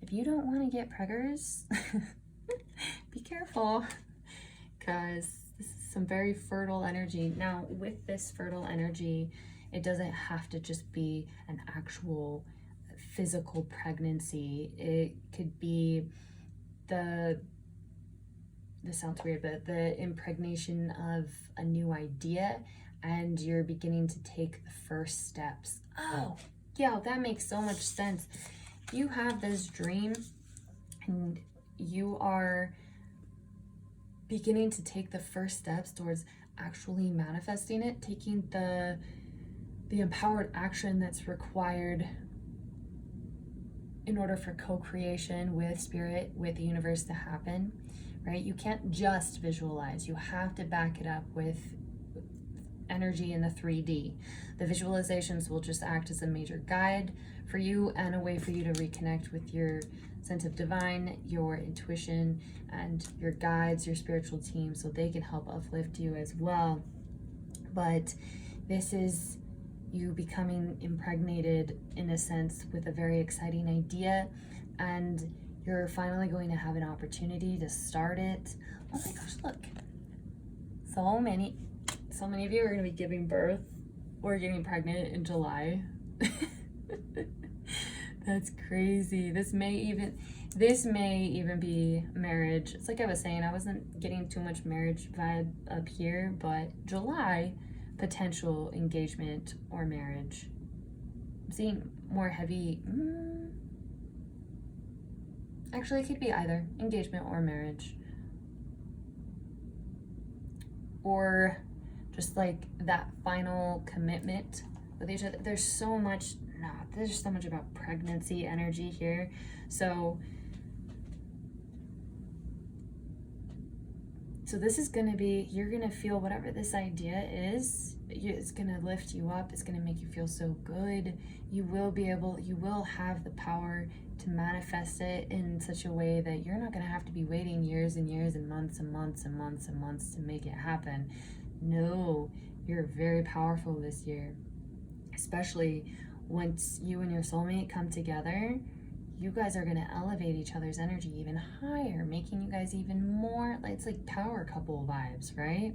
If you don't want to get preggers, be careful, because this is some very fertile energy. Now, with this fertile energy, it doesn't have to just be an actual physical pregnancy. It could be this sounds weird, but the impregnation of a new idea, and you're beginning to take the first steps. Oh, yeah, that makes so much sense. You have this dream and you are beginning to take the first steps towards actually manifesting it, taking the empowered action that's required in order for co-creation with spirit, with the universe to happen, right? You can't just visualize. You have to back it up with energy in the 3D. The visualizations will just act as a major guide for you and a way for you to reconnect with your sense of divine, your intuition, and your guides, your spiritual team, so they can help uplift you as well. But this is you becoming impregnated, in a sense, with a very exciting idea, and you're finally going to have an opportunity to start it. Oh my gosh, look. So many of you are going to be giving birth or getting pregnant in July. That's crazy. This may even be marriage. It's like I was saying, I wasn't getting too much marriage vibe up here, but July, potential engagement or marriage. I'm seeing more heavy. Actually, it could be either engagement or marriage. Or just like that final commitment with each other. There's so much about pregnancy energy here. So this is going to be, you're going to feel whatever this idea is, it's going to lift you up. It's going to make you feel so good. You will have the power to manifest it in such a way that you're not going to have to be waiting years and years and months and months and months and months to make it happen. No, you're very powerful this year. especially once you and your soulmate come together, you guys are going to elevate each other's energy even higher, making you guys even more, it's like power couple vibes, right?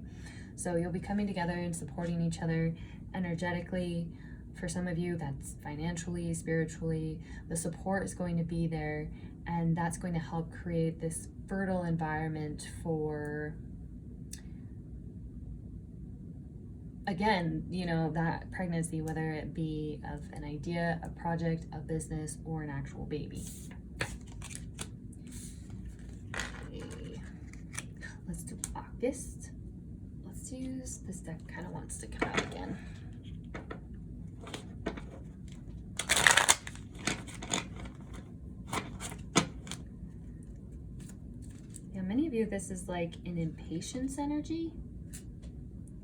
So you'll be coming together and supporting each other energetically. For some of you, that's financially, spiritually. The support is going to be there, and that's going to help create this fertile environment for, again, you know, that pregnancy, whether it be of an idea, a project, a business, or an actual baby. Okay. Let's do August. Let's use this deck, kind of wants to come out again. Yeah, many of you, this is like an impatience energy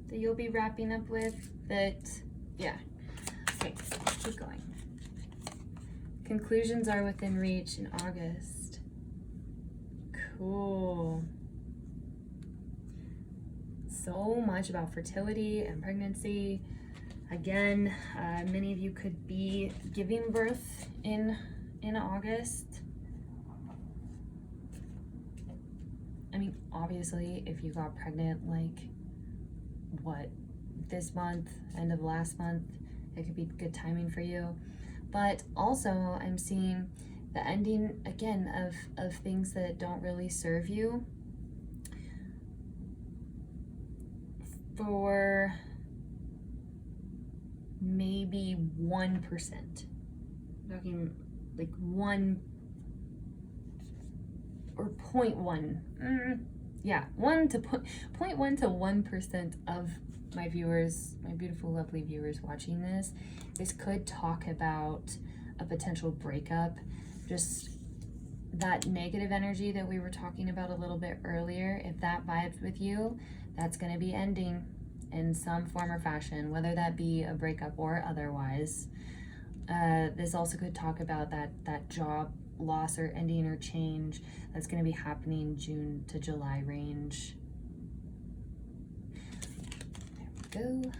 that you'll be wrapping up with, that, yeah. Okay, keep going. Conclusions are within reach in August. Cool. So much about fertility and pregnancy. Again, many of you could be giving birth in August. I mean, obviously, if you got pregnant, like, what, this month, end of last month, it could be good timing for you. But also, I'm seeing the ending, again, of things that don't really serve you for maybe 1%. I'm talking like 1 or 0.1. Yeah, 0.1 to 1% of my viewers, my beautiful, lovely viewers watching this could talk about a potential breakup. Just that negative energy that we were talking about a little bit earlier, if that vibes with you, that's going to be ending in some form or fashion, whether that be a breakup or otherwise. This also could talk about that job loss or ending or change that's going to be happening June to July range. There we go.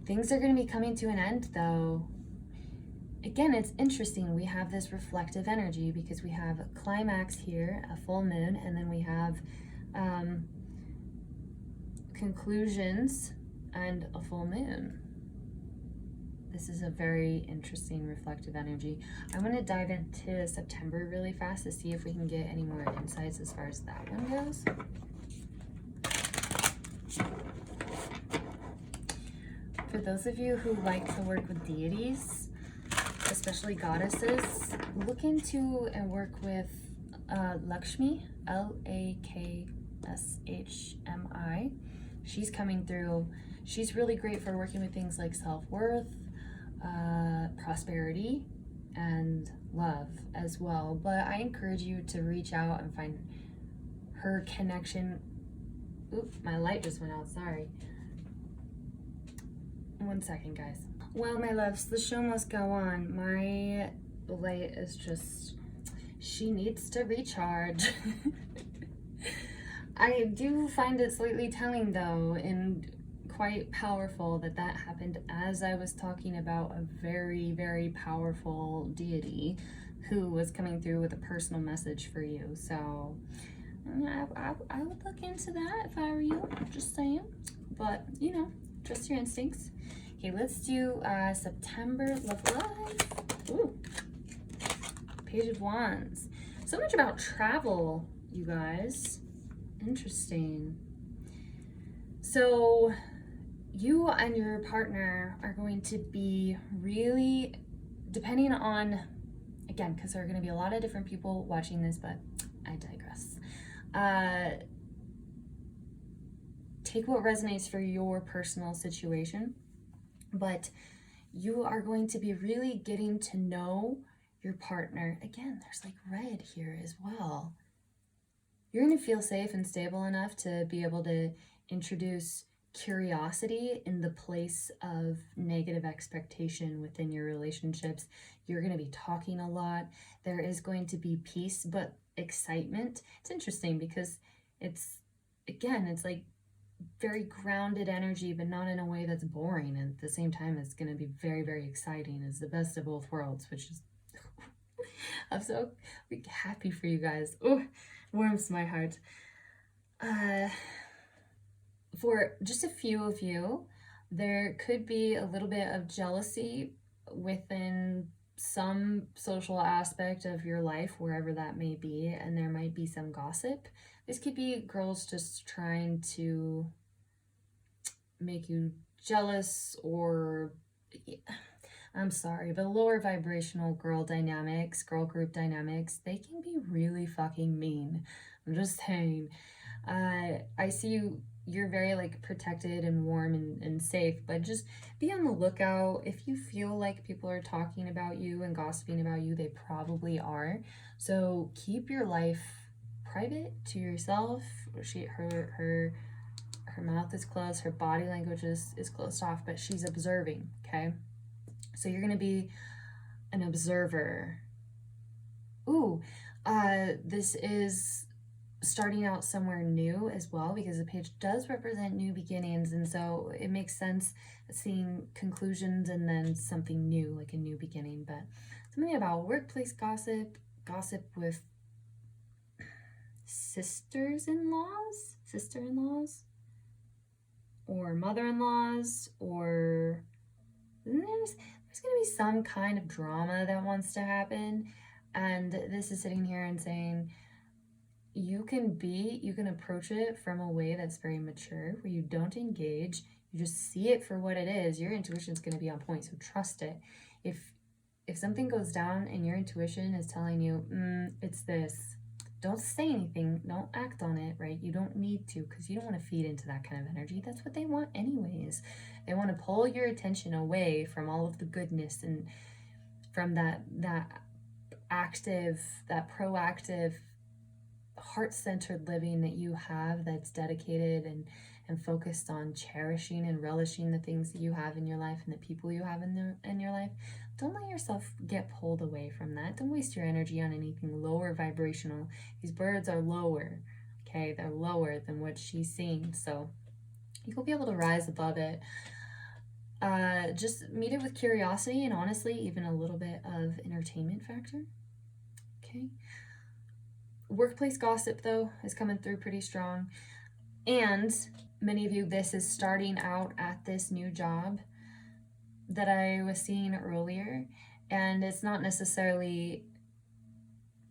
Things are going to be coming to an end, though. Again, it's interesting. We have this reflective energy because we have a climax here, a full moon, and then we have conclusions and a full moon. This is a very interesting reflective energy. I'm going to dive into September really fast to see if we can get any more insights as far as that one goes. For those of you who like to work with deities, especially goddesses, look into and work with Lakshmi, Lakshmi. She's coming through. She's really great for working with things like self-worth, prosperity, and love as well. But I encourage you to reach out and find her connection. Oop, my light just went out, sorry. 1 second, guys. Well, my loves, the show must go on. My light is just, she needs to recharge. I do find it slightly telling, though, and quite powerful that happened as I was talking about a very, very powerful deity who was coming through with a personal message for you. So I would look into that if I were you, just saying. But, you know, trust your instincts. Okay, let's do September Love Life. Ooh, Page of Wands. So much about travel, you guys. Interesting. So you and your partner are going to be really, depending on, again, because there are going to be a lot of different people watching this, but I digress. Take what resonates for your personal situation, but you are going to be really getting to know your partner. Again, there's like red here as well. You're going to feel safe and stable enough to be able to introduce curiosity in the place of negative expectation within your relationships. You're going to be talking a lot. There is going to be peace, but excitement. It's interesting because it's, again, it's like very grounded energy, but not in a way that's boring. And at the same time, it's going to be very, very exciting. It's the best of both worlds, which is, I'm so happy for you guys. Oh, warms my heart. For just a few of you, there could be a little bit of jealousy within some social aspect of your life, wherever that may be, and there might be some gossip. This could be girls just trying to make you jealous, or I'm sorry, but lower vibrational girl dynamics, girl group dynamics, they can be really fucking mean. I'm just saying. I see you're very like protected and warm and safe, but just be on the lookout. If you feel like people are talking about you and gossiping about you, they probably are. So keep your life private to yourself. Her mouth is closed, her body language is closed off, but she's observing, okay? So you're gonna be an observer. Ooh, this is starting out somewhere new as well, because the page does represent new beginnings, and so it makes sense seeing conclusions and then something new, like a new beginning. But something about workplace gossip, gossip with sister-in-laws, or mother-in-laws, or there's going to be some kind of drama that wants to happen. And this is sitting here and saying, you can approach it from a way that's very mature, where you don't engage, you just see it for what it is. Your intuition is going to be on point, so trust it. If something goes down and your intuition is telling you, it's this, don't say anything, don't act on it, right? You don't need to, because you don't want to feed into that kind of energy. That's what they want anyways. They want to pull your attention away from all of the goodness and from that active, that proactive, heart-centered living that you have, that's dedicated and focused on cherishing and relishing the things that you have in your life and the people you have in your life. Don't let yourself get pulled away from that. Don't waste your energy on anything lower vibrational. These birds are lower, okay? They're lower than what she's seeing, so you'll be able to rise above it. Just meet it with curiosity and honestly, even a little bit of entertainment factor, okay? Workplace gossip, though, is coming through pretty strong. And many of you, this is starting out at this new job that I was seeing earlier. And it's not necessarily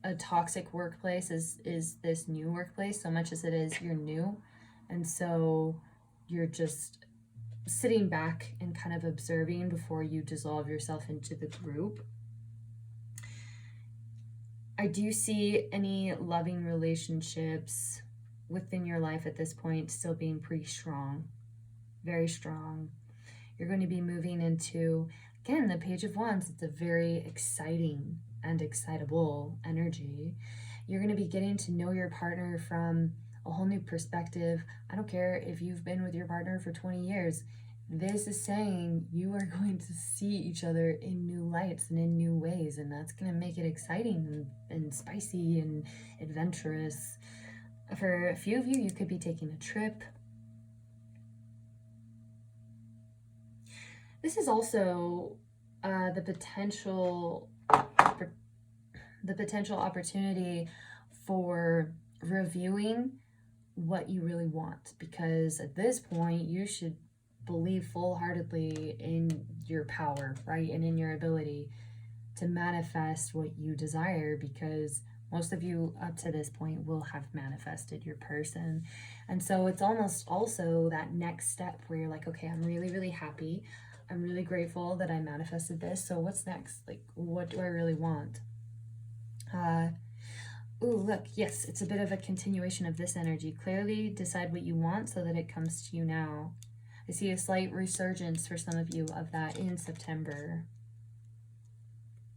a toxic workplace is this new workplace, so much as it is you're new. And so you're just sitting back and kind of observing before you dissolve yourself into the group. I do see any loving relationships within your life at this point still being pretty strong, very strong. You're going to be moving into, again, the Page of Wands. It's a very exciting and excitable energy. You're going to be getting to know your partner from a whole new perspective. I don't care if you've been with your partner for 20 years. This is saying you are going to see each other in new lights and in new ways, and that's going to make it exciting and spicy and adventurous. For a few of you, you could be taking a trip. This is also the potential opportunity for reviewing what you really want, because at this point you should believe full-heartedly in your power, right? And in your ability to manifest what you desire, because most of you up to this point will have manifested your person. And so it's almost also that next step where you're like, okay, I'm really, really happy. I'm really grateful that I manifested this. So what's next? Like, what do I really want? Ooh, look, yes, it's a bit of a continuation of this energy. Clearly decide what you want so that it comes to you now. I see a slight resurgence for some of you of that in September.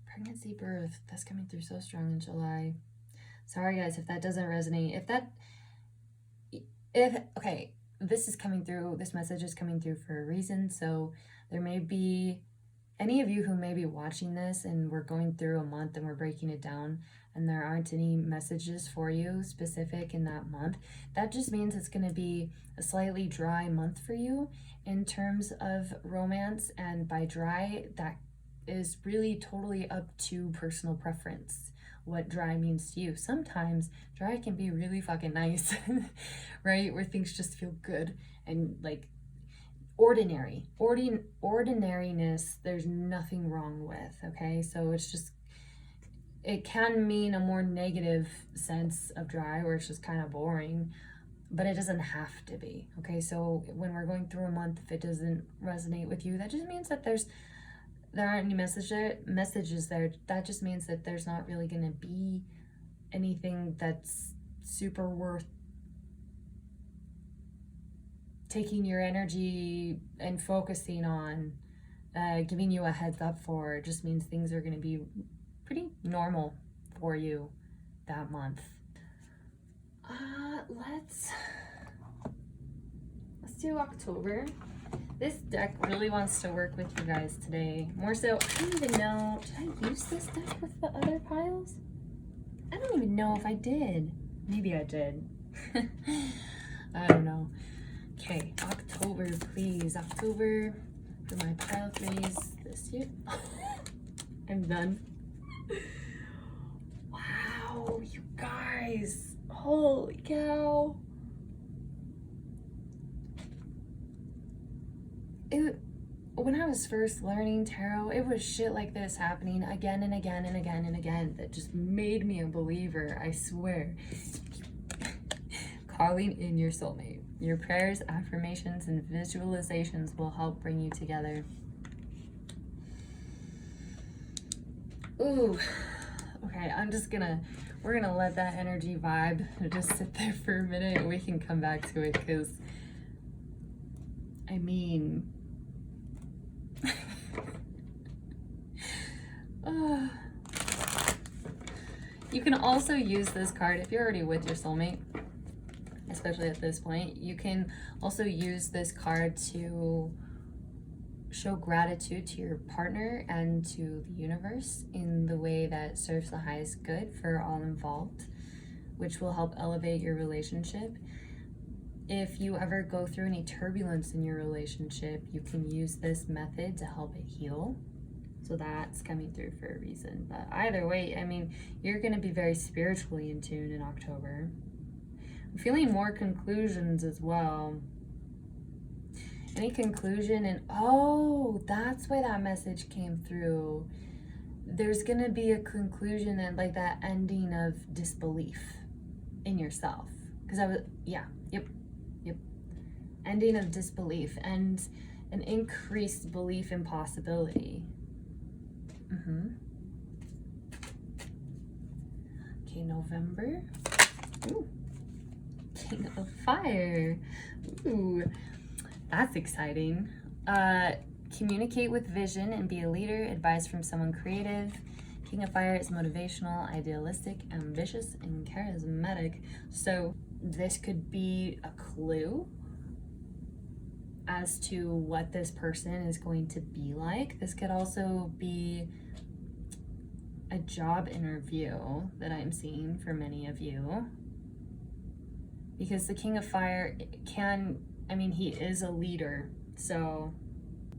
Pregnancy, birth, that's coming through so strong in July. Sorry guys if that doesn't resonate. Okay, this is coming through, this message is coming through for a reason. So there may be any of you who may be watching this and we're going through a month and we're breaking it down. and there aren't any messages for you specific in that month, that just means it's going to be a slightly dry month for you in terms of romance. And by dry, that is really totally up to personal preference, what dry means to you. Sometimes dry can be really fucking nice, right? Where things just feel good and like ordinariness, there's nothing wrong with, okay? So it's just, it can mean a more negative sense of dry where it's just kind of boring, but it doesn't have to be, okay? So when we're going through a month, if it doesn't resonate with you, that just means that there aren't any messages there. That just means that there's not really going to be anything that's super worth taking your energy and focusing on, giving you a heads up for. It just means things are going to be pretty normal for you that month. Let's do October. This deck really wants to work with you guys today. More so, I don't even know, did I use this deck with the other piles? I don't even know if I did. Maybe I did. I don't know. Okay, October, please. October for my pile threes this year. I'm done. Wow, you guys. Holy cow. When I was first learning tarot, it was shit like this happening again and again and again and again that just made me a believer, I swear. Calling in your soulmate. Your prayers, affirmations, and visualizations will help bring you together. Ooh. Okay, we're gonna let that energy vibe just sit there for a minute and we can come back to it, because I mean, you can also use this card if you're already with your soulmate, especially at this point. You can also use this card to show gratitude to your partner and to the universe in the way that serves the highest good for all involved, which will help elevate your relationship. If you ever go through any turbulence in your relationship, you can use this method to help it heal. So that's coming through for a reason. But either way, I mean, you're going to be very spiritually in tune in October. I'm feeling more conclusions as well. Any conclusion, and oh, that's why that message came through. There's going to be a conclusion and like that ending of disbelief in yourself. Because yep. Ending of disbelief and an increased belief in possibility. Okay, November. Ooh. King of Fire. Ooh, that's exciting. Communicate with vision and be a leader. Advice from someone creative. King of Fire is motivational, idealistic, ambitious, and charismatic. So this could be a clue as to what this person is going to be like. This could also be a job interview that I'm seeing for many of you. Because the King of Fire he is a leader. So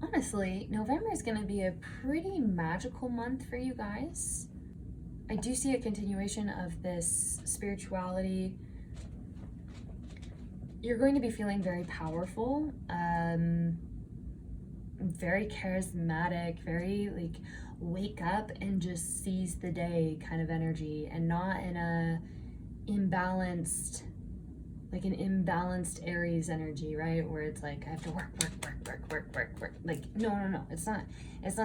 honestly, November is gonna be a pretty magical month for you guys. I do see a continuation of this spirituality. You're going to be feeling very powerful, very charismatic, very like wake up and just seize the day kind of energy, and not in a imbalanced Aries energy, right? Where it's like, I have to work. Like, no. It's not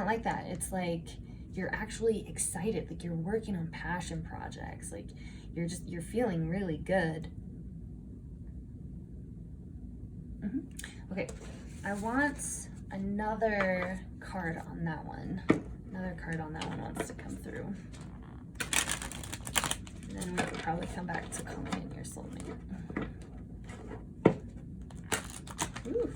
like that. It's like, you're actually excited. Like, you're working on passion projects. Like, you're feeling really good. Okay, I want another card on that one. Another card on that one wants to come through. And then we could probably come back to calling in your soulmate. Ooh.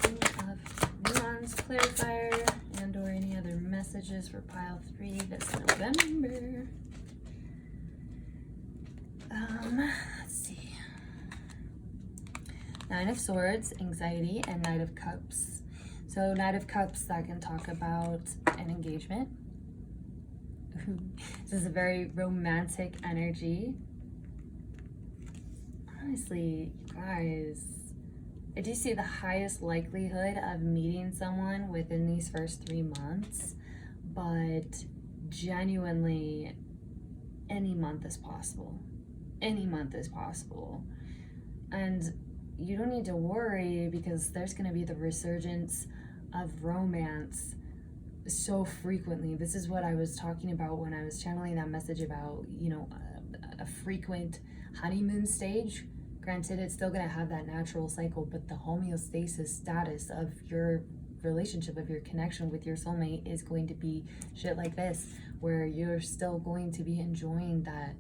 King of messages for pile 3 this November. Let's see. 9 of Swords, anxiety, and Knight of Cups. So Knight of Cups, that can talk about an engagement. This is a very romantic energy. Honestly, you guys, I do see the highest likelihood of meeting someone within these first 3 months, but genuinely, any month is possible. Any month is possible. And you don't need to worry, because there's going to be the resurgence of romance so frequently. This is what I was talking about when I was channeling that message about, you know, a frequent honeymoon stage. Granted, it's still going to have that natural cycle, but the homeostasis status of your relationship, of your connection with your soulmate, is going to be shit like this, where you're still going to be enjoying that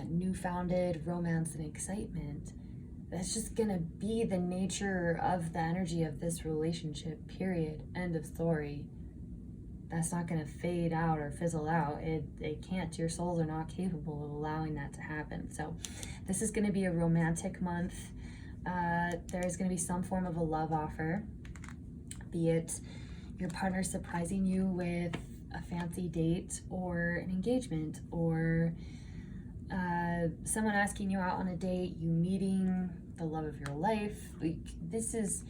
newfounded romance and excitement. That's just gonna be the nature of the energy of this relationship, period. End of story. That's not gonna fade out or fizzle out. It can't. Your souls are not capable of allowing that to happen. So this is gonna be a romantic month. There's gonna be some form of a love offer, be it your partner surprising you with a fancy date or an engagement, or someone asking you out on a date, you meeting the love of your life. Like, this is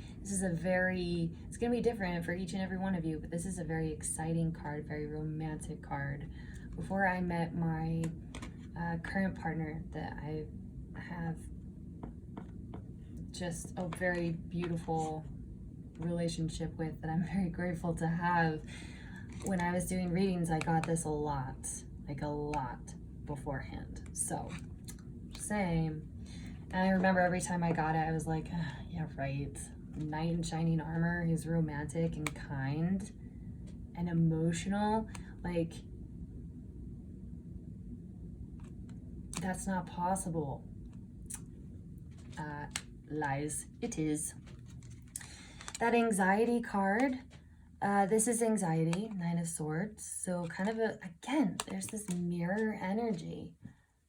a very, it's gonna be different for each and every one of you, but this is a very exciting card, very romantic card. Before I met my current partner that I have just a very beautiful relationship with, that I'm very grateful to have, when I was doing readings, I got this a lot beforehand. So, same. And I remember every time I got it, I was like, yeah, right. Knight in shining armor, who's romantic and kind and emotional. Like, that's not possible. Lies. It is. That anxiety card, this is anxiety, 9 of Swords. So kind of again, there's this mirror energy.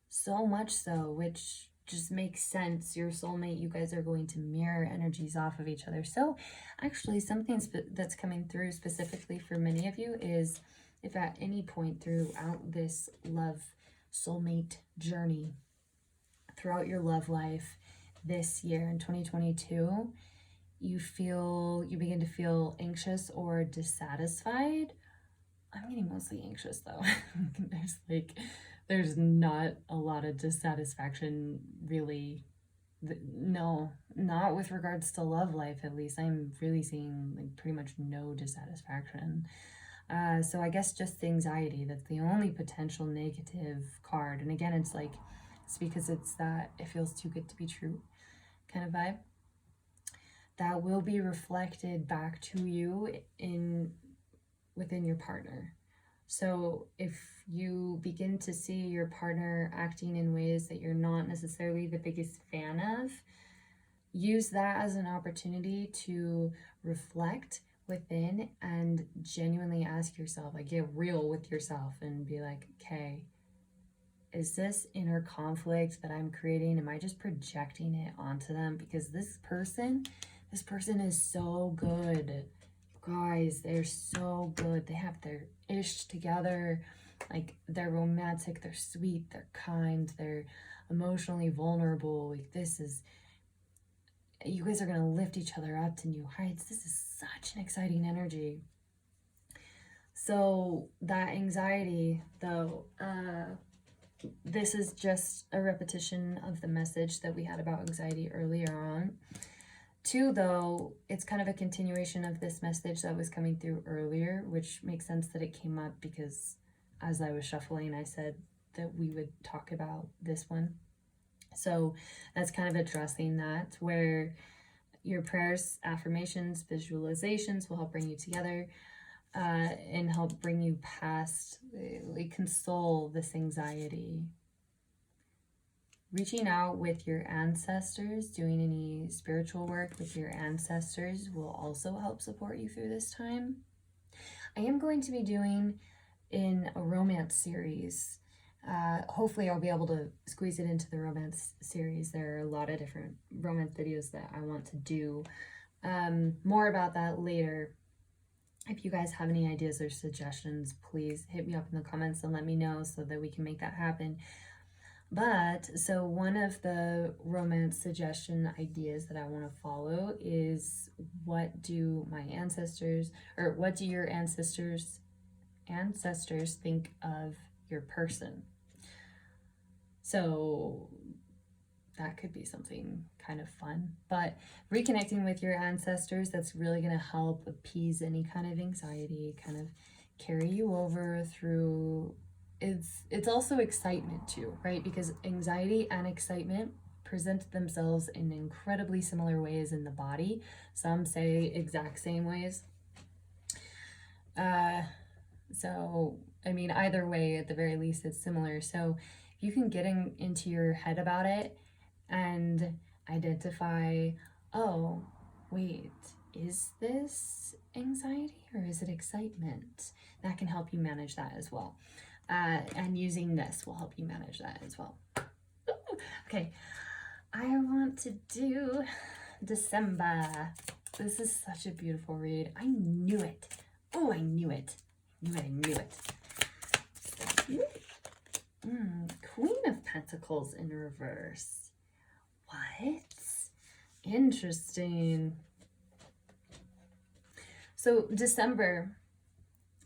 So much so, which just makes sense. Your soulmate, you guys are going to mirror energies off of each other. So actually, something that's coming through specifically for many of you is, if at any point throughout this love soulmate journey, throughout your love life this year in 2022, you begin to feel anxious or dissatisfied. I'm getting mostly anxious though. There's not a lot of dissatisfaction, really. No, not with regards to love life, at least. I'm really seeing like pretty much no dissatisfaction. So I guess just anxiety, that's the only potential negative card. And again, it's because it's that it feels too good to be true kind of vibe. That will be reflected back to you within your partner. So if you begin to see your partner acting in ways that you're not necessarily the biggest fan of, use that as an opportunity to reflect within and genuinely ask yourself, like, get real with yourself and be like, okay, is this inner conflict that I'm creating? Am I just projecting it onto them? Because this person is so good. Guys, they're so good. They have their ish together. Like, they're romantic, they're sweet, they're kind, they're emotionally vulnerable. Like, you guys are going to lift each other up to new heights. This is such an exciting energy. So that anxiety, though, this is just a repetition of the message that we had about anxiety earlier on. 2, though, it's kind of a continuation of this message that was coming through earlier, which makes sense that it came up because as I was shuffling, I said that we would talk about this one. So that's kind of addressing that, where your prayers, affirmations, visualizations will help bring you together and help bring you past, console this anxiety. Reaching out with your ancestors, doing any spiritual work with your ancestors will also help support you through this time. I am going to be doing in a romance series. Hopefully I'll be able to squeeze it into the romance series. There are a lot of different romance videos that I want to do. More about that later. If you guys have any ideas or suggestions, please hit me up in the comments and let me know so that we can make that happen. But so one of the romance suggestion ideas that I want to follow is, what do my ancestors, or what do your ancestors think of your person? So that could be something kind of fun. But reconnecting with your ancestors, that's really going to help appease any kind of anxiety, kind of carry you over through. It's also excitement too, right? Because anxiety and excitement present themselves in incredibly similar ways in the body. Some say exact same ways. So I mean, either way, at the very least, it's similar. So if you can get into your head about it and identify, oh, wait, is this anxiety or is it excitement? That can help you manage that as well. And using this will help you manage that as well. Okay, I want to do December. This is such a beautiful read. I knew it. Oh, I knew it. I knew it. Queen of Pentacles in reverse. What? Interesting. So December,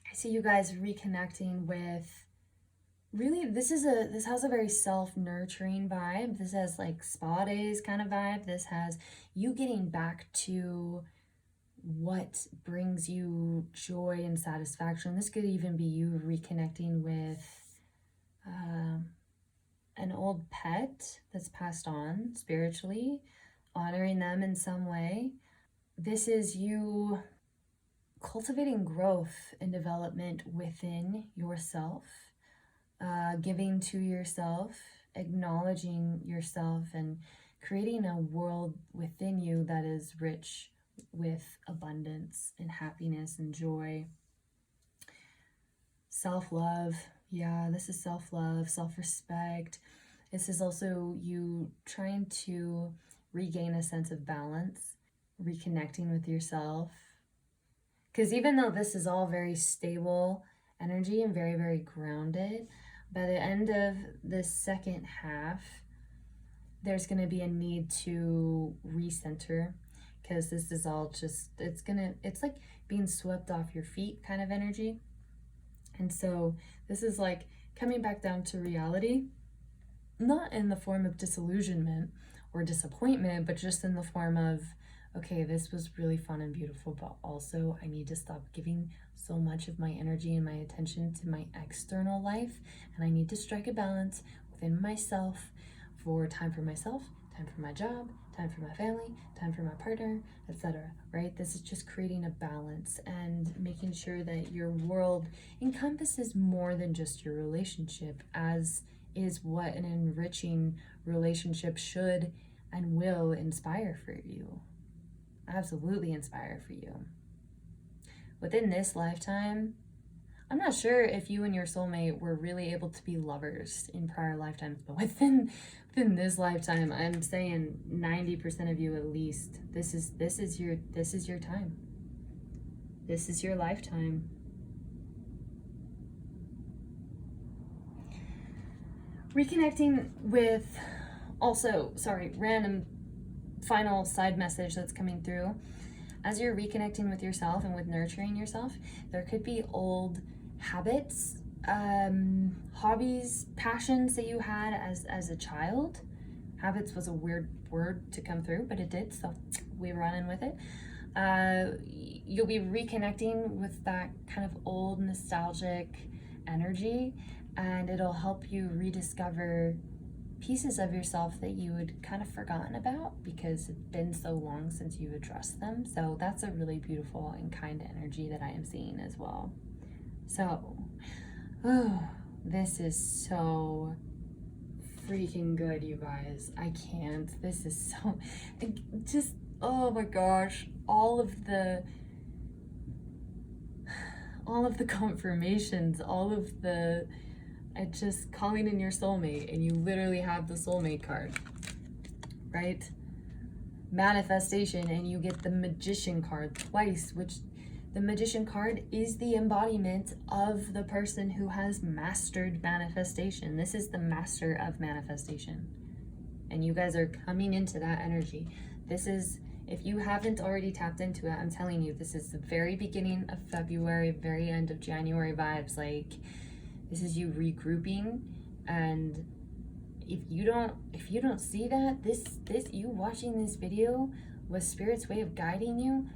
I see you guys reconnecting with, really, this has a very self-nurturing vibe. This has like spa days kind of vibe. This has you getting back to what brings you joy and satisfaction. This could even be you reconnecting with an old pet that's passed on spiritually, honoring them in some way. This is you cultivating growth and development within yourself, giving to yourself, acknowledging yourself, and creating a world within you that is rich with abundance and happiness and joy. Self-love. Yeah, this is self-love, self-respect. This is also you trying to regain a sense of balance, reconnecting with yourself. Because even though this is all very stable energy and very, very grounded, by the end of the second half, there's going to be a need to recenter, because this is all just, it's like being swept off your feet kind of energy. And so this is like coming back down to reality, not in the form of disillusionment or disappointment, but just in the form of, okay, this was really fun and beautiful, but also I need to stop giving so much of my energy and my attention to my external life, and I need to strike a balance within myself for time for myself, time for my job, time for my family, time for my partner, etc. Right? This is just creating a balance and making sure that your world encompasses more than just your relationship, as is what an enriching relationship should and will inspire for you. Absolutely inspire for you. Within this lifetime, I'm not sure if you and your soulmate were really able to be lovers in prior lifetimes, but within this lifetime, I'm saying 90% of you at least, this is your time. This is your lifetime. Reconnecting with, also, sorry, random final side message that's coming through. As you're reconnecting with yourself and with nurturing yourself, there could be old habits, hobbies, passions that you had as a child. Habits was a weird word to come through, but it did, so we're running with it. You'll be reconnecting with that kind of old nostalgic energy, and it'll help you rediscover pieces of yourself that you had kind of forgotten about because it's been so long since you addressed them. So that's a really beautiful and kind energy that I am seeing as well. So, this is so freaking good, you guys. I can't. This is so, just, oh my gosh, all of the all of the confirmations, all of the just calling in your soulmate, and you literally have the soulmate card, right? Manifestation, and you get the magician card twice, which the magician card is the embodiment of the person who has mastered manifestation. This is the master of manifestation, and you guys are coming into that energy. This is, if you haven't already tapped into it, I'm telling you, this is the very beginning of February, very end of January vibes. Like, this is you regrouping. And if you don't see that, this you watching this video was Spirit's way of guiding you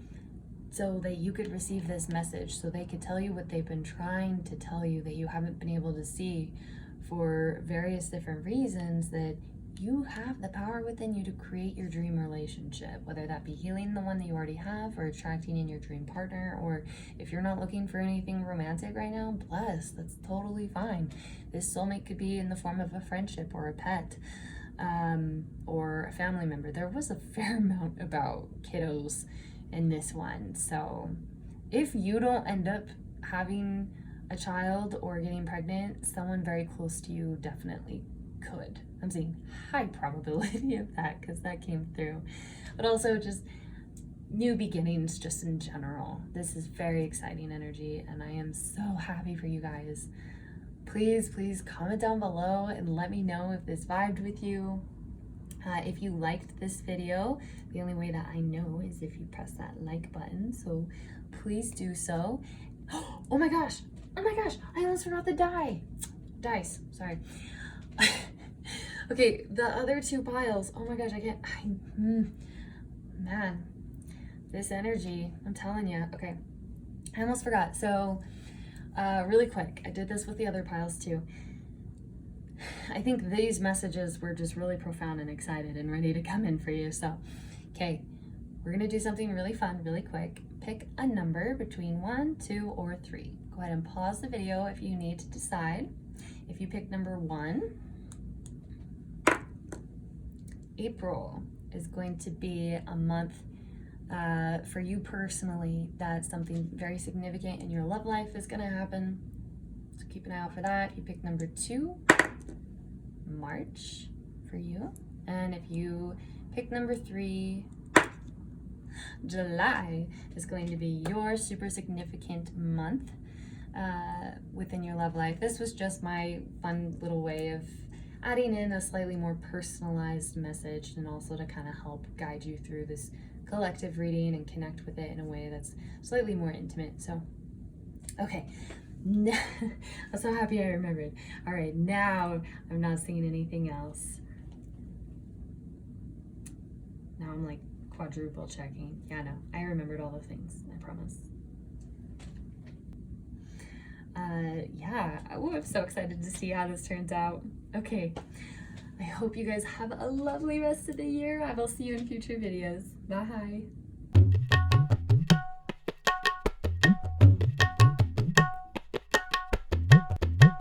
so that you could receive this message, so they could tell you what they've been trying to tell you that you haven't been able to see for various different reasons, that you have the power within you to create your dream relationship, whether that be healing the one that you already have or attracting in your dream partner. Or if you're not looking for anything romantic right now, bless, that's totally fine. This soulmate could be in the form of a friendship or a pet, or a family member. There was a fair amount about kiddos in this one. So if you don't end up having a child or getting pregnant, someone very close to you definitely could. I'm seeing high probability of that because that came through. But also just new beginnings just in general. This is very exciting energy, and I am so happy for you guys. Please comment down below and let me know if this vibed with you. If you liked this video, the only way that I know is if you press that like button, so please do so. Oh my gosh, I almost forgot the dice, sorry. Okay, the other two piles, oh my gosh, man, this energy, I'm telling you. Okay, I almost forgot. So really quick, I did this with the other piles too. I think these messages were just really profound and excited and ready to come in for you. So, okay, we're gonna do something really fun, really quick. Pick a number between 1, 2, or 3. Go ahead and pause the video if you need to decide. If you pick number 1, April is going to be a month for you personally that something very significant in your love life is gonna happen. So keep an eye out for that. You pick number 2, March for you. And if you pick number 3, July is going to be your super significant month within your love life. This was just my fun little way of adding in a slightly more personalized message, and also to kind of help guide you through this collective reading and connect with it in a way that's slightly more intimate. So, okay. I'm so happy I remembered. All right, now I'm not seeing anything else. Now I'm like quadruple checking. Yeah, no, I remembered all the things, I promise. Yeah, I'm so excited to see how this turns out. Okay, I hope you guys have a lovely rest of the year. I will see you in future videos. Bye.